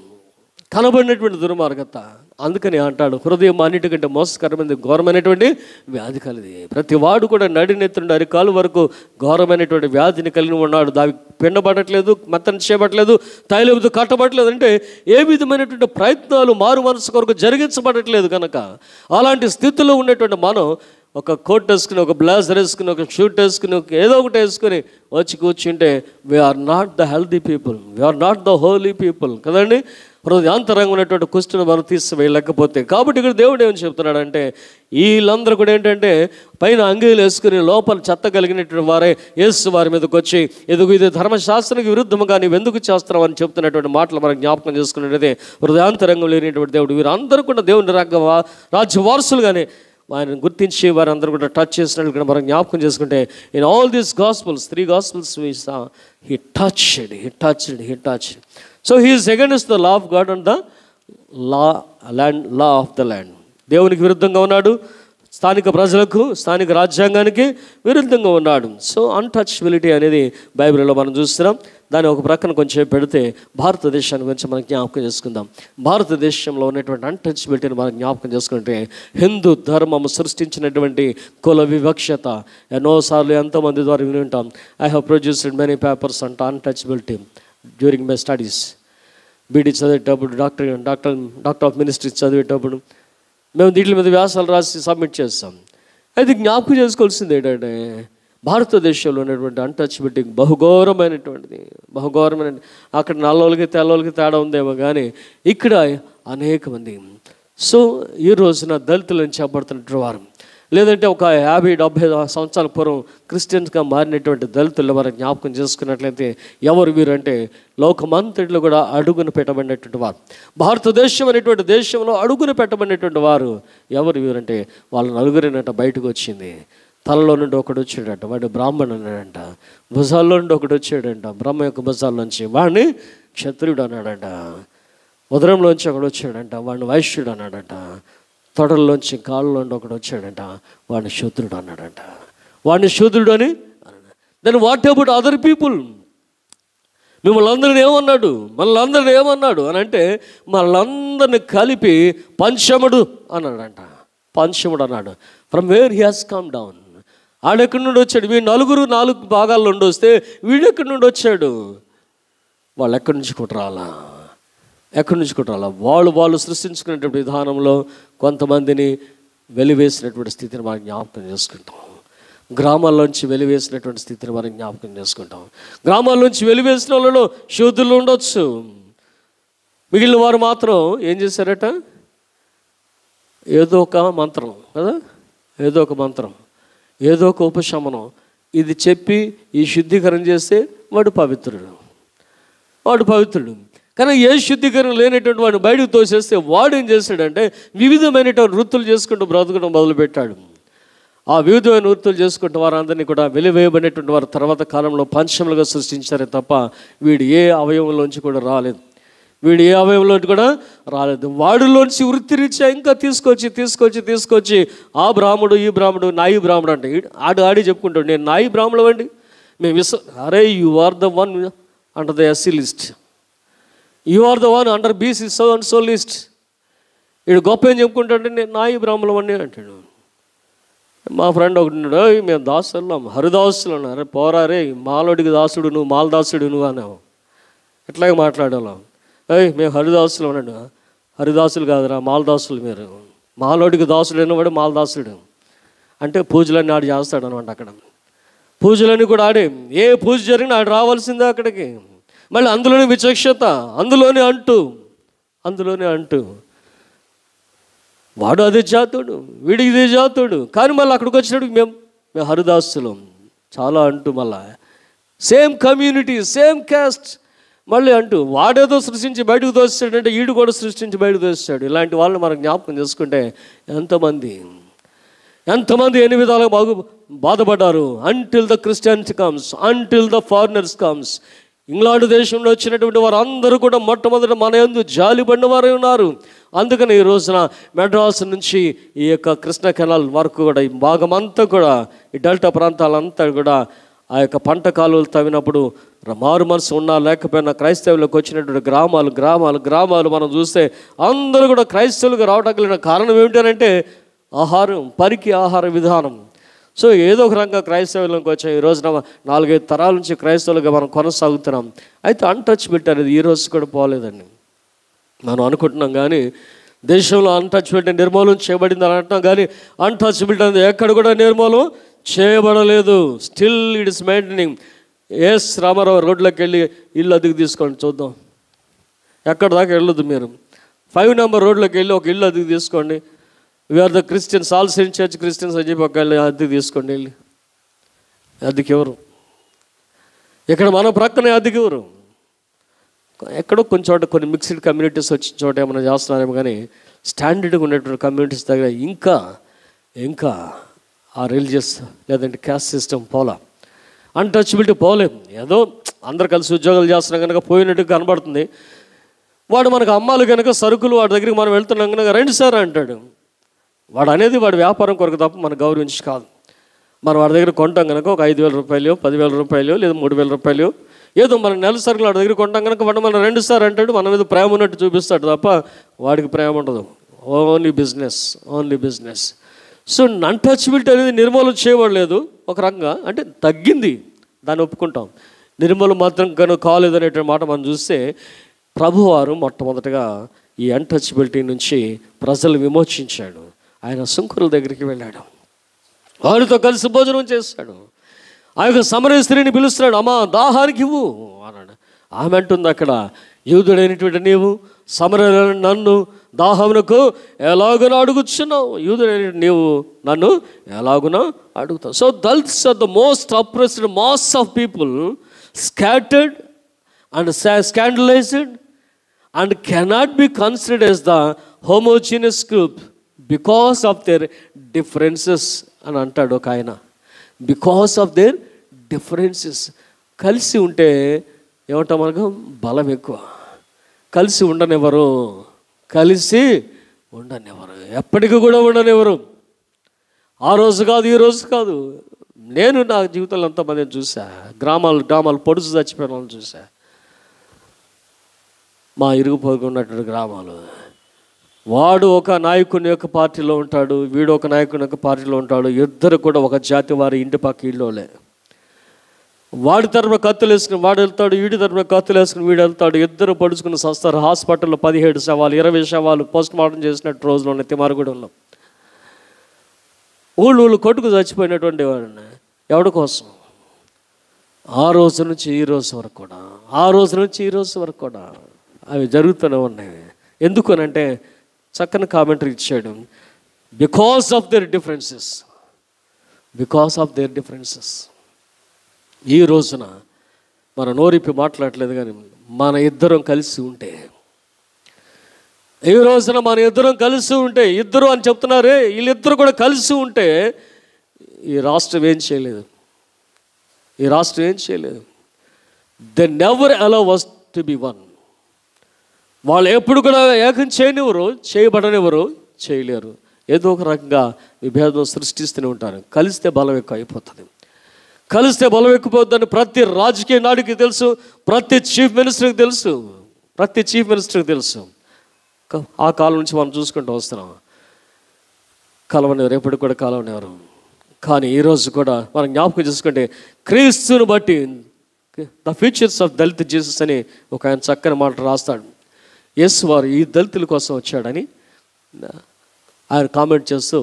కనబడినటువంటి దుర్మార్గత. అందుకని అంటాడు, హృదయం అన్నిటికంటే మోసకరమైనది ఘోరమైనటువంటి వ్యాధి కలిది. ప్రతి వాడు కూడా నడినెత్తుండి అరికాలు వరకు ఘోరమైనటువంటి వ్యాధిని కలిగి ఉన్నాడు. దావి పిండబడట్లేదు, మెత్తని చేయబట్టలేదు, తైలముతో కట్టబడట్లేదు. అంటే ఏ విధమైనటువంటి ప్రయత్నాలు మారు మనసు కొరకు జరిగించబడట్లేదు. కనుక అలాంటి స్థితిలో ఉన్నటువంటి మనం ఒక కోట్ వేసుకుని, ఒక బ్లేజర్ వేసుకుని, ఒక షూట్ వేసుకుని, ఏదో ఒకటి వేసుకుని వచ్చి కూర్చుంటే we are not the healthy people, we are not the holy people కదండి. హృదయాంతరంగా ఉన్నటువంటి కుష్టును మనం తీసివేయలేకపోతే. కాబట్టి ఇక్కడ దేవుడు ఏమని చెప్తున్నాడంటే, వీళ్ళందరూ కూడా ఏంటంటే పైన అంగీలు వేసుకుని లోపల చెత్త కలిగినటువంటి వారే యేసు వారి మీదకి వచ్చి, ఎదుగు ఇది ధర్మశాస్త్రానికి విరుద్ధముగా నీవు ఎందుకు చేస్తున్నావు అని చెప్తున్నటువంటి మాటలు మనం జ్ఞాపకం చేసుకున్నట్లయితే, హృదయాంతరంగం లేనిటువంటి దేవుడు వీరందరూ కూడా దేవుని రాజ్య వారసులుగానే ఆయన గుర్తించి వారందరూ కూడా టచ్ చేసినట్లు కూడా మనం జ్ఞాపకం చేసుకుంటే, in all these gospels 3 gospels we saw he touched. So he is against the law of God and the law of the land. దేవునికి విరుద్ధంగా ఉన్నాడు, స్థానిక ప్రజలకు, స్థానిక రాజ్యాంగానికి విరుద్ధంగా ఉన్నాడు. సో అన్టచబిలిటీ అనేది బైబిల్లో మనం చూస్తున్నాం. దాన్ని ఒక ప్రక్కన కొంచెం పెడితే భారతదేశాన్ని గురించి మనం జ్ఞాపకం చేసుకుందాం. భారతదేశంలో ఉన్నటువంటి అన్టచబిలిటీని మనం జ్ఞాపకం చేసుకుంటే, హిందూ ధర్మం సృష్టించినటువంటి కుల వివక్షత ఎన్నోసార్లు ఎంతోమంది ద్వారా విని ఉంటాం. I have produced many papers on untouchability during my studies. BD చదివేటప్పుడు, డాక్టర్ ఆఫ్ మినిస్ట్రీస్ చదివేటప్పుడు మేము దీంట్ల మీద వ్యాసాలు రాసి సబ్మిట్ చేస్తాం. అయితే జ్ఞాపకం చేసుకోవాల్సింది ఏంటంటే, భారతదేశంలో ఉన్నటువంటి అన్టచబిలిటీ బహుఘోరమైనటువంటిది. అక్కడ నల్లోళ్ళకి తెల్లోళ్ళకి తేడా ఉందేమో కానీ ఇక్కడ అనేక మంది. సో ఈ రోజున దళితులను చేపడుతున్నటువంటి వారు, లేదంటే ఒక 50-70 సంవత్సరాల పూర్వం క్రిస్టియన్స్గా మారినటువంటి దళితులు మనం జ్ఞాపకం చేసుకున్నట్లయితే ఎవరు వీరంటే, లోకమంతటిలో కూడా అడుగును పెట్టబడినటువంటి వారు. భారతదేశం అనేటువంటి దేశంలో అడుగును పెట్టబడినటువంటి వారు ఎవరు వీరంటే, వాళ్ళ నలుగురినట బయటకు వచ్చింది. తలలో నుండి ఒకడు వచ్చాడంట, వాడు బ్రాహ్మణుడు అన్నాడంట. భుజాల్లో నుండి ఒకడు వచ్చాడంట, బ్రహ్మ యొక్క భుజాల్లోంచి, వాడిని క్షత్రియుడు అన్నాడంట. ఉదరంలోంచి ఒకడు వచ్చాడంట, వాడిని వైశ్యుడు అన్నాడంట. తొడల్లోంచి కాళ్ళలోండి ఒకడు వచ్చాడంట, వాడిని శూద్రుడు అన్నాడంట. వాడిని శూద్రుడు అని. Then what about other people? మిమ్మల్ని అందరిని ఏమన్నాడు అని అంటే, మనల్ని కలిపి పంచముడు అన్నాడంట. పంచముడు అన్నాడు. From where he has come down. ఆడెక్కడి నుండి వచ్చాడు? వీడు 4 భాగాల్లో నుండి వస్తే వీడెక్కడి నుండి వచ్చాడు? వాళ్ళు ఎక్కడి నుంచి కుట్రాలా? వాళ్ళు సృష్టించుకునేటువంటి విధానంలో కొంతమందిని వెలివేసినటువంటి స్థితిని మనం జ్ఞాపకం చేసుకుంటాం. గ్రామాల్లోంచి వెలివేసినటువంటి స్థితిని మనం జ్ఞాపకం చేసుకుంటాం. గ్రామాల్లోంచి వెలివేసిన వాళ్ళలో శూద్రులు ఉండొచ్చు. మిగిలిన వారు మాత్రం ఏం చేశారట? ఏదో ఒక మంత్రం కదా, ఏదో ఒక ఉపశమనం ఇది చెప్పి ఈ శుద్ధీకరణ చేస్తే వాడు పవిత్రుడు. కానీ ఏ శుద్ధీకరణ లేనటువంటి వాడిని బయటకు తోసేస్తే వాడు ఏం చేస్తాడంటే, వివిధమైనటువంటి వృత్తులు చేసుకుంటూ బ్రతకడం మొదలుపెట్టాడు. ఆ వివిధమైన వృత్తులు చేసుకుంటూ వారందరినీ కూడా వెలివేయబడినటువంటి వారు తర్వాత కాలంలో పంచములుగా సృష్టించారే తప్ప వీడు ఏ అవయవంలోంచి కూడా రాలేదు. వాడిలోంచి వృత్తిరీత్యా ఇంకా తీసుకొచ్చి ఆ బ్రాహ్మడు ఈ బ్రాహ్మడు నాయి బ్రాహ్మడు అంటే ఆడి చెప్పుకుంటాడు, నేను నాయి బ్రాహ్మణుడు అండి. మేము అరే you are the one under the SC list, you are the one under BC so and so list. వీడు గొప్ప ఏం చెప్పుకుంటాడంటే నేను నాయి బ్రాహ్మణుడు అని అంటాడు. మా ఫ్రెండ్ ఒకటి ఉన్నాడు, మేము దాసులం హరిదాసులు అన్నారు. అరే పోరారే, మాలోడికి దాసుడు నువ్వు, మాలదాసుడు నువ్వు అన్నావు. ఇట్లాగే మాట్లాడాలి. మేము హరిదాసులు అన్నాడు. హరిదాసులు కాదురా, మాలదాసులు. మీరు మాలోడికి దాసుడు అనేవాడు మాలదాసుడు. అంటే పూజలన్నీ ఆడు చేస్తాడు అనమాట. అక్కడ పూజలన్నీ కూడా ఆడే, ఏ పూజ జరిగినా ఆడు రావాల్సిందే అక్కడికి. మళ్ళీ అందులోనే విచక్షత, అందులోనే అంటూ వాడు అదే జాతుడు, వీడికి ఇదే జాతుడు. కానీ మళ్ళీ అక్కడికి వచ్చినప్పుడు మేము హరిదాసులం చాలా అంటూ, మళ్ళా సేమ్ కమ్యూనిటీ, సేమ్ క్యాస్ట్ మళ్ళీ అంటూ వాడేదో సృష్టించి బయటకు తోస్తాడంటే ఈడు కూడా సృష్టించి బయటకు తోస్తాడు. ఇలాంటి వాళ్ళని మనం జ్ఞాపకం చేసుకుంటే ఎంతమంది ఎన్ని విధాలుగా బాధపడ్డారు. Until the Christians comes, until the foreigners comes. England దేశంలో వచ్చినటువంటి వారు అందరూ కూడా మొట్టమొదట మన యందు జాలిపడిన వారే ఉన్నారు. అందుకని ఈ రోజున మెడ్రాస్ నుంచి ఈ యొక్క కృష్ణ కెనాల్ వరకు కూడా ఈ భాగమంతా కూడా ఈ డెల్టా ప్రాంతాలంతా కూడా ఆ యొక్క పంట కాలువలు తవ్వినప్పుడు మారు మనసు ఉన్నా లేకపోయినా క్రైస్తవులకు వచ్చినటువంటి గ్రామాలు మనం చూస్తే అందరూ కూడా క్రైస్తవులుగా రావడం కలిగిన కారణం ఏమిటంటే ఆహారం, పరికి ఆహార విధానం. సో ఏదో ఒక రంగా క్రైస్తవులకు వచ్చాం. ఈ రోజున 4-5 తరాల నుంచి క్రైస్తవులుగా మనం కొనసాగుతున్నాం. అయితే అన్టచబిలిటీ అనేది ఈ రోజు కూడా పోలేదండి. మనం అనుకుంటున్నాం కానీ దేశంలో అన్టచబిలిటీ నిర్మూలన చేయబడింది అని అంటున్నాం కానీ అన్టచబిలిటీ అనేది ఎక్కడ కూడా నిర్మూలన చేయబడలేదు. Still it is maintaining. S Ramarao రోడ్లోకి వెళ్ళి ఇల్లు అద్దెకు తీసుకోండి చూద్దాం. ఎక్కడ దాకా వెళ్ళొద్దు మీరు. 5 నెంబర్ రోడ్లోకి వెళ్ళి ఒక ఇల్లు అద్దెకు తీసుకోండి. We are the Christians, all saint church Christians అని చెప్పి ఒక అద్దెకు తీసుకోండి. వెళ్ళి అద్దెకి ఎవరు? ఇక్కడ మన ప్రక్కనే అద్దెకి ఎవరు? ఎక్కడో కొంచెం చోట కొన్ని మిక్స్డ్ కమ్యూనిటీస్ వచ్చిన చోట ఏమైనా చేస్తున్నారేమో కానీ స్టాండర్డ్గా ఉన్నటువంటి కమ్యూనిటీస్ దగ్గర ఇంకా ఆ రిలీజియస్ లేదంటే క్యాస్ట్ సిస్టమ్ పోలా, అన్టచబిలిటీ పోలేం. ఏదో అందరు కలిసి ఉద్యోగాలు చేస్తున్నాం కనుక పోయినట్టు కనబడుతుంది. వాడు మనకు అమ్మాలి కనుక సరుకులు వాడి దగ్గరికి మనం వెళ్తున్నాం కనుక రండి సార్ అంటాడు. వాడు అనేది వాడి వ్యాపారం కొరకు తప్ప మనం గౌరవించి కాదు. మనం వాడి దగ్గర కొంటాం కనుక ఒక 5,000 రూపాయలు, 10,000 రూపాయలు లేదా 3,000 రూపాయలు ఏదో మన నెల సరుకులు వాడి దగ్గర కొంటాం కనుక వాడు మనం రండి సార్ అంటాడు. మన మీద ప్రేమ ఉన్నట్టు చూపిస్తాడు తప్ప వాడికి ప్రేమ ఉండదు. Only business. సో అన్టచబిలిటీ అనేది నిర్మూలన చేయబడలేదు. ఒక రకంగా అంటే తగ్గింది, దాన్ని ఒప్పుకుంటాం. నిర్మూలన మాత్రం కనుక కాలేదనేటువంటి మాట మనం చూస్తే ప్రభువారు మొట్టమొదటగా ఈ అన్టచబిలిటీ నుంచి ప్రజలు విమోచించాడు. ఆయన సుంకరుల దగ్గరికి వెళ్ళాడు, వారితో కలిసి భోజనం చేస్తాడు. ఆ యొక్క సమరయ స్త్రీని పిలుస్తున్నాడు, అమ్మా దాహానికి ఇవ్వు అన్నాడు. ఆమె అంటుంది అక్కడ, యూదుడైనటువంటి నీవు సమరయ నన్ను దాహమునకు ఎలాగున అడుగుచున్నావు? యూదుడైన నీవు నన్ను ఎలాగున అడుగుతావు? So those are the most oppressed mass of people, scattered and scandalized and cannot be considered as the homogeneous group because of their differences అని అంటాడు ఒక ఆయన. Because of their differences. కలిసి ఉంటే ఏమంటాం మనకు? బలం ఎక్కువ. కలిసి ఉండనివ్వరు, ఎప్పటికీ కూడా ఉండనివ్వరు. ఆ రోజు కాదు, ఈ రోజు కాదు. నేను నా జీవితంలో ఎంతమందిని చూసా, గ్రామాలు పొడుచు చచ్చిపోయిన వాళ్ళని చూసా. మా ఇరుగు పొరుగు ఉన్నటువంటి గ్రామాలు. వాడు ఒక నాయకుని యొక్క పార్టీలో ఉంటాడు, వీడు ఒక నాయకుని యొక్క పార్టీలో ఉంటాడు. ఇద్దరు కూడా ఒక జాతి వారి ఇంటి పక్క ఇళ్ళోలే. వాడి తరపున కత్తులు వేసుకుని వాడు వెళ్తాడు, వీడి తరపున కత్తులు వేసుకుని వీడు వెళ్తాడు. ఇద్దరు పడుచుకుని సస్తారు. హాస్పిటల్లో 17 శవాలు 20 శవాలు పోస్ట్ మార్టం చేసినట్టు రోజులు ఉన్నాయి తిమారగూడెంలో. ఊళ్ళు కొట్టుకు చచ్చిపోయినటువంటి వాడిని ఎవడి కోసం? ఆ రోజు నుంచి ఈ రోజు వరకు కూడా అవి జరుగుతూనే ఉన్నాయి. ఎందుకు అనంటే చక్కని కామెంటరీ ఇచ్చాడు. Because of their differences. ఈ రోజున మన నోరిప్పి మాట్లాడలేదు కానీ మన ఇద్దరం కలిసి ఉంటే, ఈ రోజున మన ఇద్దరం కలిసి ఉంటే, ఇద్దరు అని చెప్తున్నారే, వీళ్ళిద్దరు కూడా కలిసి ఉంటే ఈ రాష్ట్రం ఏం చేయలేదు. They never allow us to be one. వాళ్ళు ఎప్పుడు కూడా ఏకం చేయబడనివ్వరు, చేయలేరు. ఏదో ఒక రకంగా విభేదం సృష్టిస్తూనే ఉంటారు. కలిస్తే బలం ఎక్కువ అయిపోతుంది. ప్రతి రాజకీయ నాయకుడికి తెలుసు, ప్రతి చీఫ్ మినిస్టర్కి తెలుసు. ఆ కాలం నుంచి మనం చూసుకుంటూ వస్తున్నాం. కలవనివారు, ఎప్పుడు కూడా కలవనివారు. కానీ ఈరోజు కూడా మనం జ్ఞాపకం చేసుకుంటే క్రీస్తుని బట్టి the features of Dalit Jesus అని ఒక ఆయన చక్కని మాట రాస్తాడు. యేసు వారు ఈ దళితుల కోసం వచ్చాడని ఆయన కామెంట్ చేస్తూ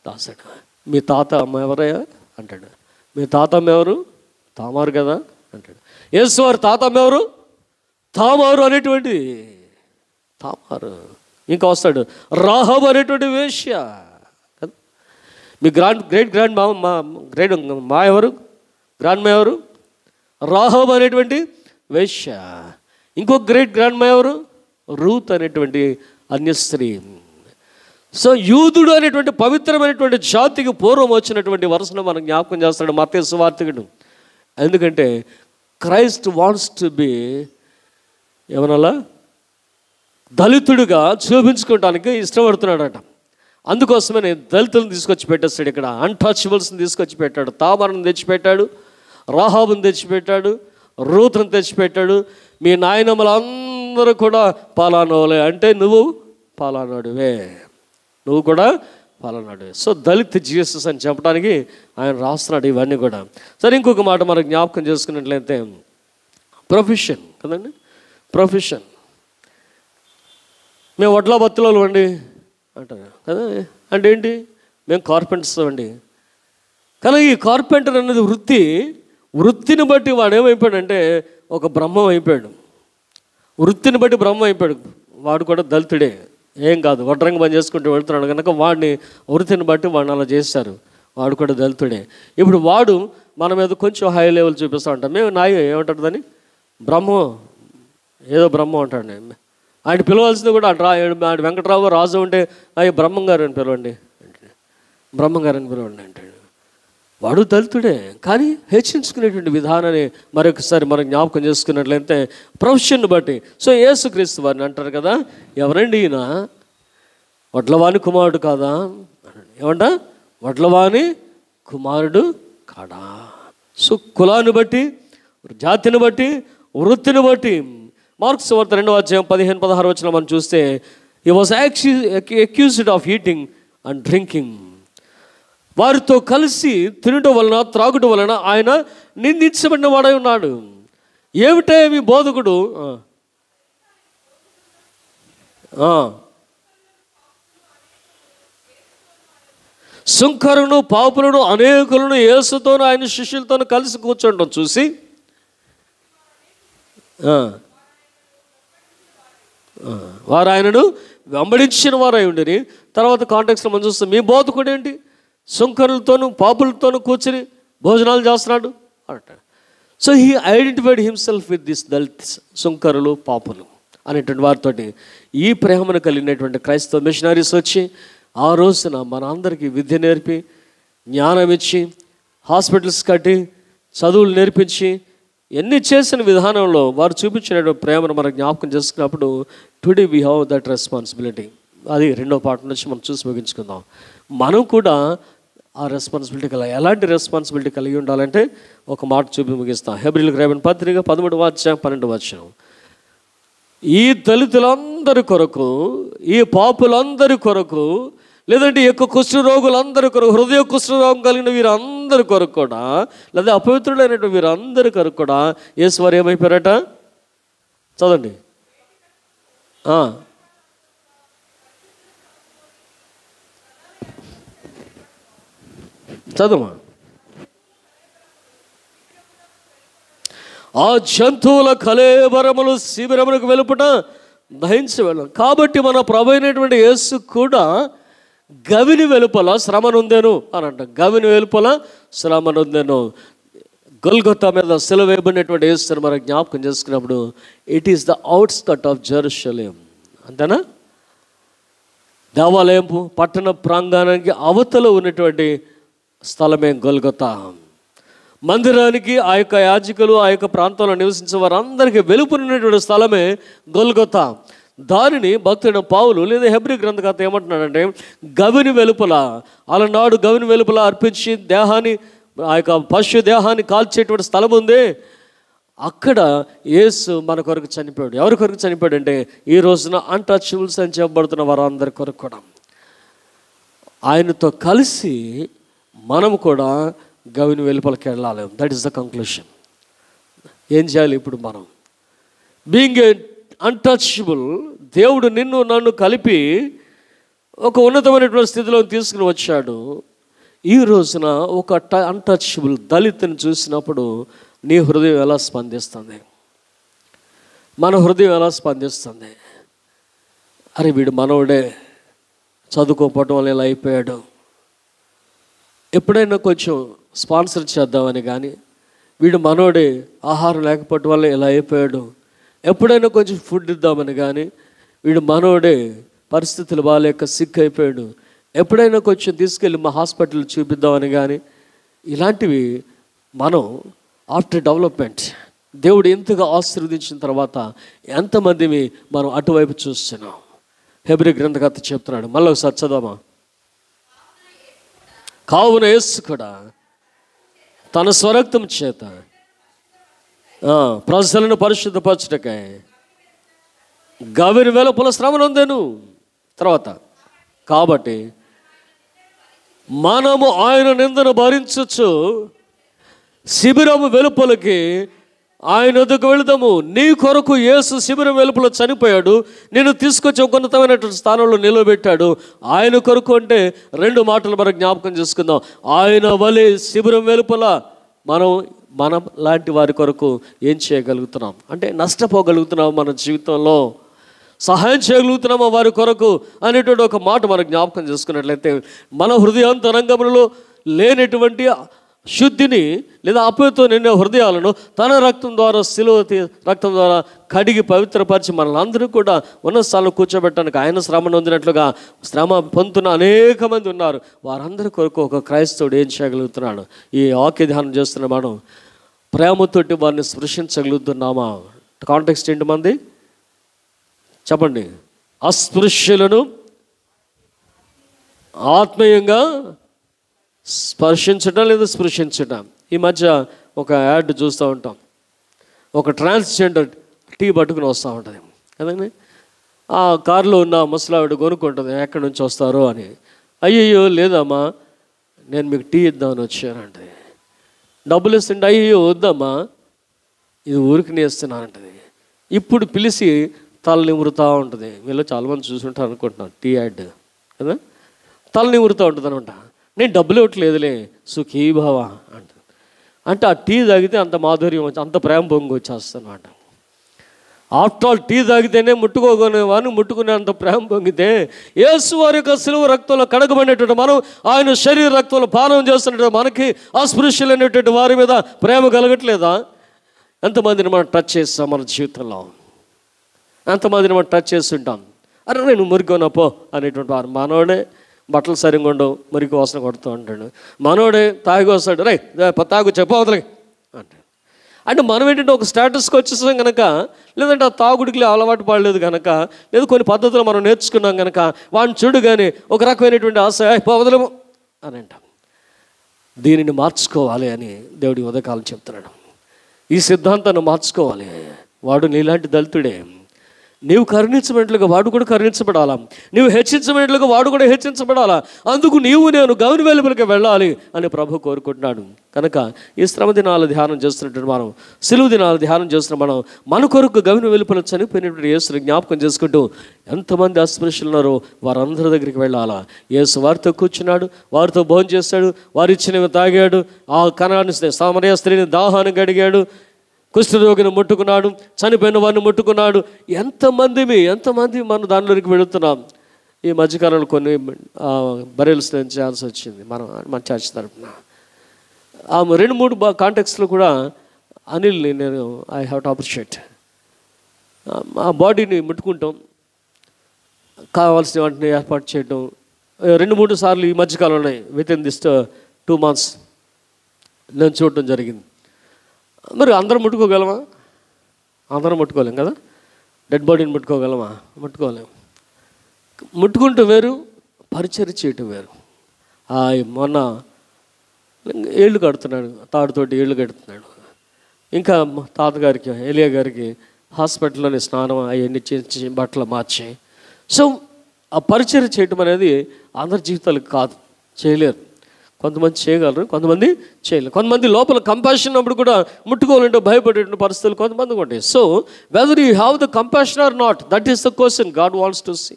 రాశాడు. మీ తాత అమ్మ ఎవరయ్యా అంటాడు. మీ తాతమ్మ ఎవరు? తామారు కదా అంటాడు. యేసు వారు తాతమ్మ ఎవరు? తామారు అనేటువంటి తామారు. ఇంకా వస్తాడు రాహబు అనేటువంటి వేశ్య. మీ గ్రేట్ గ్రాండ్ మా ఎవరు? గ్రాండ్ మా ఎవరు? రాహబు అనేటువంటి వేశ్య. ఇంకో గ్రేట్ గ్రాండ్ మా ఎవరు? రూత్ అనేటువంటి అన్యస్త్రీ. సో యూదుడు అనేటువంటి పవిత్రమైనటువంటి జాతికి పూర్వం వచ్చినటువంటి వరుసను మనం జ్ఞాపకం చేస్తాడు మత్తయి సువార్తికుడు. ఎందుకంటే క్రైస్ట్ వాంట్స్ టు బి ఏమనాలా దళితుడిగా చూపించుకోవడానికి ఇష్టపడుతున్నాడట. అందుకోసమే దళితులను తీసుకొచ్చి పెట్టేస్తాడు. ఇక్కడ అన్టచబుల్స్ని తీసుకొచ్చి పెట్టాడు, తామరను తెచ్చిపెట్టాడు, రాహాబుని తెచ్చిపెట్టాడు, రూతును తెచ్చిపెట్టాడు. మీ నాయనమ్మలందరూ కూడా పలానోలే అంటే నువ్వు పలానాడువే, నువ్వు కూడా పలానాడువే. సో దళిత్ జీసస్ అని చెప్పడానికి ఆయన రాస్తున్నాడు ఇవన్నీ కూడా. సరే, ఇంకొక మాట మనకు జ్ఞాపకం చేసుకున్నట్లయితే ప్రొఫెషన్ కదండి. ప్రొఫెషన్, మేము వడ్ల బత్తులు అండి అంటారు కదా. అంటే ఏంటి? మేము కార్పెంటర్స్ అండి. కానీ ఈ కార్పెంటర్ అనేది వృత్తిని బట్టి వాడు ఏమైపోయాడంటే ఒక బ్రహ్మం అయిపోయాడు. వృత్తిని బట్టి బ్రహ్మం అయిపోయాడు. వాడు కూడా దళితుడే, ఏం కాదు, వడ్రంగి పని చేసుకుంటూ వెళ్తున్నాడు కనుక వాడిని వృత్తిని బట్టి వాడిని అలా చేశారు. వాడు కూడా దళితుడే. ఇప్పుడు వాడు మన మీద కొంచెం హై లెవెల్ చూపిస్తూ ఉంటాం. మేము ఏమంటాడు దాన్ని? బ్రహ్మం, ఏదో బ్రహ్మం అంటాడు. ఆయన పిలవాల్సింది కూడా ఆడు వెంకటరావు రాజు ఉంటే అయ్యి బ్రహ్మం గారు అని పిలవండి, బ్రహ్మం గారు అని పిలవండి అంటాడు. వాడు దళితుడే, కానీ హెచ్చించుకునేటువంటి విధానాన్ని మరొకసారి మనం జ్ఞాపకం చేసుకున్నట్లయితే ప్రొఫెషన్ బట్టి. సో యేసుక్రీస్తు వారిని అంటారు కదా, ఎవరండి ఈయన? వడ్లవాని కుమారుడు కాదా? ఏమంట? వడ్లవాని కుమారుడు కాడా? సో కులాన్ని బట్టి, జాతిని బట్టి, వృత్తిని బట్టి. మార్క్స్ సువార్త 2వ అధ్యాయం 15-16 వచనం మనం చూస్తే, హి was accused of eating and drinking. వారితో కలిసి తినటం వలన, త్రాగుట వలన ఆయన నిందించబడిన వాడై ఉన్నాడు. ఏమిటే మీ బోధకుడు? సుంకరును, పాపులను, అనేకులను యేసుతోనూ ఆయన శిష్యులతోనూ కలిసి కూర్చోండం చూసి వారు ఆయనను వెంబడించిన వారై ఉండని. తర్వాత కాంటెక్స్లో మనం చూస్తాం, మీ బోధకుడు ఏంటి? సుంకరులతోనూ పాపులతోనూ కూర్చుని భోజనాలు చేస్తున్నాడు అంటాడు. So he identified himself with this Dalits, సుంకరులు, పాపులు అనేటువంటి వారితోటి. ఈ ప్రేమను కలిగినటువంటి క్రైస్తవ మిషనరీస్ వచ్చి ఆ రోజున మన అందరికీ విద్య నేర్పి, జ్ఞానం ఇచ్చి, హాస్పిటల్స్ కట్టి, చదువులు నేర్పించి, ఎన్ని చేసిన విధానంలో వారు చూపించినటువంటి ప్రేమను మనం జ్ఞాపకం చేసుకున్నప్పుడు today we have that responsibility. అది 2వ పాఠం నుంచి మనం చూసి ముగించుకుందాం. మనం కూడా ఆ రెస్పాన్సిబిలిటీ ఎలాంటి రెస్పాన్సిబిలిటీ కలిగి ఉండాలంటే ఒక మాట చూపి ముగిస్తాం. హెబ్రీయులకు రాయబడిన పత్రిక 13వ అధ్యాయం 12వ వచనం. ఈ దళితులందరి కొరకు, ఈ పాపులందరి కొరకు, లేదంటే ఎక్కువ కుష్ఠరోగులందరి కొరకు, హృదయ కుష్ఠరోగం కలిగిన వీరందరి కొరకు కూడా, లేదా అపవిత్రులైనటువంటి వీరందరి కొరకు కూడా యేసువారు ఏమైపోయారట? చదవండి. చదువు. ఆ జంతువుల కళేబరములు శిబిరములకు వెలుపుట దహించి వెళ్ళం. కాబట్టి మన ప్రభు అయినటువంటి యేసు కూడా గవిని వెలుపల శ్రమనుందెను అని అంట. గవిని వెలుపల శ్రమనుందెను. గొల్గొతా మీద సిలువ వేయబడినటువంటి యేసుని మనం జ్ఞాపకం చేసుకున్నప్పుడు it is the outskirt of Jerusalem. అంతేనా? దేవాలయం పట్టణ ప్రాంగణానికి అవతల ఉన్నటువంటి స్థలమే గొల్గొతా. మందిరానికి ఆ యొక్క యాజకులు, ఆ యొక్క ప్రాంతంలో నివసించే వారందరికీ వెలుపునున్నటువంటి స్థలమే గొల్గొతా. దానిని భక్తుడైన పౌలు లేదా హెబ్రీ గ్రంథకర్త ఏమంటున్నాడంటే, గవిని వెలుపల, అలనాడు గవిని వెలుపల అర్పించి దేహాన్ని, ఆ యొక్క పశు దేహాన్ని కాల్చేటువంటి స్థలం ఉంది. అక్కడ యేసు మన కొరకు చనిపోయాడు. ఎవరి కొరకు చనిపోయాడు అంటే ఈ రోజున అన్టచబుల్స్ అని చెప్పబడుతున్న వారందరి కొరకు కూడా. ఆయనతో కలిసి మనం కూడా గవిని వెలుపలకి వెళ్ళాలి. That is the conclusion. ఏం చేయాలి ఇప్పుడు మనం? బీయింగ్ ఏ అన్టచబుల్, దేవుడు నిన్ను నన్ను కలిపి ఒక ఉన్నతమైనటువంటి స్థితిలో తీసుకుని వచ్చాడు. ఈ రోజున ఒక అన్టచబుల్ దళితుని చూసినప్పుడు నీ హృదయం ఎలా స్పందిస్తుంది? మన హృదయం ఎలా స్పందిస్తుంది? అరే వీడు మనోడే, చదువుకోకపోవడం వల్ల ఇలా అయిపోయాడు, ఎప్పుడైనా కొంచెం స్పాన్సర్ చేద్దామని కానీ, వీడు మనోడే ఆహారం లేకపోవడం వల్ల ఇలా అయిపోయాడు, ఎప్పుడైనా కొంచెం ఫుడ్ ఇద్దామని కానీ, వీడు మనోడే పరిస్థితులు బాగాలేక సిక్ అయిపోయాడు, ఎప్పుడైనా కొంచెం తీసుకెళ్ళి మా హాస్పిటల్ చూపిద్దామని కానీ, ఇలాంటివి మనం ఆఫ్టర్ డెవలప్మెంట్ దేవుడు ఎంతగా ఆశీర్వదించిన తర్వాత ఎంతమందిని మనం అటువైపు చూస్తున్నాం. హెబ్రీ గ్రంథకర్త చెప్తున్నాడు. మళ్ళీ ఒకసారి చదవమా. కావున యేసు కూడా తన స్వరక్తం చేత ప్రజలను పరిశుద్ధపరచుటకై గవిని వెలుపల శ్రమ నొందెను. తర్వాత కాబట్టి మనము ఆయన నిందను భరించచ్చు శిబిరము వెలుపలకి ఆయన వద్దకు వెళదాము. నీ కొరకు యేసు శిబిరం వెలుపల చనిపోయాడు, నేను తీసుకొచ్చి ఒక ఉన్నతమైనటువంటి స్థానంలో నిలబెట్టాడు. ఆయన కొరకు అంటే 2 మాటలు మనం జ్ఞాపకం చేసుకుందాం. ఆయన వలె శిబిరం వెలుపల మన లాంటి వారి కొరకు ఏం చేయగలుగుతున్నాం అంటే నష్టపోగలుగుతున్నాం, మన జీవితంలో సహాయం చేయగలుగుతున్నామా వారి కొరకు అనేటువంటి ఒక మాట మనం జ్ఞాపకం చేసుకున్నట్లయితే, మన హృదయాంతరంగంలో లేనటువంటి శుద్ధిని లేదా అపవిత్రతో నిండిన హృదయాలను తన రక్తం ద్వారా శిలువ రక్తం ద్వారా కడిగి పవిత్రపరిచి మనల్ని అందరూ కూడా ఉన్న స్థానంలో కూర్చోబెట్టడానికి ఆయన శ్రమ నొందినట్లుగా శ్రమ పొందుతున్న అనేక మంది ఉన్నారు. వారందరి కొరకు ఒక క్రైస్తవుడు ఏం చేయగలుగుతున్నాడు? ఈ వాక్య ధ్యానం చేస్తున్న మనం ప్రేమతోటి వారిని స్పృశించగలుగుతున్నామా? కాంటెక్స్ట్ ఏంటి మంది చెప్పండి. అస్పృశ్యులను ఆత్మీయంగా స్పర్శించటం లేదా స్పృశించటం. ఈ మధ్య ఒక యాడ్ చూస్తూ ఉంటాం, ఒక ట్రాన్స్జెండర్ టీ పట్టుకుని వస్తూ ఉంటుంది కదండి. ఆ కారులో ఉన్న ముసలావిడ కొనుక్కుంటుంది ఎక్కడి నుంచి వస్తారో అని. అయ్యయ్యో లేదమ్మా నేను మీకు టీ ఇద్దామని వచ్చానంటే, డబ్బులు ఇస్తుంటే అయ్యో వద్దమ్మా ఇది ఊరికి నేస్తున్నానంటది. ఇప్పుడు పిలిచి తల నిమురుతూ ఉంటుంది. వీళ్ళు చాలామంది చూసుంటారు అనుకుంటున్నాను, టీ యాడ్ కదా, తల నిమురుతూ ఉంటుంది అనమాట. నేను డబ్బులు ఇవ్వట్లేదులే సుఖీభావ అంట. అంటే ఆ టీ తాగితే అంత మాధుర్యం వచ్చి అంత ప్రేమ పొంగి వచ్చేస్తానమాట. ఆఫ్టర్ ఆల్ టీ తాగితేనే ముట్టుకోగొనే వారిని ముట్టుకునే అంత ప్రేమ పొంగితే యేసు వారి యొక్క శిలువ రక్తంలో కడగబడినటువంటి మనం ఆయన శరీర రక్తంలో పానం చేస్తున్నటువంటి మనకి అస్పృశ్యులైనటువంటి వారి మీద ప్రేమ కలగట్లేదా? ఎంతమందిని మనం టచ్ చేస్తాం మన జీవితంలో? ఎంతమందిని మనం టచ్ చేస్తుంటాం? అరే నేను మురికోనా పో అనేటువంటి వారు. మనోడే బట్టలు సరిగ్గా ఉండవు, మురికి వాసన కొడుతూ ఉంటాడు. మనోడే తాగి వస్తాడు, రే తాగు చెప్పవతలకి అంటాడు. అంటే మనం ఏంటంటే ఒక స్టేటస్కి వచ్చేసాం కనుక, లేదంటే ఆ తాగుడికి అలవాటు పడలేదు కనుక, లేదా కొన్ని పద్ధతులు మనం నేర్చుకున్నాం కనుక వాడిని చూడు కానీ ఒక రకమైనటువంటి ఆశ పోవదలేము అని అంటాం. దీనిని మార్చుకోవాలి అని దేవుడి ఉదయకాలం చెప్తున్నాడు. ఈ సిద్ధాంతాన్ని మార్చుకోవాలి. వాడు నీలాంటి దళితుడే. నీవు కరుణించబడినట్లుగా వాడు కూడా కరుణించబడాలా, నీవు హెచ్చించబడినట్లుగా వాడు కూడా హెచ్చించబడాలా. అందుకు నీవు నేను గవిని వెలుపలికి వెళ్ళాలి అని ప్రభు కోరుకుంటున్నాడు. కనుక ఈ శ్రమ దినాలు ధ్యానం చేస్తున్నట్టు మనం, సిలువ దినాలు ధ్యానం చేస్తున్న మనం, మన కొరకు గవిని వెలుపల చనిపోయినటువంటి యేసుని జ్ఞాపకం చేసుకుంటూ ఎంతమంది అస్పృశ్యులు ఉన్నారో వారందరి దగ్గరికి వెళ్ళాలా. యేసు వారితో కూర్చున్నాడు, వారితో భోజనం చేస్తాడు, వారు ఇచ్చినవి తాగాడు, ఆ కణాన్ని సామరయ స్త్రీని దాహాన్ని గడిగాడు, కుష్ఠరోగిని ముట్టుకున్నాడు, చనిపోయిన వారిని ముట్టుకున్నాడు. ఎంతమంది మనం దానిలోకి వెళుతున్నాం. ఈ మధ్యకాలంలో కొన్ని బరెల్స్ చేయాల్సి వచ్చింది మన చర్చ్ తరఫున. ఆ 2-3 కాంటెక్స్లో కూడా అనిల్ని నేను ఐ హ్యావ్ టు అప్రిషియేట్. ఆ బాడీని ముట్టుకుంటాం, కావాల్సిన వాటిని ఏర్పాటు చేయటం 2-3 సార్లు ఈ మధ్యకాలంలో వితిన్ దిస్ 2 months నేను చూడటం జరిగింది. మరి అందరం ముట్టుకోగలమా? అందరం ముట్టుకోలేం కదా. డెడ్ బాడీని ముట్టుకోగలమా? ముట్టుకోలేము. ముట్టుకుంటూ వేరు, పరిచర్య చేయటం వేరు. మొన్న ఏళ్ళు కడుతున్నాడు, తాడుతోటి ఏళ్ళు కడుతున్నాడు. ఇంకా తాతగారికి ఎలియా గారికి హాస్పిటల్లోనే స్నానం అవన్నీ చేసి బట్టలు మార్చి. సో ఆ పరిచర్య చేయటం అనేది అందరి జీవితాలకు కాదు, చేయలేరు. కొంతమంది చేయగలరు, కొంతమంది చేయలేరు. కొంతమంది లోపల కంపాషన్ అప్పుడు కూడా ముట్టుకోవాలంటే భయపడే పరిస్థితులు కొంతమందికి ఉంటాయి. So whether you have the compassion or not, that is the question God wants to see.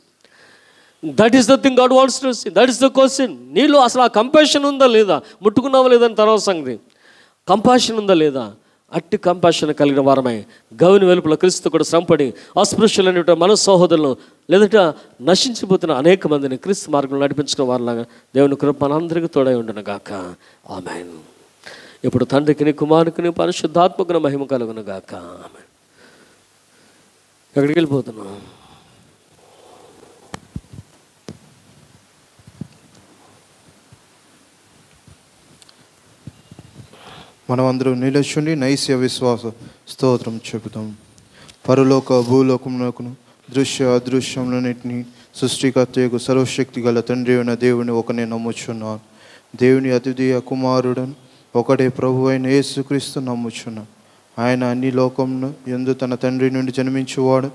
That is the thing God wants to see. That is the question. నీలో అసలు ఆ కంపాషన్ ఉందా లేదా? ముట్టుకున్నావా లేదని తర్వాత సంగతి. కంపాషన్ ఉందా లేదా? అట్టి కంపాషన్ కలిగిన వారమై గవిని వెలుపల క్రీస్తు కూడా శ్రమపడి అస్పృశ్యులైన మన సహోదరులను లేదంటే నశించిపోతున్న అనేక మందిని క్రీస్తు మార్గంలో నడిపించుకున్న వారిలాగా దేవుని కృప మనందరికీ తోడై ఉండును గాక. ఆమేన్. ఇప్పుడు తండ్రికి కుమారునికి పరిశుద్ధాత్మకుని మహిమ కలుగును గాక. ఆమేన్. ఎక్కడికి వెళ్ళిపోతున్నాం? మనమందరం నిలచుండి నైస్య విశ్వాస స్తోత్రం చెబుతాం. పరలోక భూలోకమునకును దృశ్య అదృశ్యములన్నిటినీ సృష్టికర్తయకు సర్వశక్తి గల తండ్రి అయిన దేవుని ఒకనే నమ్ముచున్నాను. దేవుని అద్వితీయ కుమారుడను ఒకడే ప్రభు అయిన యేసుక్రీస్తు నమ్ముచున్నాను. ఆయన అన్ని లోకమును యందు తన తండ్రి నుండి జన్మించువాడు,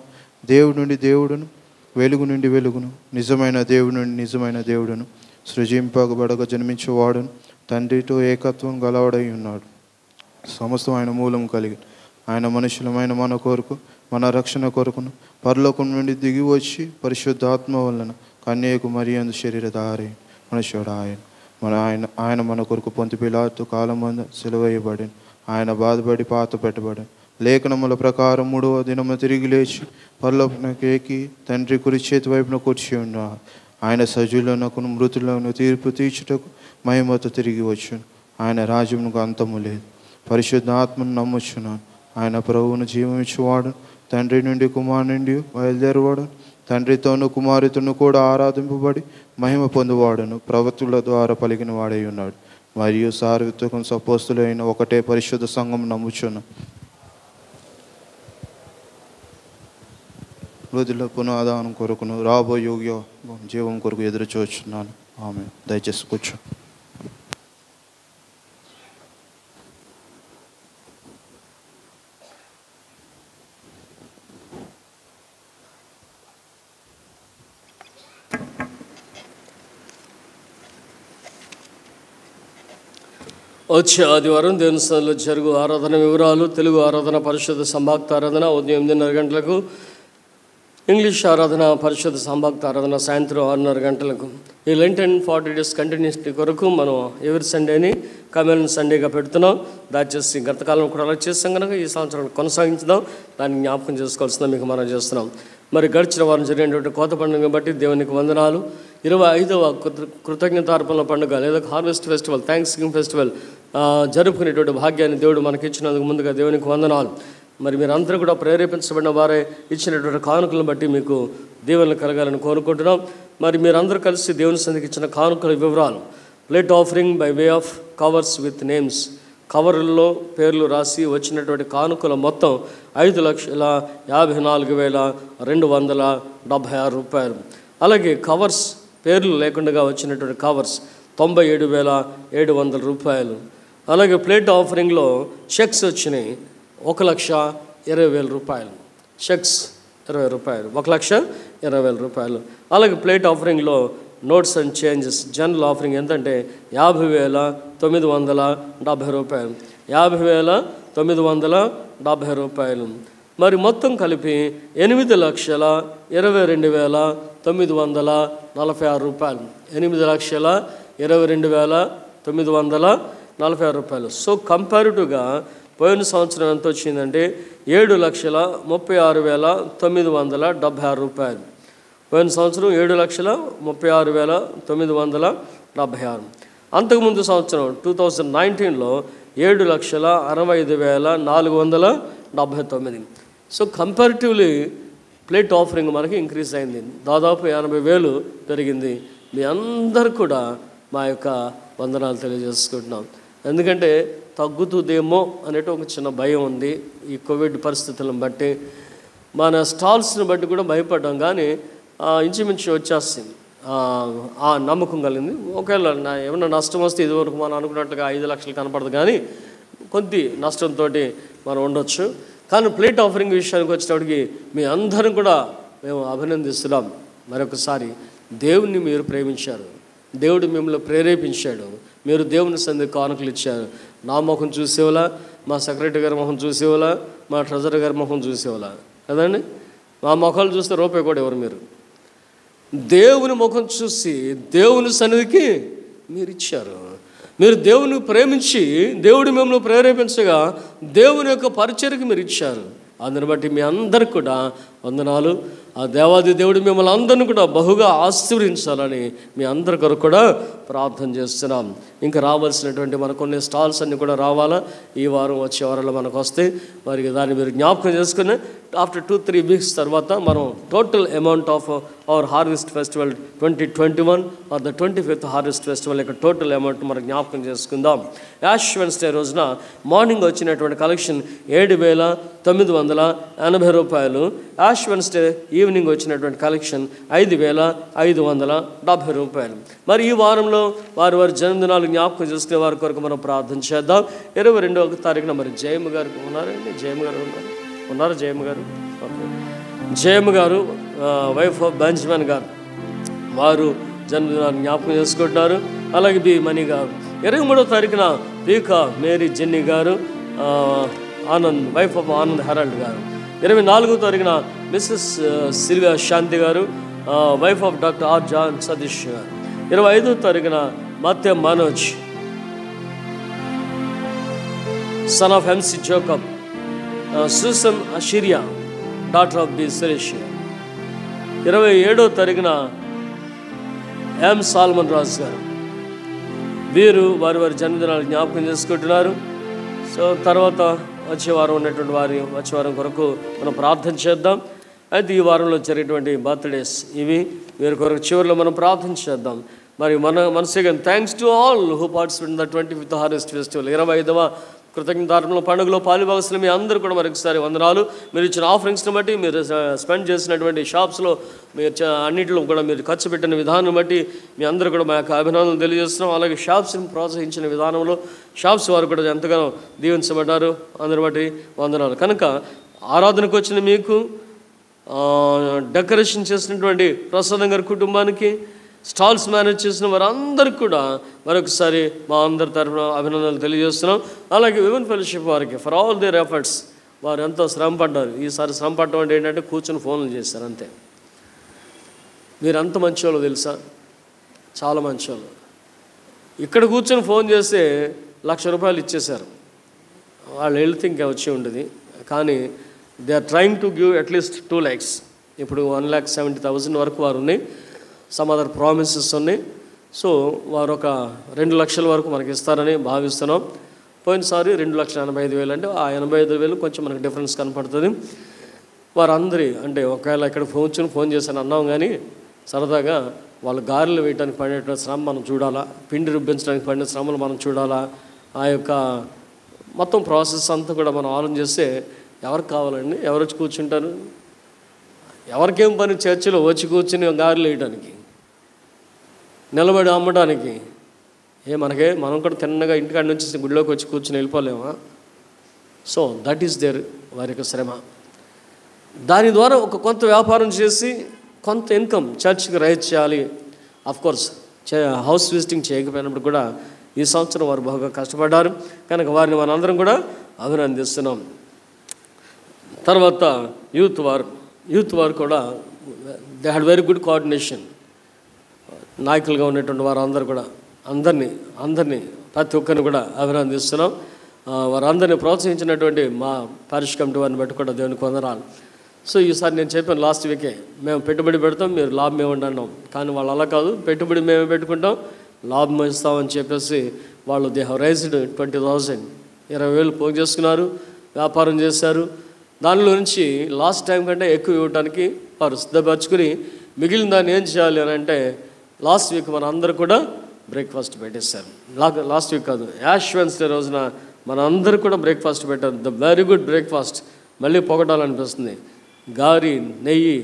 దేవుడి నుండి దేవుడును, వెలుగు నుండి వెలుగును, నిజమైన దేవుడి నుండి నిజమైన దేవుడును, సృజింపబడక జన్మించువాడును, తండ్రితో ఏకత్వం గలవాడై ఉన్నాడు. సమస్తం ఆయన మూలం కలిగి ఆయన మనుషులమైన మన కొరకు, మన రక్షణ కొరకును పరలోకం నుండి దిగి వచ్చి పరిశుద్ధాత్మ వలన కన్యకు మరియందు శరీరధారి మనుష్యుడు ఆయన మన కొరకు పొంతి పిలాతు కాలం మందు సిలువేయబడిన. ఆయన బాధపడి పాత పెట్టబడిన. లేఖనముల ప్రకారం 3వ దినము తిరిగి లేచి పరలోకమునకెక్కి తండ్రి కుడి చేతి వైపున కూర్చి ఉన్నాడు. ఆయన సజీవులకు మృతులను తీర్పు తీర్చుటకు మహిమతో తిరిగి వచ్చును. ఆయన రాజ్యమునకు అంతము లేదు. పరిశుద్ధ ఆత్మను నమ్ముచున్నాను. ఆయన ప్రభువును జీవమిచ్చువాడు, తండ్రి నుండి కుమారు నుండి బయలుదేరువాడు, తండ్రితోనూ కుమారుతోనూ కూడా ఆరాధింపబడి మహిమ పొందువాడును, ప్రవక్తుల ద్వారా పలికిన వాడై ఉన్నాడు. మరియు సార్వత్రికం సపోస్తులైన ఒకటే పరిశుద్ధ సంఘం నమ్ముచున్నాను. వృద్ధుల పునరుద్ధానం కొరకును రాబోయే జీవం కొరకు ఎదురు చూచున్నాను. ఆమె దయచేసి కూర్చో. వచ్చే ఆదివారం దేవుని సన్నిధిలో జరుగు ఆరాధన వివరాలు: తెలుగు ఆరాధన పరిశుద్ధ సంభాక్త ఆరాధన ఉదయం 8:30 గంటలకు, ఇంగ్లీష్ ఆరాధన పరిశుద్ధ సంభాక్త ఆరాధన సాయంత్రం 6:30 గంటలకు. ఈ లెంట్ అండ్ 40 days కంటిన్యూస్టీ కొరకు మనం ఎవరి సండేని కమ్యూనియన్ సండేగా పెడుతున్నాం. దయచేసి గత కాలంలో కూడా అలా చేస్తాం కనుక ఈ సంవత్సరం కొనసాగించుదాం. దాన్ని జ్ఞాపకం చేసుకోవాల్సిందా మీకు మనం చేస్తున్నాం. మరి గడిచిన వారం జరిగినటువంటి కోత పండుగను బట్టి దేవునికి వందనాలు. 25వ కృతజ్ఞతార్పణల పండుగ లేదా harvest festival, thanksgiving festival జరుపుకునేటువంటి భాగ్యాన్ని దేవుడు మనకి ఇచ్చినందుకు ముందుగా దేవునికి వందనాలు. మరి మీరందరూ కూడా ప్రేరేపించబడిన వారే ఇచ్చినటువంటి కానుకలను బట్టి మీకు దీవెనలు కలగాలని కోరుకుంటున్నాం. మరి మీరందరూ కలిసి దేవుని సన్నిధికి ఇచ్చిన కానుకల వివరాలు: plate offering by way of covers with names, కవర్లలో పేర్లు రాసి వచ్చినటువంటి కానుకల మొత్తం 5,54,276 రూపాయలు. అలాగే కవర్స్ పేర్లు లేకుండా వచ్చినటువంటి కవర్స్ 97,700 రూపాయలు. అలాగే ప్లేట్ ఆఫరింగ్లో చెక్స్ వచ్చినాయి 1,20,000 రూపాయలు. చెక్స్ 20 రూపాయలు, 1,20,000 రూపాయలు. అలాగే ప్లేట్ ఆఫరింగ్లో notes and changes general offering ఎంతంటే 50,970 రూపాయలు. 50,970 రూపాయలు. మరి మొత్తం కలిపి 8,22,946 రూపాయలు. 8,22,946 రూపాయలు. సో కంపారిటివ్గా పోయిన సంవత్సరం ఎంత వచ్చిందంటే 7,36,976 రూపాయలు. పోయిన సంవత్సరం 7,36,976. అంతకుముందు సంవత్సరం 2019లో 7,65,479. సో కంపారిటివ్లీ ప్లేట్ ఆఫరింగ్ మనకి ఇంక్రీజ్ అయింది. దాదాపు 80,000 పెరిగింది. మీ అందరు కూడా మా యొక్క వందనాలు తెలియజేసుకుంటున్నాం. ఎందుకంటే తగ్గుతుందేమో అనేటి ఒక చిన్న భయం ఉంది ఈ కోవిడ్ పరిస్థితులను బట్టి. మన స్టాల్స్ని బట్టి కూడా భయపడ్డాం, కానీ ఇంచుమించు వచ్చేస్తుంది. ఆ నమ్మకం కలిగింది. ఒకవేళ ఏమన్నా నష్టం వస్తే ఇదివరకు మనం అనుకున్నట్లుగా 5 లక్షలు కనపడదు, కానీ కొద్ది నష్టంతో మనం ఉండొచ్చు. కానీ ప్లేట్ ఆఫరింగ్ విషయానికి వచ్చేటప్పటికి మీ అందరం కూడా మేము అభినందిస్తున్నాం. మరొకసారి దేవుణ్ణి మీరు ప్రేమించారు, దేవుడు మిమ్మల్ని ప్రేరేపించాడు, మీరు దేవుని సన్నిధికి కానుకలు ఇచ్చారు. నా ముఖం చూసేవాళ్ళ, మా సెక్రటరీ గారి ముఖం చూసేవాళ్ళ, మా ట్రెజరీ గారి ముఖం చూసేవాళ్ళ కదండి. మా ముఖాలు చూస్తే రూపాయి కూడా ఎవరు? మీరు దేవుని ముఖం చూసి దేవుని సన్నిధికి మీరు ఇచ్చారు. మీరు దేవుని ప్రేమించి దేవుడు మిమ్మల్ని ప్రేరేపించగా దేవుని యొక్క పరిచర్యకు మీరు ఇచ్చారు. అందుని బట్టి మీ అందరికి కూడా వందనాలు. ఆ దేవాది దేవుడు మిమ్మల్ని అందరిని కూడా బహుగా ఆశీర్వదించాలని మీ అందరి కొరకు కూడా ప్రార్థన చేస్తున్నాం. ఇంకా రావాల్సినటువంటి మన కొన్ని స్టాల్స్ అన్నీ కూడా రావాలా. ఈ వారం వచ్చే వారంలో మనకు వస్తే మరి దాన్ని మీరు జ్ఞాపకం చేసుకుని ఆఫ్టర్ 2-3 weeks తర్వాత మనం total amount of our harvest festival 2021 or the 25th harvest festival యొక్క టోటల్ అమౌంట్ మనం జ్ఞాపకం చేసుకుందాం. యాష్ వెన్స్డే రోజున మార్నింగ్ వచ్చినటువంటి కలెక్షన్ 7,980 రూపాయలు. యాష్ వెన్స్డే ఈవినింగ్ ఈవినింగ్ వచ్చినటువంటి కలెక్షన్ 5,570 రూపాయలు. మరి ఈ వారంలో వారి జన్మదినాలు జ్ఞాపకం చేసుకునే వారి కొరకు మనం ప్రార్థన చేద్దాం. 22వ తారీఖున మరి జయమ్మ గారు ఉన్నారండి, జయమ్మ గారు ఉన్నారు జయమ్మ గారు, ఓకే. జయమ్మ గారు వైఫ్ ఆఫ్ బెంజమిన్ గారు, వారు జన్మదినాన్ని జ్ఞాపకం చేసుకుంటున్నారు. అలాగే బి మణి గారు. 23వ తారీఖున పీక మేరీ జెన్నీ గారు, Anand wife of Anand Harold గారు. 24వ తారీఖున మిస్సెస్ సిల్వియా శాంతి గారు, wife of doctor R John Satish గారు. 25వ తారీఖున మత్య Manoj, son of MC Jacob, Susan అషిరియా, డాటర్ ఆఫ్ బి సురేష్. 27వ తారీఖున ఎం సాల్మన్ రాజు గారు. వీరు వారి జన్మదినాలు జ్ఞాపకం చేసుకుంటున్నారు. సో తర్వాత వచ్చే వారం ఉన్నటువంటి వచ్చే వారం కొరకు మనం ప్రార్థన చేద్దాం. అయితే ఈ వారంలో జరిగేటువంటి బర్త్డేస్ ఇవి, వీరి కొరకు చివరిలో మనం ప్రార్థన చేద్దాం. మరి once again thanks to all who participate in the 25th harvest festival. 25వ కృతజ్ఞతార్పణ పండుగలో పాలుభాగస్తులు మీ అందరూ కూడా మరొకసారి వందనాలు. మీరు ఇచ్చిన ఆఫరింగ్స్ని బట్టి, మీరు స్పెండ్ చేసినటువంటి షాప్స్లో మీరు అన్నింటిలో కూడా మీరు ఖర్చు పెట్టిన విధానం బట్టి మీ అందరూ కూడా మా యొక్క అభినందనలు తెలియజేస్తున్నాం. అలాగే షాప్స్ని ప్రోత్సహించిన విధానంలో షాప్స్ వారు కూడా ఎంతగానో దీవించబడ్డారు, అందరి బట్టి వందనాలు. కనుక ఆరాధనకు వచ్చిన మీకు, డెకరేషన్ చేసినటువంటి ప్రసాదం గారి కుటుంబానికి, స్టాల్స్ మేనేజ్ చేసిన వారందరికీ కూడా మరొకసారి మా అందరి తరఫున అభినందనలు తెలియజేస్తున్నాం. అలాగే విమెన్ ఫెలోషిప్ వారికి ఫర్ ఆల్ దేర్ ఎఫర్ట్స్, వారు ఎంతో శ్రమ పడ్డారు. ఈసారి శ్రమ పడటం అంటే ఏంటంటే కూర్చొని ఫోన్లు చేస్తారు అంతే. మీరు ఎంత మంచోళ్ళు తెలుసా, చాలా మంచోళ్ళు. ఇక్కడ కూర్చొని ఫోన్ చేస్తే ₹1,00,000 ఇచ్చేశారు. వాళ్ళు వెళ్తే ఇంకా వచ్చి ఉంటుంది. కానీ they are trying to give at least 2 lakhs. ఇప్పుడు 1,70,000 వరకు వారు ఉన్నాయి. సమ్ అదర్ ప్రామిసెస్ ఉన్నాయి. సో వారు ఒక 2 లక్షల వరకు మనకి ఇస్తారని భావిస్తున్నాం. పోయినసారి 2,85,000 అంటే ఆ 85,000 కొంచెం మనకు డిఫరెన్స్ కనపడుతుంది. వారందరి అంటే ఒకవేళ ఇక్కడ ఫోన్ చేశాను అన్నాం, కానీ సరదాగా వాళ్ళు గారెలు వేయడానికి పడినటువంటి శ్రమ మనం చూడాలా, పిండి రుబ్బించడానికి పడిన శ్రమలు మనం చూడాలా. ఆ యొక్క మొత్తం ప్రాసెస్ అంతా కూడా మనం ఆలోచన చేస్తే ఎవరికి కావాలండి, ఎవరు వచ్చి కూర్చుంటారు? ఎవరికేం పని చర్చిలో వచ్చి కూర్చుని గారెలు వేయడానికి, నిలబడి అమ్మడానికి? మనం కూడా తిన్నగా ఇంటికాడ నుంచి గుడిలోకి వచ్చి కూర్చుని వెళ్ళిపోలేమా? సో దట్ ఈస్ దేర్ వారి యొక్క శ్రమ. దాని ద్వారా కొంత వ్యాపారం చేసి కొంత ఇన్కమ్ చర్చ్కి రైజ్ చేయాలి. అఫ్కోర్స్ హౌస్ విజిటింగ్ చేయకపోయినప్పుడు కూడా ఈ సంవత్సరం వారు బాగా కష్టపడ్డారు. కనుక వారిని మనందరం కూడా అభినందిస్తున్నాం. తర్వాత యూత్ వారు కూడా they had very good coordination. నాయకులుగా ఉన్నటువంటి వారు అందరూ కూడా అందరినీ ప్రతి ఒక్కరిని కూడా అభినందిస్తున్నాం. వారందరినీ ప్రోత్సహించినటువంటి మా పారిష్ కమిటీ వారిని బట్టి కూడా దేవునికి వందనాలు. సో ఈసారి నేను చెప్పాను లాస్ట్ వీకే, మేము పెట్టుబడి పెడతాం, మీరు లాభం ఏమండి అన్నాం. కానీ వాళ్ళు అలా కాదు, పెట్టుబడి మేమే పెట్టుకుంటాం, లాభం ఇస్తామని చెప్పేసి వాళ్ళు దే హ్యావ్ రైజ్డ్ 20,000, 20,000 పోగు చేసుకున్నారు, వ్యాపారం చేశారు. దానిలో నుంచి లాస్ట్ టైం కంటే ఎక్కువ ఇవ్వడానికి వారు సిద్ధపరచుకుని మిగిలిన దాన్ని ఏం చేయాలి అని అంటే లాస్ట్ వీక్ మన అందరూ కూడా బ్రేక్ఫాస్ట్ పెట్టేశారు. లాస్ట్ వీక్ కాదు, యాష్ వెన్స్డే రోజున మన అందరూ కూడా బ్రేక్ఫాస్ట్ పెట్టారు. The very good breakfast. మళ్ళీ పొగడాలనిపిస్తుంది. గారి, నెయ్యి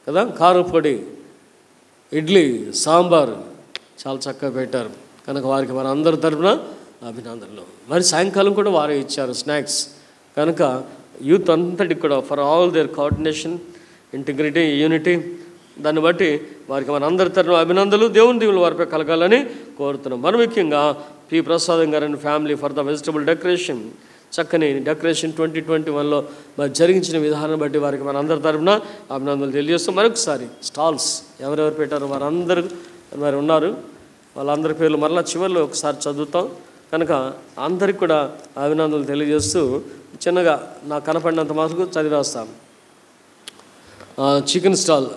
కదా, కారపొడి, ఇడ్లీ, సాంబార్ చాలా చక్కగా పెట్టారు. కనుక వారికి మన అందరి తరఫున అభినందనలు. మరి సాయంకాలం కూడా వారే ఇచ్చారు స్నాక్స్. కనుక యూత్ అంతటికి కూడా for all their coordination, integrity, unity, దాన్ని బట్టి వారికి మన అందరి తరఫున అభినందనలు, దేవుని దీవులు వారిపై కలగాలని కోరుతున్నాం. మరి ముఖ్యంగా పి ప్రసాదం గారు and family for the vegetable decoration, చక్కని డెకరేషన్ 2021లో మరి జరిగించిన విధానం బట్టి వారికి మన అందరి తరఫున అభినందనలు తెలియజేస్తాం. మరొకసారి స్టాల్స్ ఎవరెవరు పెట్టారో వారందరూ మరి ఉన్నారు, వాళ్ళందరి పేర్లు మరలా చివరిలో ఒకసారి చదువుతాం. కనుక అందరికి కూడా అభినందనలు తెలియజేస్తూ చిన్నగా నాకు కనపడినంత మాత్రం చదివేస్తాం. చికెన్ స్టాల్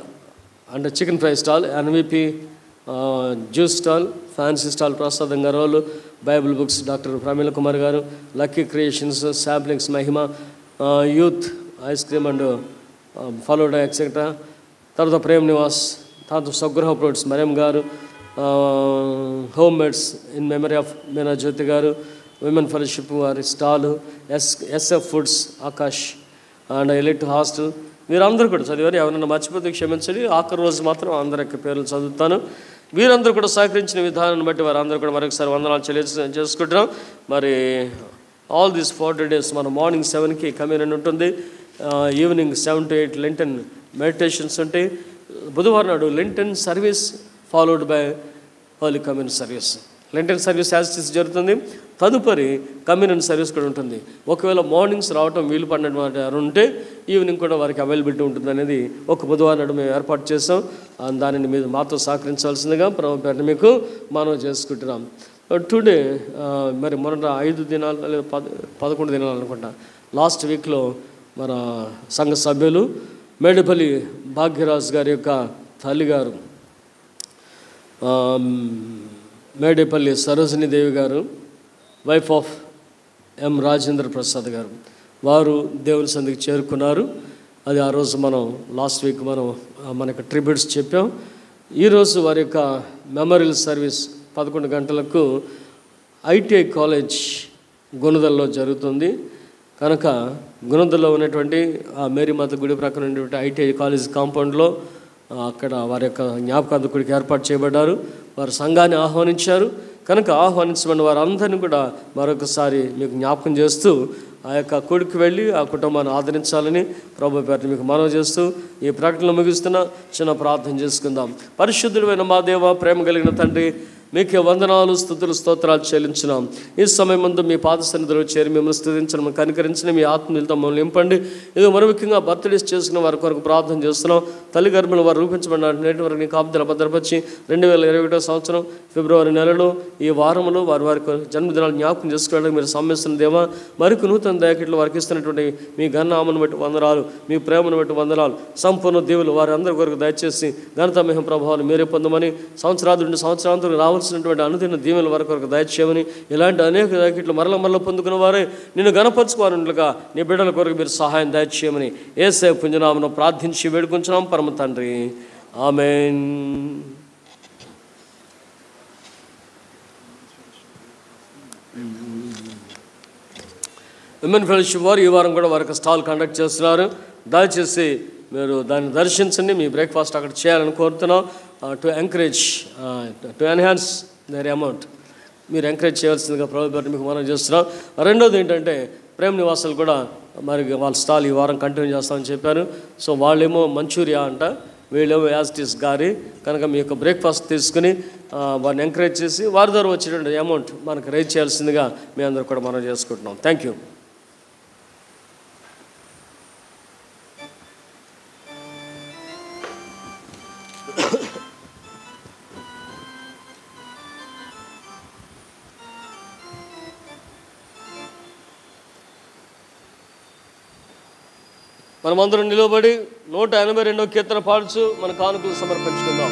అంటే chicken fry stall, NVP juice stall, fancy stall Prasadam గారు వాళ్ళు, Bible books doctor Pramila Kumar గారు, lucky creations, samplings Mahima, youth ice cream and falooda etcetera, తర్వాత ప్రేమ్ నివాస్, తర్వాత స్వగృహ ఫ్రూట్స్ మరియం గారు, home mades in memory of Meena Jyothi గారు, విమెన్ ఫెలోషిప్ వారి stall, SF foods Akash and elite hostel, మీరందరూ కూడా చదివారు. ఎవరైనా మర్చిపోతే క్షమించండి. ఆఖరి రోజు మాత్రం అందరి యొక్క పేర్లు చదువుతాను. వీరందరూ కూడా సహకరించిన విధానాన్ని బట్టి వారందరూ కూడా మరొకసారి వందనాలు చేసుకుంటున్నాం. మరి ఆల్ దీస్ 40 days మన మార్నింగ్ 7కి కమ్యూనియన్ ఉంటుంది, ఈవినింగ్ 7 to 8 లెంటన్ మెడిటేషన్స్ ఉంటాయి. బుధవారం నాడు Lenten service followed by Holi communion service. Lenten service as జరుగుతుంది. తదుపరి కమ్యూనియన్ సర్వీస్ కూడా ఉంటుంది. ఒకవేళ మార్నింగ్స్ రావటం వీలు పడినటువంటి ఉంటే ఈవినింగ్ కూడా వారికి అవైలబిలిటీ ఉంటుంది అనేది ఒక బుధవారం నాడు మేము ఏర్పాటు చేసాం. దానిని మీరు మాతో సహకరించాల్సిందిగా ప్రభు పేరున మీకు మనం చేసుకుంటున్నాం. టుడే మరి మొన్న 5 దినాలు లేదా 11 దినాలు అనుకుంటా లాస్ట్ వీక్లో మన సంఘ సభ్యులు మేడిపల్లి భాగ్యరాజు గారి యొక్క తల్లిగారు మేడిపల్లి సరోజినీదేవి గారు, వైఫ్ ఆఫ్ ఎం రాజేంద్ర ప్రసాద్ గారు, వారు దేవుని సంధికి చేరుకున్నారు. అది ఆ రోజు మనం లాస్ట్ వీక్ మనకు ట్రిబ్యూట్స్ చెప్పాం. ఈరోజు వారి యొక్క మెమోరియల్ సర్వీస్ 11 గంటలకు ఐటీఐ కాలేజ్ గుణదల్లో జరుగుతుంది. కనుక గుణదల్లో ఉన్నటువంటి మేరీమాత గుడి ప్రక్కన ఉన్నటువంటి ఐటీఐ కాలేజ్ కాంపౌండ్లో అక్కడ వారి యొక్క జ్ఞాపకార్థకుడికి ఏర్పాటు చేయబడ్డారు. వారు సంఘాన్ని ఆహ్వానించారు. కనుక ఆహ్వానించబడిన వారందరినీ కూడా మరొకసారి మీకు జ్ఞాపకం చేస్తూ ఆ యొక్క కొడుకు వెళ్ళి ఆ కుటుంబాన్ని ఆదరించాలని ప్రభు పేరున మీకు మనవి చేస్తూ ఈ ప్రకటనలు ముగిస్తున్న చిన్న ప్రార్థన చేసుకుందాం. పరిశుద్ధుడైన మా దేవ, ప్రేమ కలిగిన తండ్రి, మీకే వందనాలు, స్తుతులు, స్తోత్రాలు చెల్లించినాం. ఈ సమయం ముందు మీ పాద సన్నిధిలో చేరి మిమ్మల్ని స్తుతించడం, కనికరించిన మీ ఆత్మీయులతో మమ్మల్ని నింపండి. ఇది మరి ముఖ్యంగా బర్త్డేస్ చేసుకున్న వారి కొరకు ప్రార్థన చేస్తున్నాం. తల్లి గర్భంలో వారు రూపించబడిన నేటి వరకు నీ కాపుదల భద్రపరిచి 2021 సంవత్సరం ఫిబ్రవరి నెలలో ఈ వారంలో వారి జన్మదినాలు జ్ఞాపకం చేసుకోవడానికి మీరు సమ్మిస్తున్న దేవా, మరికి నూతన దయకిట్లు వారికి ఇస్తున్నటువంటి మీ ఘనామను బట్టి వందనాలు, మీ ప్రేమను బట్టి వందనాలు. సంపూర్ణ దేవులు వారి అందరి కొరకు దయచేసి ఘనత మహిమ ప్రభావాలు మీరే పొందమని, సంవత్సరాది నుండి సంవత్సరాంతరం రావాల్సినటువంటి అనుదిన దీవెనల వారి కొరకు దయచేయమని, ఇలాంటి అనేక దయకిట్లు మరల పొందుకున్న వారే నిన్ను గణపరచుకోవాలన్నట్లుగా నీ బిడ్డల కొరకు మీరు సహాయం దయచేయమని యేసయ్య పుణ్యనామమున ప్రార్థించి వేడుకుంటున్నాం పరమ తండ్రి. ఆమేన్. విమెన్ ఫెలోషిప్ వారు ఈ వారం కూడా వారికి స్టాల్ కండక్ట్ చేస్తున్నారు. దయచేసి మీరు దాన్ని దర్శించండి. మీ బ్రేక్ఫాస్ట్ అక్కడ చేయాలని కోరుతున్నాం. To encourage to enhance their amount మీరు ఎంకరేజ్ చేయాల్సిందిగా ప్రభుత్వం మీకు మనం చేస్తున్నాం. రెండోది ఏంటంటే ప్రేమ నివాసాలు కూడా మరి వాళ్ళ స్టాల్ ఈ వారం కంటిన్యూ చేస్తామని చెప్పారు. సో వాళ్ళేమో మంచూరియా అంట, వీళ్ళేమో యాజిటీస్ గారి. కనుక మీ యొక్క బ్రేక్ఫాస్ట్ తీసుకుని వారిని ఎంకరేజ్ చేసి వారి ద్వారా వచ్చేటువంటి అమౌంట్ మనకు రైజ్ చేయాల్సిందిగా మీ అందరూ కూడా మనం చేసుకుంటున్నాం. Thank you. మనమందరం నిలబడి 182వ కీర్తన పాడుచు మన కానుకలు సమర్పించుకుందాం.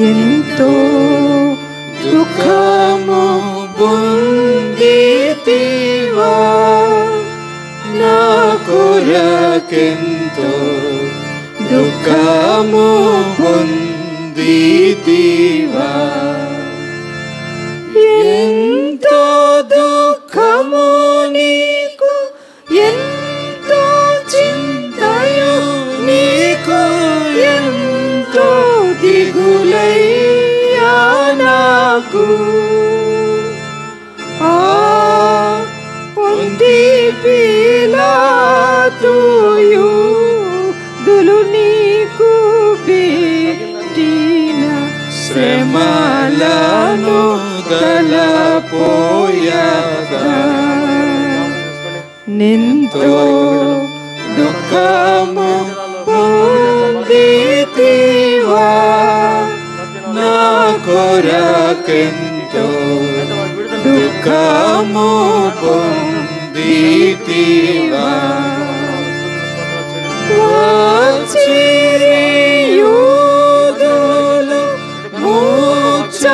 ఎంతో దుఃఖము పొందితివా, నా కొరకెంతో దుఃఖము పొందితివా, ఎంతో దుఃఖము నీకు, ఎంతో చింతయు నీకు, ఎంతో దిగులయ్యా నాకు. పొంది పిలాతుయు దులు నీకు పెట్టిన శ్రమలను తలపోయగా, నెంతో దుఃఖము పొందితివా, నా కొరకెంతో దుఃఖము పొందితివా. యూదులు ముచ్చటలాడుచు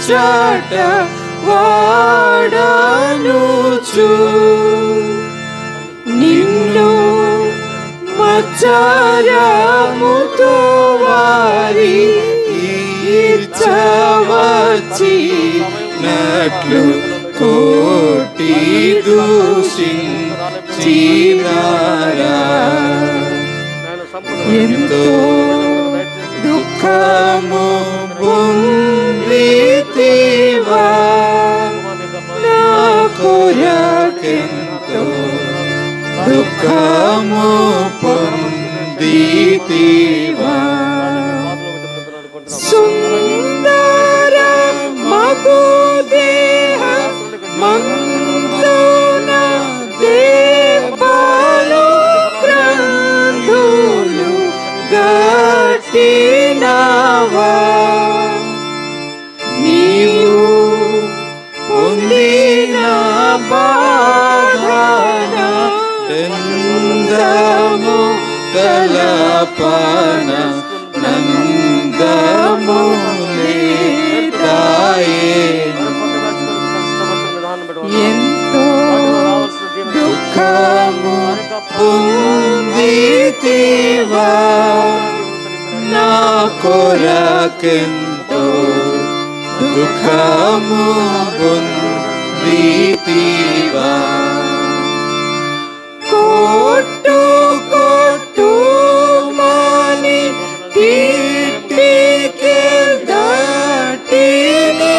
చాట వాడనుచు నిన్ను మచ్చరముతో వారి ఈడ్చవచ్చినట్లు కోటి దూషించినారా ఎంతో దుఃఖము పొందితివా నా కొరకెంతో దుఃఖము పొందితివా సుందర మగు దేహ మందున దేవాలు క్రందులు గట్టినవా నీవు పొందిన బాధన నందము కలపన నందము లేదాయేను ఎంతో దుఃఖము పొందితివా నా కొరకెంతో దుఃఖము పొందితివా కొట్టు కొట్టు మాని తిట్టికెల్దటిని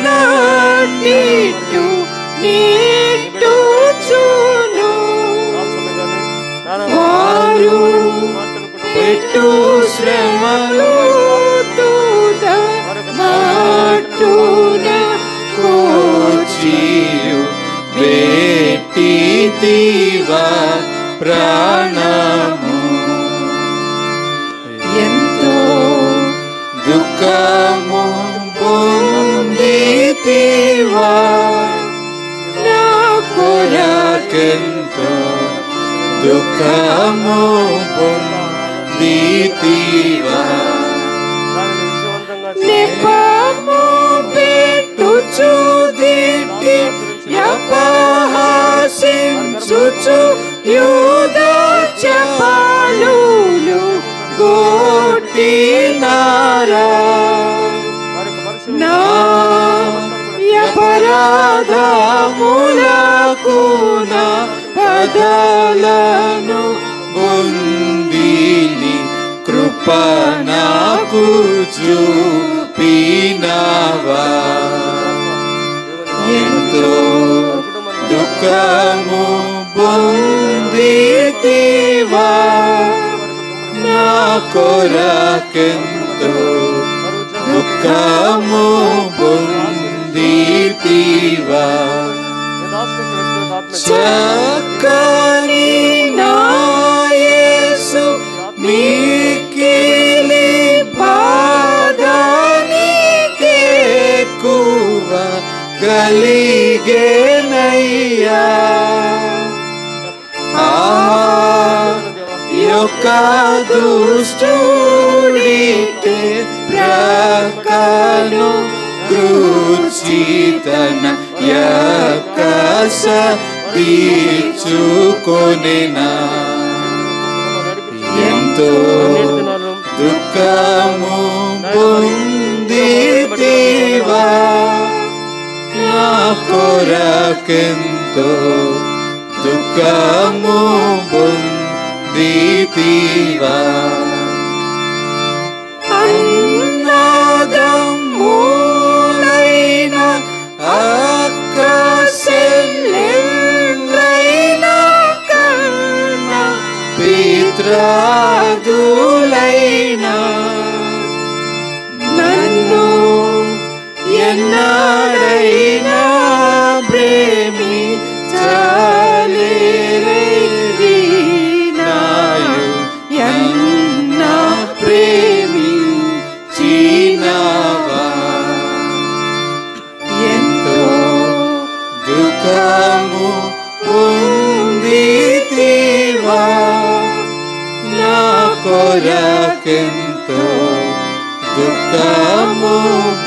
నాటిటు నీటుచును వారు పెట్టు శ్రమలు తుద మాటున కోచియు పెట్టితివా ప్రాణము ఎంతో దుఃఖము పొందితివా నా కొరకెంతో దుఃఖము పొందితివా నెపము పెట్టుచు దిట్టి అపహాసించుచు యూద చెప్పాలులు గొట్టినారా నా అపరాధములకు నా పదలను పొందిని కృప నాకు చూపినవా ఎంతో దుఃఖము పొందితివా నా కొరకెంతో దుఃఖము పొందితివా చక్కని నా యేసు మిక్కిలి బాధనికెక్కువ గలిగేనయ్యా యొక్క దుష్టుడికే ప్రకను కృచితన యకస తీర్చుకొనెనా ఎంతో దుఃఖము పొందితివా నా కొరకెంతో దుఃఖము పొందితివా అన్నదమ్ములైన అక్క చెల్లెళ్ళైన కన్న పిత్రాదులైన నన్ను ఎన్నడైనా ప్రేమించలేరి నాయు ఎన్న ప్రేమించినవా ఎంతో దుఃఖము పొందితివా నా కొరకెంతో దుఃఖము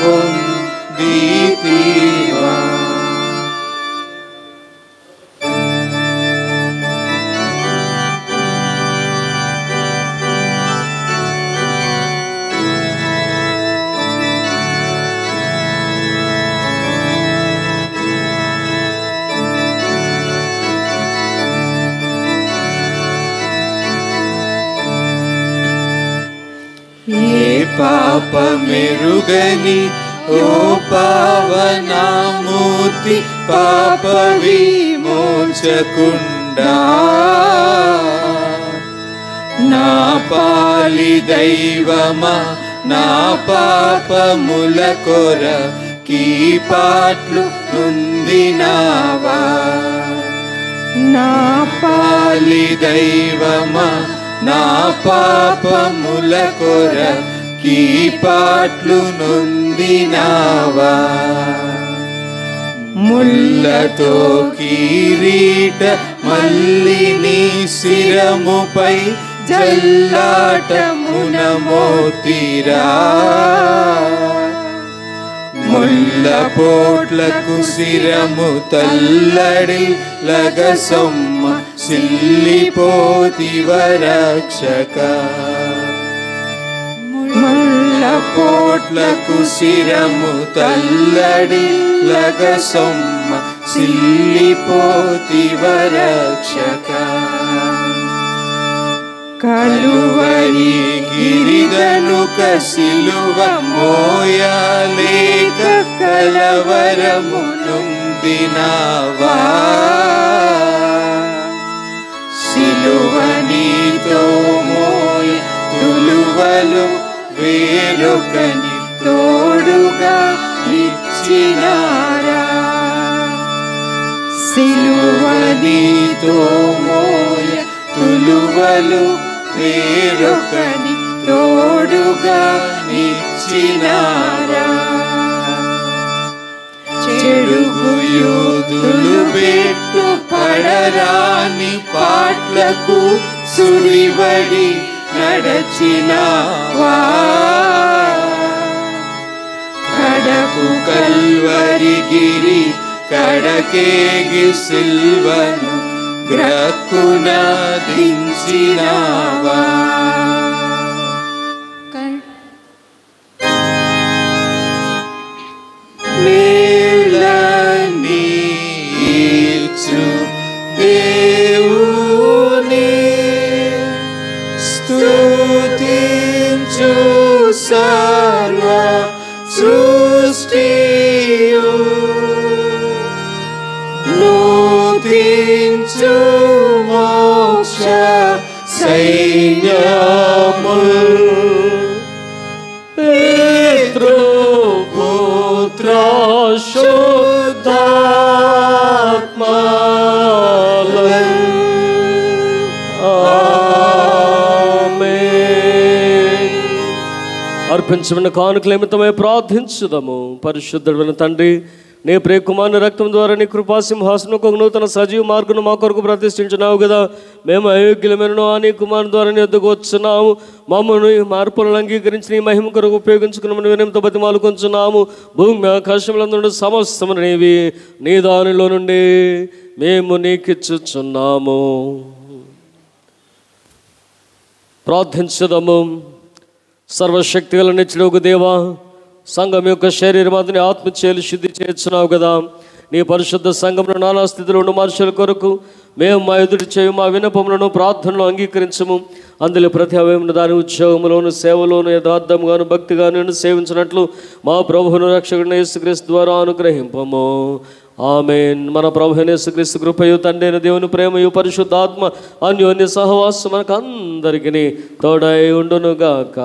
పొందితివా పాపమెరుగని ఓ పావనామూర్తి పాప విమోచకుండా నా పాలి దైవమా నా పాపముల కొరకీ పాట్లు నొందినావా నా పాలి దైవమా నా పాపముల కొరకీ పాట్లు నొందినావా ముళ్ళతో కిరీట మల్లి నీ శిరముపై జల్లాటమున మోతిరా ముళ్ళ పోట్లకు శిరము తల్లడి లగసొమ్మ సిల్లిపోతివ రక్షక ముళ్ళ పోట్లకు శిరము తల్లడి లగసొమ్మ సిల్లిపోతివ రక్షక కలువరి గిరిదనుక సిలువ మోయలేక కలవరము నొందినావా సిలువ నీతో మోయ తులువలు వేరొకని తోడుగా ఇచ్చినారా సిలువ నీతో మోయ తులువలు వేరొకని తోడుగా ఇచ్చినారా చెడుగు యోధులు పెట్టు పడరాని పాట్లకు సుడివడి నడచినావా కడకు కల్వరి గిరి కడకేగి సిల్వను గ్రక్కున దించినావా మేలని ఇచ్చు దేవుని స్తుతించు సర్వ సృష్టియు నూతించు మోక్ష సైన్యముల్ పితృపుత్ర శుద్ధాత్మలం ఆమేన్. అర్పించబడిన కానుకల నిమిత్తమై ప్రార్థించుదాము. పరిశుద్ధుడైన తండ్రి, నీ ప్రియ కుమారుని రక్తం ద్వారా నీ కృపా సింహాసనం ఒక నూతన సజీవ మార్గను మా కొరకు ప్రతిష్ఠించినావు కదా. మేము అయోగ్యులమైన నీ కుమారుని ద్వారా నీ వద్దకు వచ్చున్నాము. మమ్మల్ని ఈ మార్పులను అంగీకరించి నీ మహిమ కొరకు ఉపయోగించుకున్నామని వినయంతో బతిమాలుకొంచున్నాము. భూమి ఆకాశములందు సమస్తమును నీవి, నీ దానిలో నుండి మేము నీకిచ్చుచున్నాము. ప్రార్థించుదాము. సర్వశక్తిగల నిత్యుడగు దేవా, సంఘం యొక్క శరీరమాదిని ఆత్మచేలు శుద్ధి చేర్చున్నావు కదా. నీ పరిశుద్ధ సంఘంలో నానా స్థితిలో ఉన్న మనుషుల కొరకు మేము మా ఎదుటి చేయు మా విన్నపములను ప్రార్థనలు అంగీకరించము. అందులో ప్రతి అవయమును దాని ఉద్యోగంలోను సేవలోను యథార్థముగాను భక్తిగాను సేవించినట్లు మా ప్రభువును రక్షకుడిని యేసుక్రీస్తు ద్వారా అనుగ్రహింపము. ఆమేన్. మన ప్రభువైన యేసుక్రీస్తు కృపయు తండ్రి అయిన దేవుని ప్రేమయు పరిశుద్ధాత్మ అన్యోన్య సహవాసం మనకు అందరికీ తోడై ఉండునుగాక.